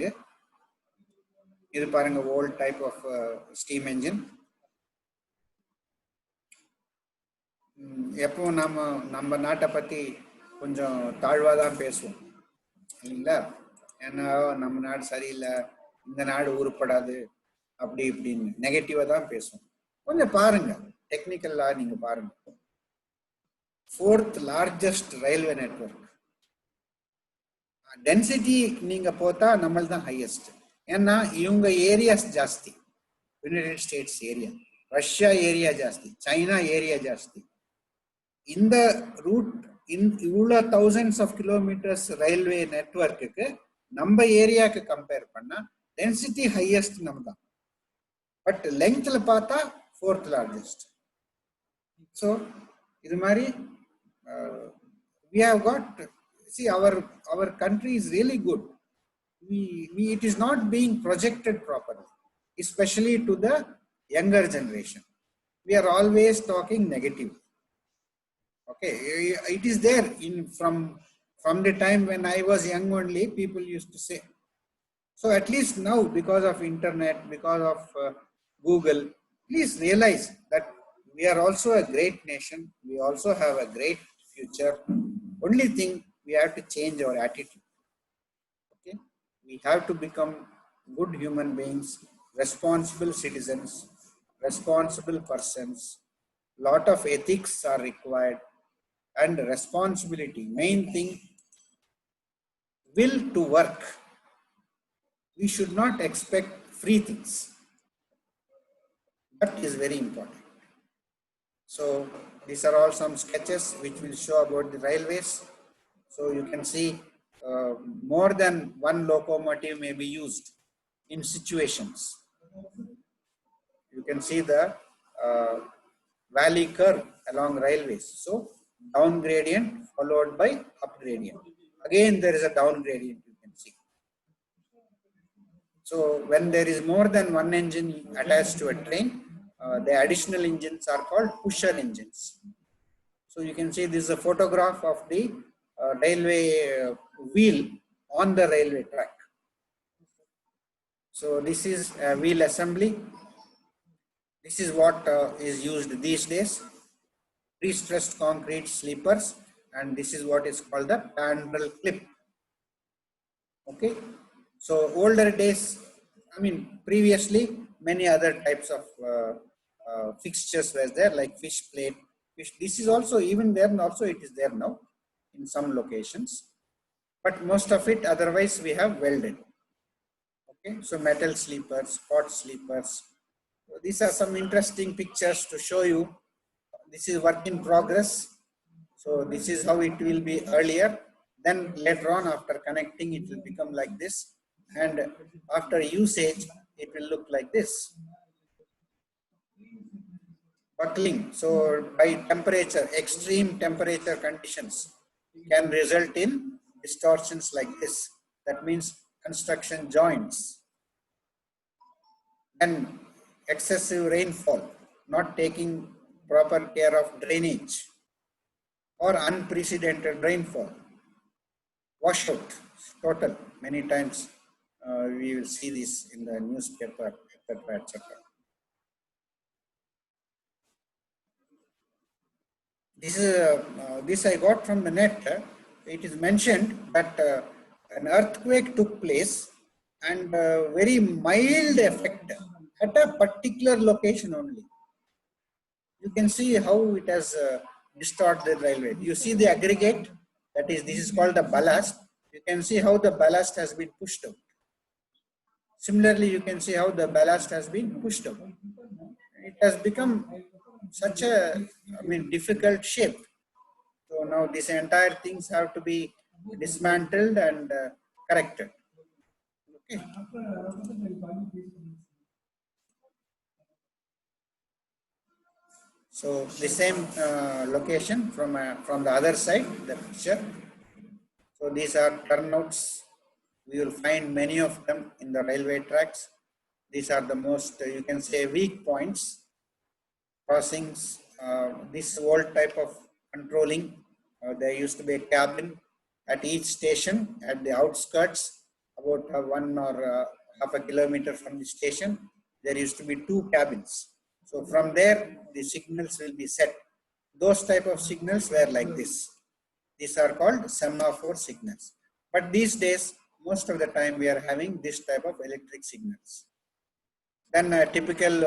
இது பாருங்க old type of steam engine. எப்போ நம்ம நாட்டை பத்தி கொஞ்சம் தாழ்வாதான் பேசுவோம் இல்லைங்களா? ஏன்னா நம்ம நாடு சரியில்லை, இந்த நாடு உருப்படாது, அப்படி இப்படின்னு நெகட்டிவா தான் பேசுவோம். கொஞ்சம் பாருங்க, டெக்னிக்கலா நீங்க பாருங்க. 4th largest railway network. Density நீங்க போத்தா நம்மள்தான் ஹையஸ்ட். ஏன்னா இவங்க ஏரியாஸ் ஜாஸ்தி. United states area, Russia area ஜாஸ்தி, சைனா ஏரியா ஜாஸ்தி. இந்த ரூட் இவ்வளோ thousands of kilometers ரயில்வே நெட்வொர்க்குக்கு நம்ம ஏரியாவுக்கு கம்பேர் பண்ணா டென்சிட்டி ஹையஸ்ட் நம்ம தான். பட் லெங்க்த்ல பார்த்தா 4th largest. ஸோ இது மாதிரி we have got, see, our country is really good. It is not being projected properly, especially to the younger generation. We are always talking negative. Okay, it is there from the time when I was young only, people used to say. So at least now, because of internet, because of Google, please realize that we are also a great nation. We also have a great future. Only thing, we have to change our attitude. Okay, we have to become good human beings, responsible citizens, responsible persons. Lot of ethics are required and responsibility. Main thing, will to work. We should not expect free things. That is very important. So these are all some sketches which will show about the railways. So you can see more than one locomotive may be used in situations. You can see the valley curve along railways. So down gradient followed by up gradient. Again there is a down gradient, you can see. So when there is more than one engine attached to a train, the additional engines are called pusher engines. So you can see this is a photograph of the railway wheel on the railway track. So this is a wheel assembly. This is what is used these days. Pre-stressed concrete sleepers, and this is what is called the pandrel clip. Okay, so older days, I mean previously, many other types of fixtures were there, like fish plate. This is also even there, and also it is there now in some locations, but most of it otherwise we have welded. Okay, so metal sleepers, hot sleepers. So these are some interesting pictures to show you. This is work in progress. So this is how it will be earlier. Then later on, after connecting, it will become like this. And after usage, it will look like this. Buckling. So by temperature, extreme temperature conditions can result in distortions like this. That means construction joints. And excessive rainfall, not taking proper care of drainage, or unprecedented rainfall. Washout, total. Many times we will see this in the newspaper, etc., etc. This I got from the net. It is mentioned that an earthquake took place and very mild effect at a particular location only. You can see how it has distorted the railway. You see the aggregate, that is, this is called the ballast. You can see how the ballast has been pushed out. Similarly, you can see how the ballast has been pushed out. It has become such a, difficult shape. So now these entire things have to be dismantled and corrected. Okay. So the same location from the other side, the picture. So these are turnouts. We will find many of them in the railway tracks. These are the most, you can say, weak points. Crossings, this old type of controlling. There used to be a cabin at each station at the outskirts, about 1 or half a kilometer from the station. There used to be 2 cabins. So from there, the signals will be set. Those type of signals were like this. These are called semaphore signals. But these days, most of the time, we are having this type of electric signals. Then a typical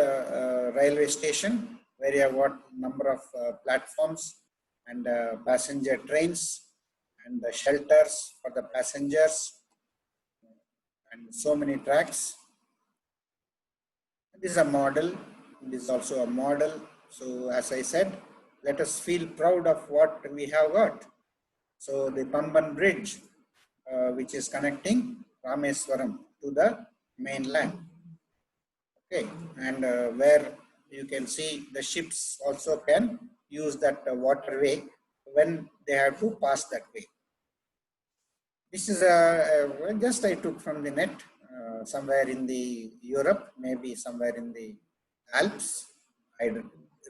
railway station where you have what number of platforms and passenger trains and the shelters for the passengers and so many tracks. This is a model. This is also a model. So as I said, let us feel proud of what we have got. So the Pamban Bridge, which is connecting Rameswaram to the mainland. Okay, and where you can see the ships also can use that waterway when they have to pass that way. This is just I took from the net, somewhere in the Europe, maybe somewhere in the Alps. I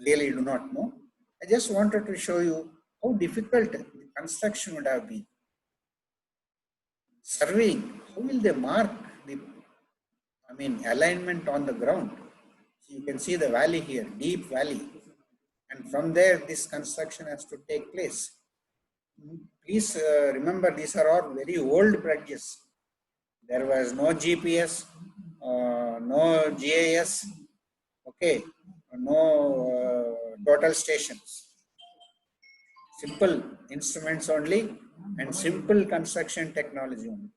really do not know. I just wanted to show you how difficult the construction would have been. Surveying, how will they mark the alignment on the ground? So you can see the valley here, deep valley. And from there, this construction has to take place. Please remember, these are all very old bridges. There was no GPS, no GIS, okay, no total stations. Simple instruments only and simple construction technology only.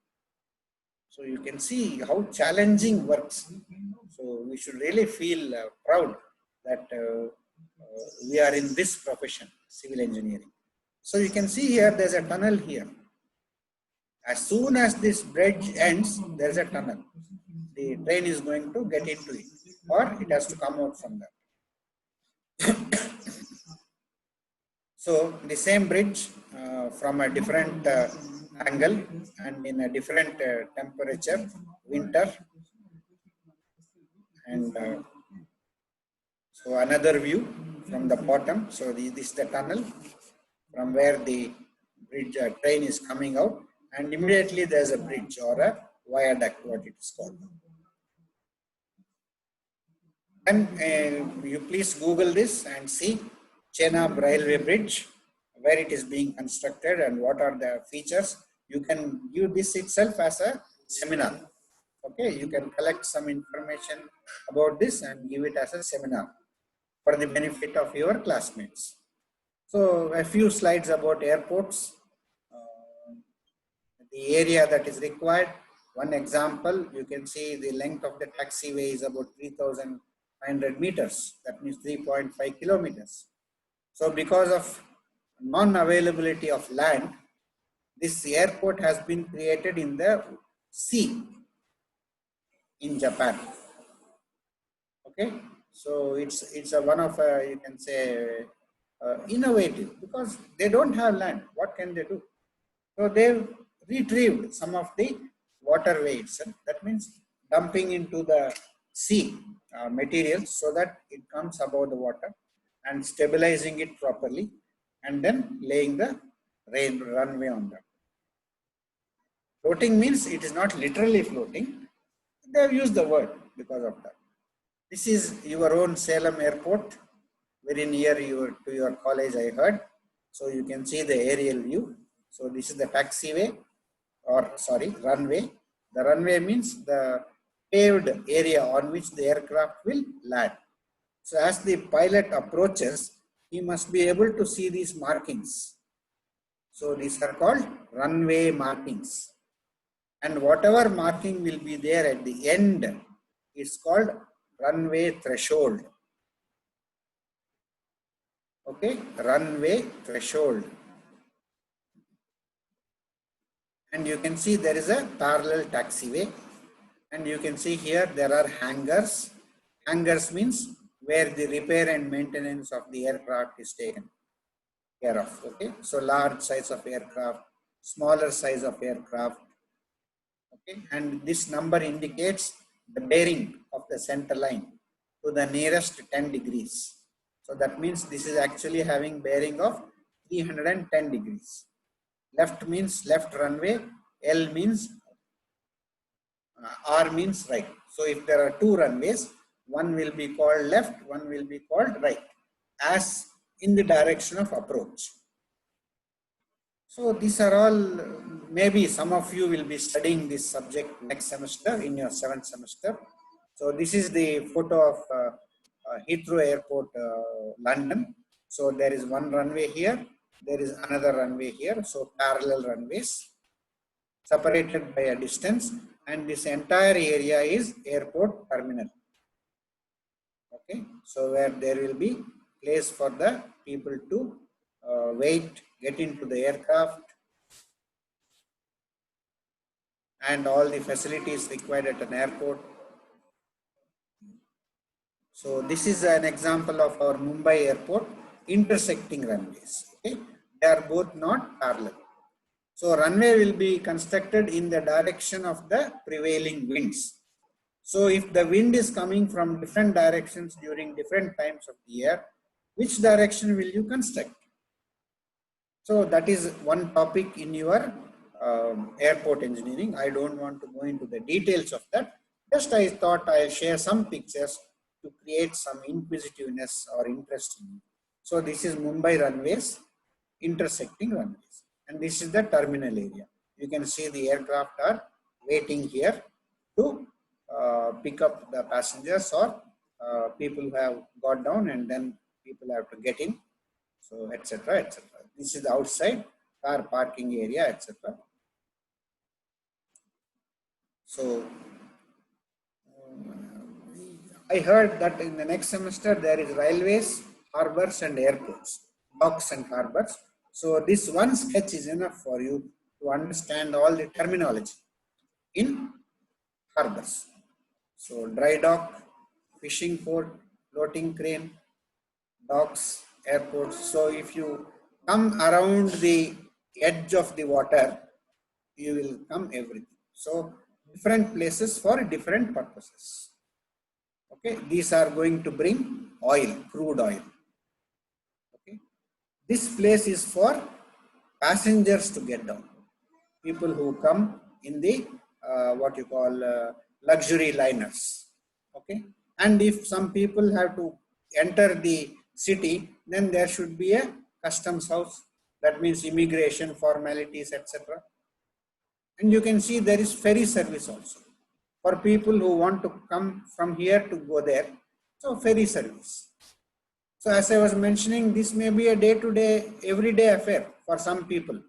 So you can see how challenging works. So we should really feel proud that we are in this profession, civil engineering. So you can see here, there's a tunnel here. As soon as this bridge ends, there's a tunnel. The train is going to get into it, or it has to come out from that. So the same bridge from a different angle and in a different temperature, winter. And so another view from the bottom. So this is the tunnel from where the bridge train is coming out, and immediately there's a bridge or a viaduct, what it is called. And you please Google this and see Chennai Railway Bridge, where it is being constructed and what are the features. You can view this itself as a seminar. Okay, you can collect some information about this and give it as a seminar for the benefit of your classmates. So a few slides about airports, the area that is required, One example, you can see the length of the taxiway is about 3,500 meters. That means 3.5 kilometers. So because of non-availability of land, this airport has been created in the sea in Japan. Okay, so it's a one of you can say innovative, because they don't have land. What can they do? So they've retrieved some of the waterways. That means dumping into the sea materials so that it comes above the water and stabilizing it properly, and then laying the runway on that. Floating means it is not literally floating. They have used the word because of that. This is your own Salem airport, very near to your college, I heard. So you can see the aerial view. So this is the taxiway, or sorry, runway. The runway means the paved area on which the aircraft will land. So as the pilot approaches, he must be able to see these markings. So these are called runway markings. And whatever marking will be there at the end is called runway threshold. Okay, runway threshold. And you can see there is a parallel taxiway. And you can see here there are hangars. Hangars means where the repair and maintenance of the aircraft is taken care of. Okay, so large size of aircraft, smaller size of aircraft. Okay, and this number indicates the bearing of the center line to the nearest 10 degrees. So that means this is actually having bearing of 310 degrees. Left means left runway, L means R means right. So if there are two runways, one will be called left, one will be called right, as in the direction of approach. So these are all, maybe some of you will be studying this subject next semester in your 7th semester. So this is the photo of Heathrow Airport, London. So there is one runway here, there is another runway here. So parallel runways separated by a distance, and this entire area is airport terminal. Okay, so where there will be place for the people to wait, get into the aircraft, and all the facilities required at an airport. So this is an example of our Mumbai airport intersecting runways. Okay, they are both not parallel. So runway will be constructed in the direction of the prevailing winds. So if the wind is coming from different directions during different times of the year, which direction will you construct? So that is one topic in your airport engineering. I don't want to go into the details of that. Just I thought I'll share some pictures to create some inquisitiveness or interest in you. So this is Mumbai runways, intersecting runways. And this is the terminal area. You can see the aircraft are waiting here to pick up the passengers, or people who have got down and then people have to get in. So etc. etc. This is the outside car parking area, etc. So I heard that in the next semester there is railways, harbors and airports, docks and harbors. So this one sketch is enough for you to understand all the terminology in harbors. So dry dock, fishing port, floating crane, docks, airports. So if you come around the edge of the water, you will come everything. So different places for different purposes. Okay, these are going to bring oil, crude oil. Okay, this place is for passengers to get down. People who come in the what you call luxury liners. Okay, and if some people have to enter the city, then there should be a customs house. That means immigration formalities, etc. And you can see there is ferry service also for people who want to come from here to go there. So ferry service. So as I was mentioning, this may be a day-to-day, everyday affair for some people.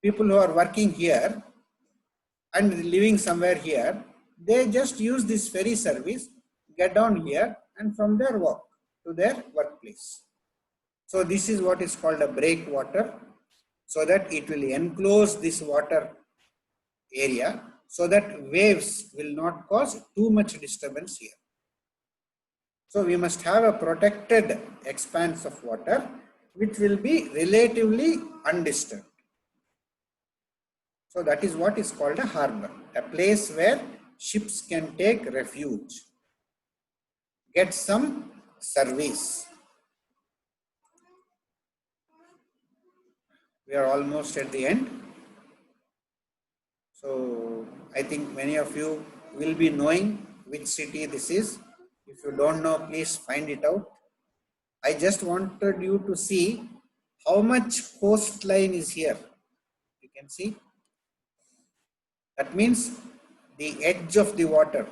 People who are working here, and living somewhere here, they just use this ferry service, get down here, and from there walk to their workplace. So this is what is called a breakwater, so that it will enclose this water area so that waves will not cause too much disturbance here. So we must have a protected expanse of water which will be relatively undisturbed. So that is what is called a harbor, a place where ships can take refuge, get some service. We are almost at the end. So I think many of you will be knowing which city this is. If you don't know, please find it out. I just wanted you to see how much coastline is here. You can see. That means the edge of the water.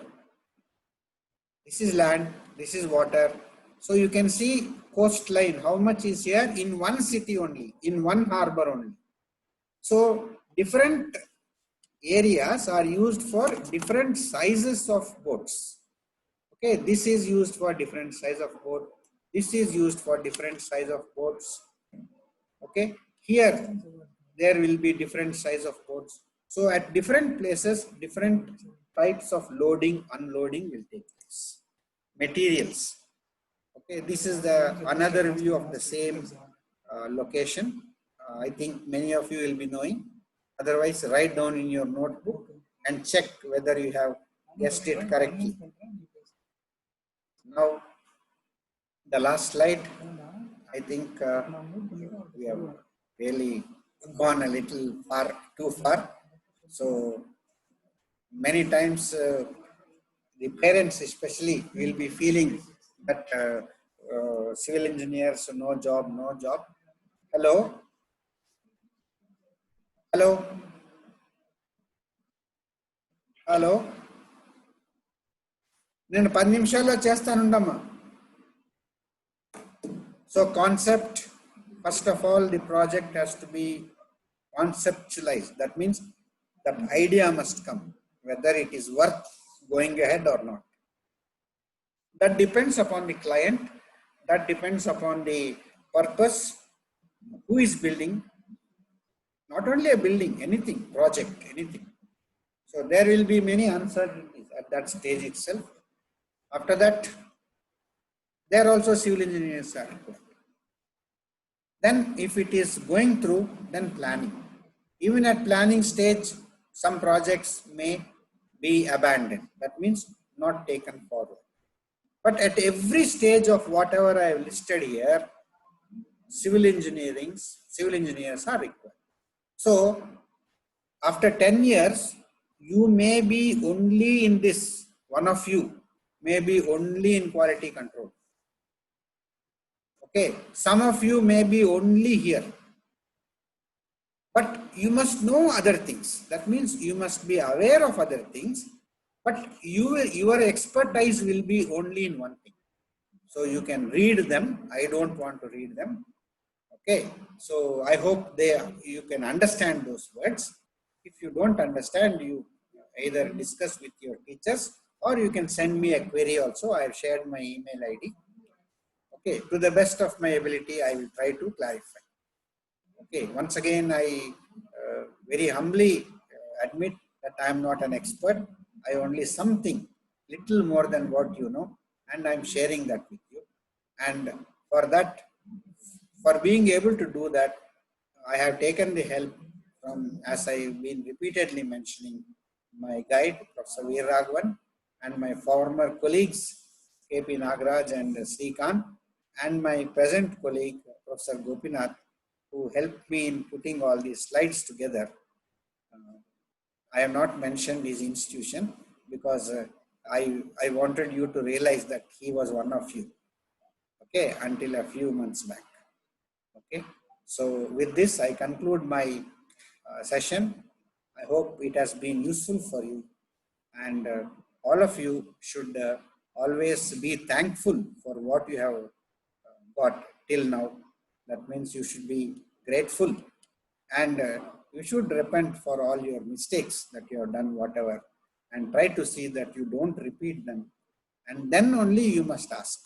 This is land, this is water. So you can see coastline, how much is here in one city only, in one harbor only. So different areas are used for different sizes of boats. Okay, this is used for different size of boat. This is used for different size of boats. Okay, here there will be different size of boats. So at different places, different types of loading, unloading will take place. Materials. Okay, this is the another view of the same location. I think many of you will be knowing. Otherwise, write down in your notebook and check whether you have guessed it correctly. Now, the last slide. I think we have really gone a little far, too far. So many times the parents especially will be feeling that civil engineers, no job, no job. Hello? Hello? Hello? నేను 10 నిమిషాల్లో చేస్తానుండమ్మా. So concept, first of all, the project has to be conceptualized. That means that idea must come, whether it is worth going ahead or not. That depends upon the client, that depends upon the purpose, who is building, not only a building, anything, project, anything. So there will be many uncertainties at that stage itself. After that, there also civil engineers are required. Then if it is going through, then planning. Even at planning stage, some projects may be abandoned. That means not taken forward. But at every stage of whatever I have listed here, civil engineers are required. So after 10 years, you may be only in this, one of you may be only in quality control. Okay, some of you may be only here. But you must know other things. That means you must be aware of other things, but your expertise will be only in one thing. So you can read them. I don't want to read them. Okay, so I hope you can understand those words. If you don't understand, you either discuss with your teachers or you can send me a query also. I have shared my email ID. Okay, to the best of my ability, I will try to clarify. Okay, once again, I very humbly admit that I am not an expert. I only something, little more than what you know, and I am sharing that with you. And for that, for being able to do that, I have taken the help from, as I have been repeatedly mentioning, my guide, Professor Veeraragavan, and my former colleagues, KP Nagaraja and Srikanth, and my present colleague, Professor Gopinath, who helped me in putting all these slides together. I have not mentioned his institution because I wanted you to realize that he was one of you, okay, until a few months back. Okay, so with this, I conclude my session. I hope it has been useful for you, and all of you should always be thankful for what you have got till now. That means you should be grateful, and you should repent for all your mistakes that you have done, whatever, and try to see that you don't repeat them. And then only you must ask.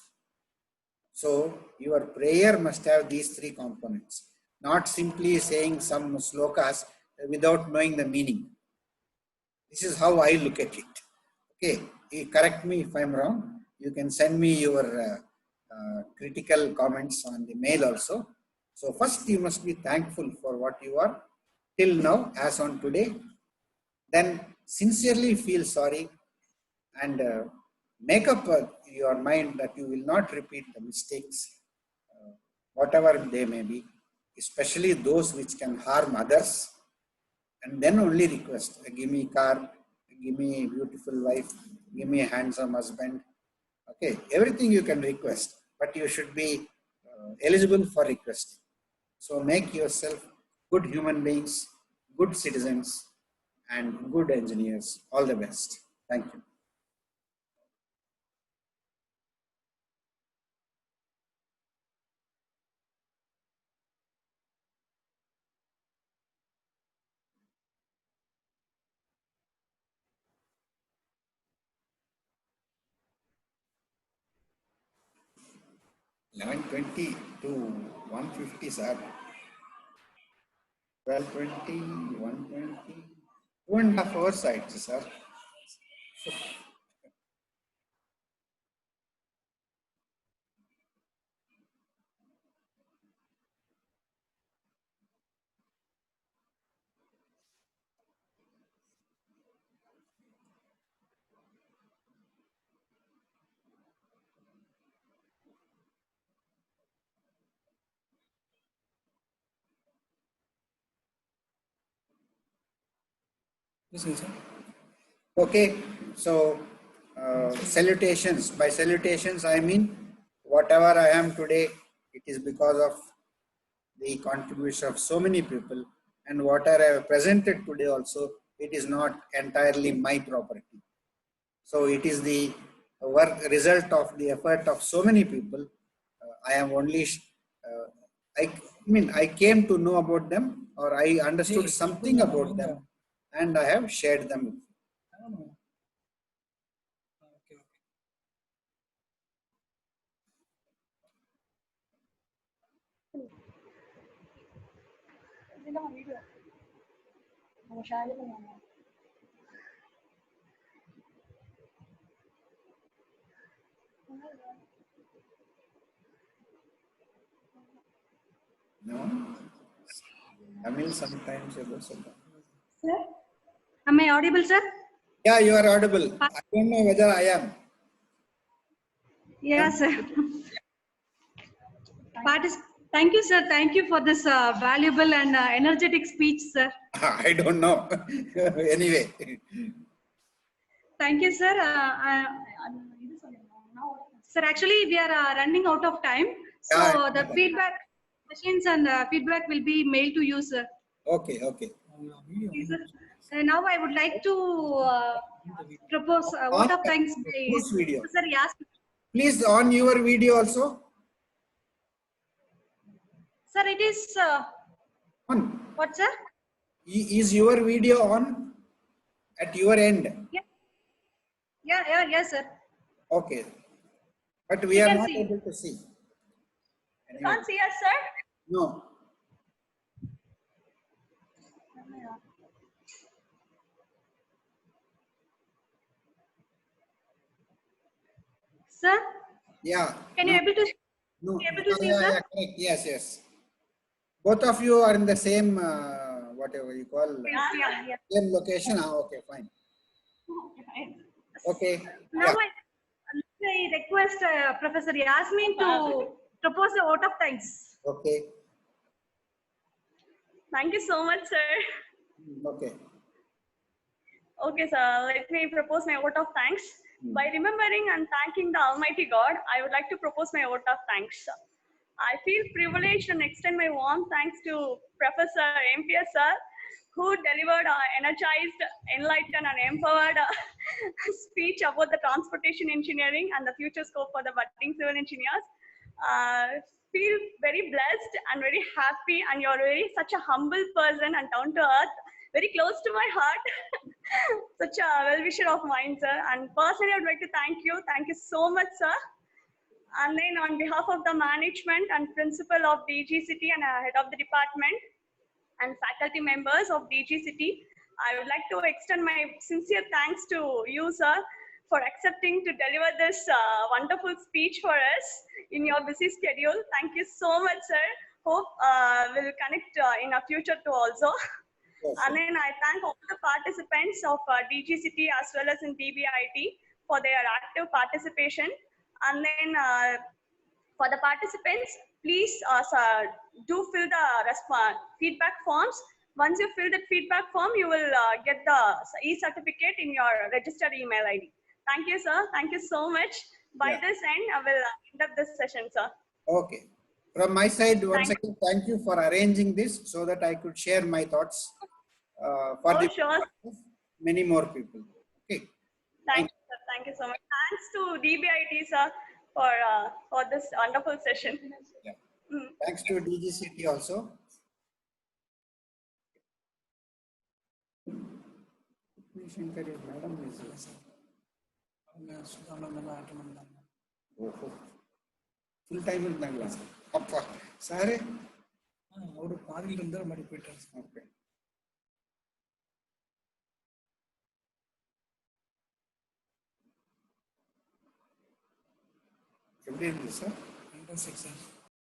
So your prayer must have these three components, not simply saying some slokas without knowing the meaning. This is how I look at it. Okay, you correct me if I'm wrong. You can send me your critical comments on the mail also. So first you must be thankful for what you are till now as on today. Then sincerely feel sorry and make up your mind that you will not repeat the mistakes, whatever they may be, especially those which can harm others. And then only request, give me car, give me a beautiful wife, give me a handsome husband. Okay, everything you can request, but you should be eligible for requesting. So make yourself good human beings, good citizens, and good engineers. All the best. Thank you. $11.20 to $150, sir. 12:20, 1:20, 2.5 hours, sir. Okay, so salutations. By salutations, I mean whatever I am today, it is because of the contribution of so many people, and whatever I have presented today also, it is not entirely my property. So it is the work result of the effort of so many people. I am only, I mean, I came to know about them, or I understood something about them, and I have shared them. No, Tamil sometimes you go so. Sir, am I audible, sir? Yeah, you are audible. I don't know whether I am. Yeah, sir. Thank you, sir. Thank you for this valuable and energetic speech, sir. I don't know. Anyway. Thank you, sir. Sir, actually, we are running out of time. So Yeah, the feedback questions and feedback will be mailed to you, sir. okay, okay. Okay, sir. Now I would like to propose a vote of thanks by Whose video? Professor Yasmin. Please on your video also. Sir, it is On. what, sir? Is your video on at your end? Yeah, yes, sir. Okay. But we You are can not see. able to see. You can't see us, sir? No. Sir? Yeah. Can you No. able to No. see, Yeah, sir? yeah, correct. Yes, yes. Both of you are in the same, whatever you call, Yeah. same location. Okay, fine. Okay. Now Yeah. I request Professor Yasmin to propose a vote of thanks. Okay. Thank you so much, sir. Okay. Okay, sir, let me propose my vote of thanks. By remembering and thanking the Almighty God, I would like to propose my vote of thanks. I feel privileged and extend my warm thanks to Professor MPS sir, who delivered energized, enlightened, and empowered speech about the transportation engineering and the future scope for the budding civil engineers. feel very blessed and very happy, and you're very such a humble person and down to earth, very close to my heart. Such a well-wisher of mine, sir. And personally, I would like to thank you. Thank you so much, sir. And then on behalf of the management and principal of DGCT and head of the department and faculty members of DGCT, I would like to extend my sincere thanks to you, sir, for accepting to deliver this wonderful speech for us in your busy schedule. Thank you so much, sir. Hope we'll connect in a future too also. Yes, And then I thank all the participants of DGCT as well as in DBIT for their active participation. And then for the participants, please do fill the feedback forms. Once you fill that feedback form, you will get the e-certificate in your registered email ID. Thank you, sir. Thank you so much. By this end, I will end up this session, sir. Okay. From my side, once again, thank you for arranging this so that I could share my thoughts for the Sure. many more people. Okay. Thank you, sir. Thank you so much. Thanks to DBIT, sir, for this wonderful session. Yeah. Thanks to DGCT also. Full time in Bangladesh. Appa. Sare? Okay. எப்படி இருந்துச்சு sir?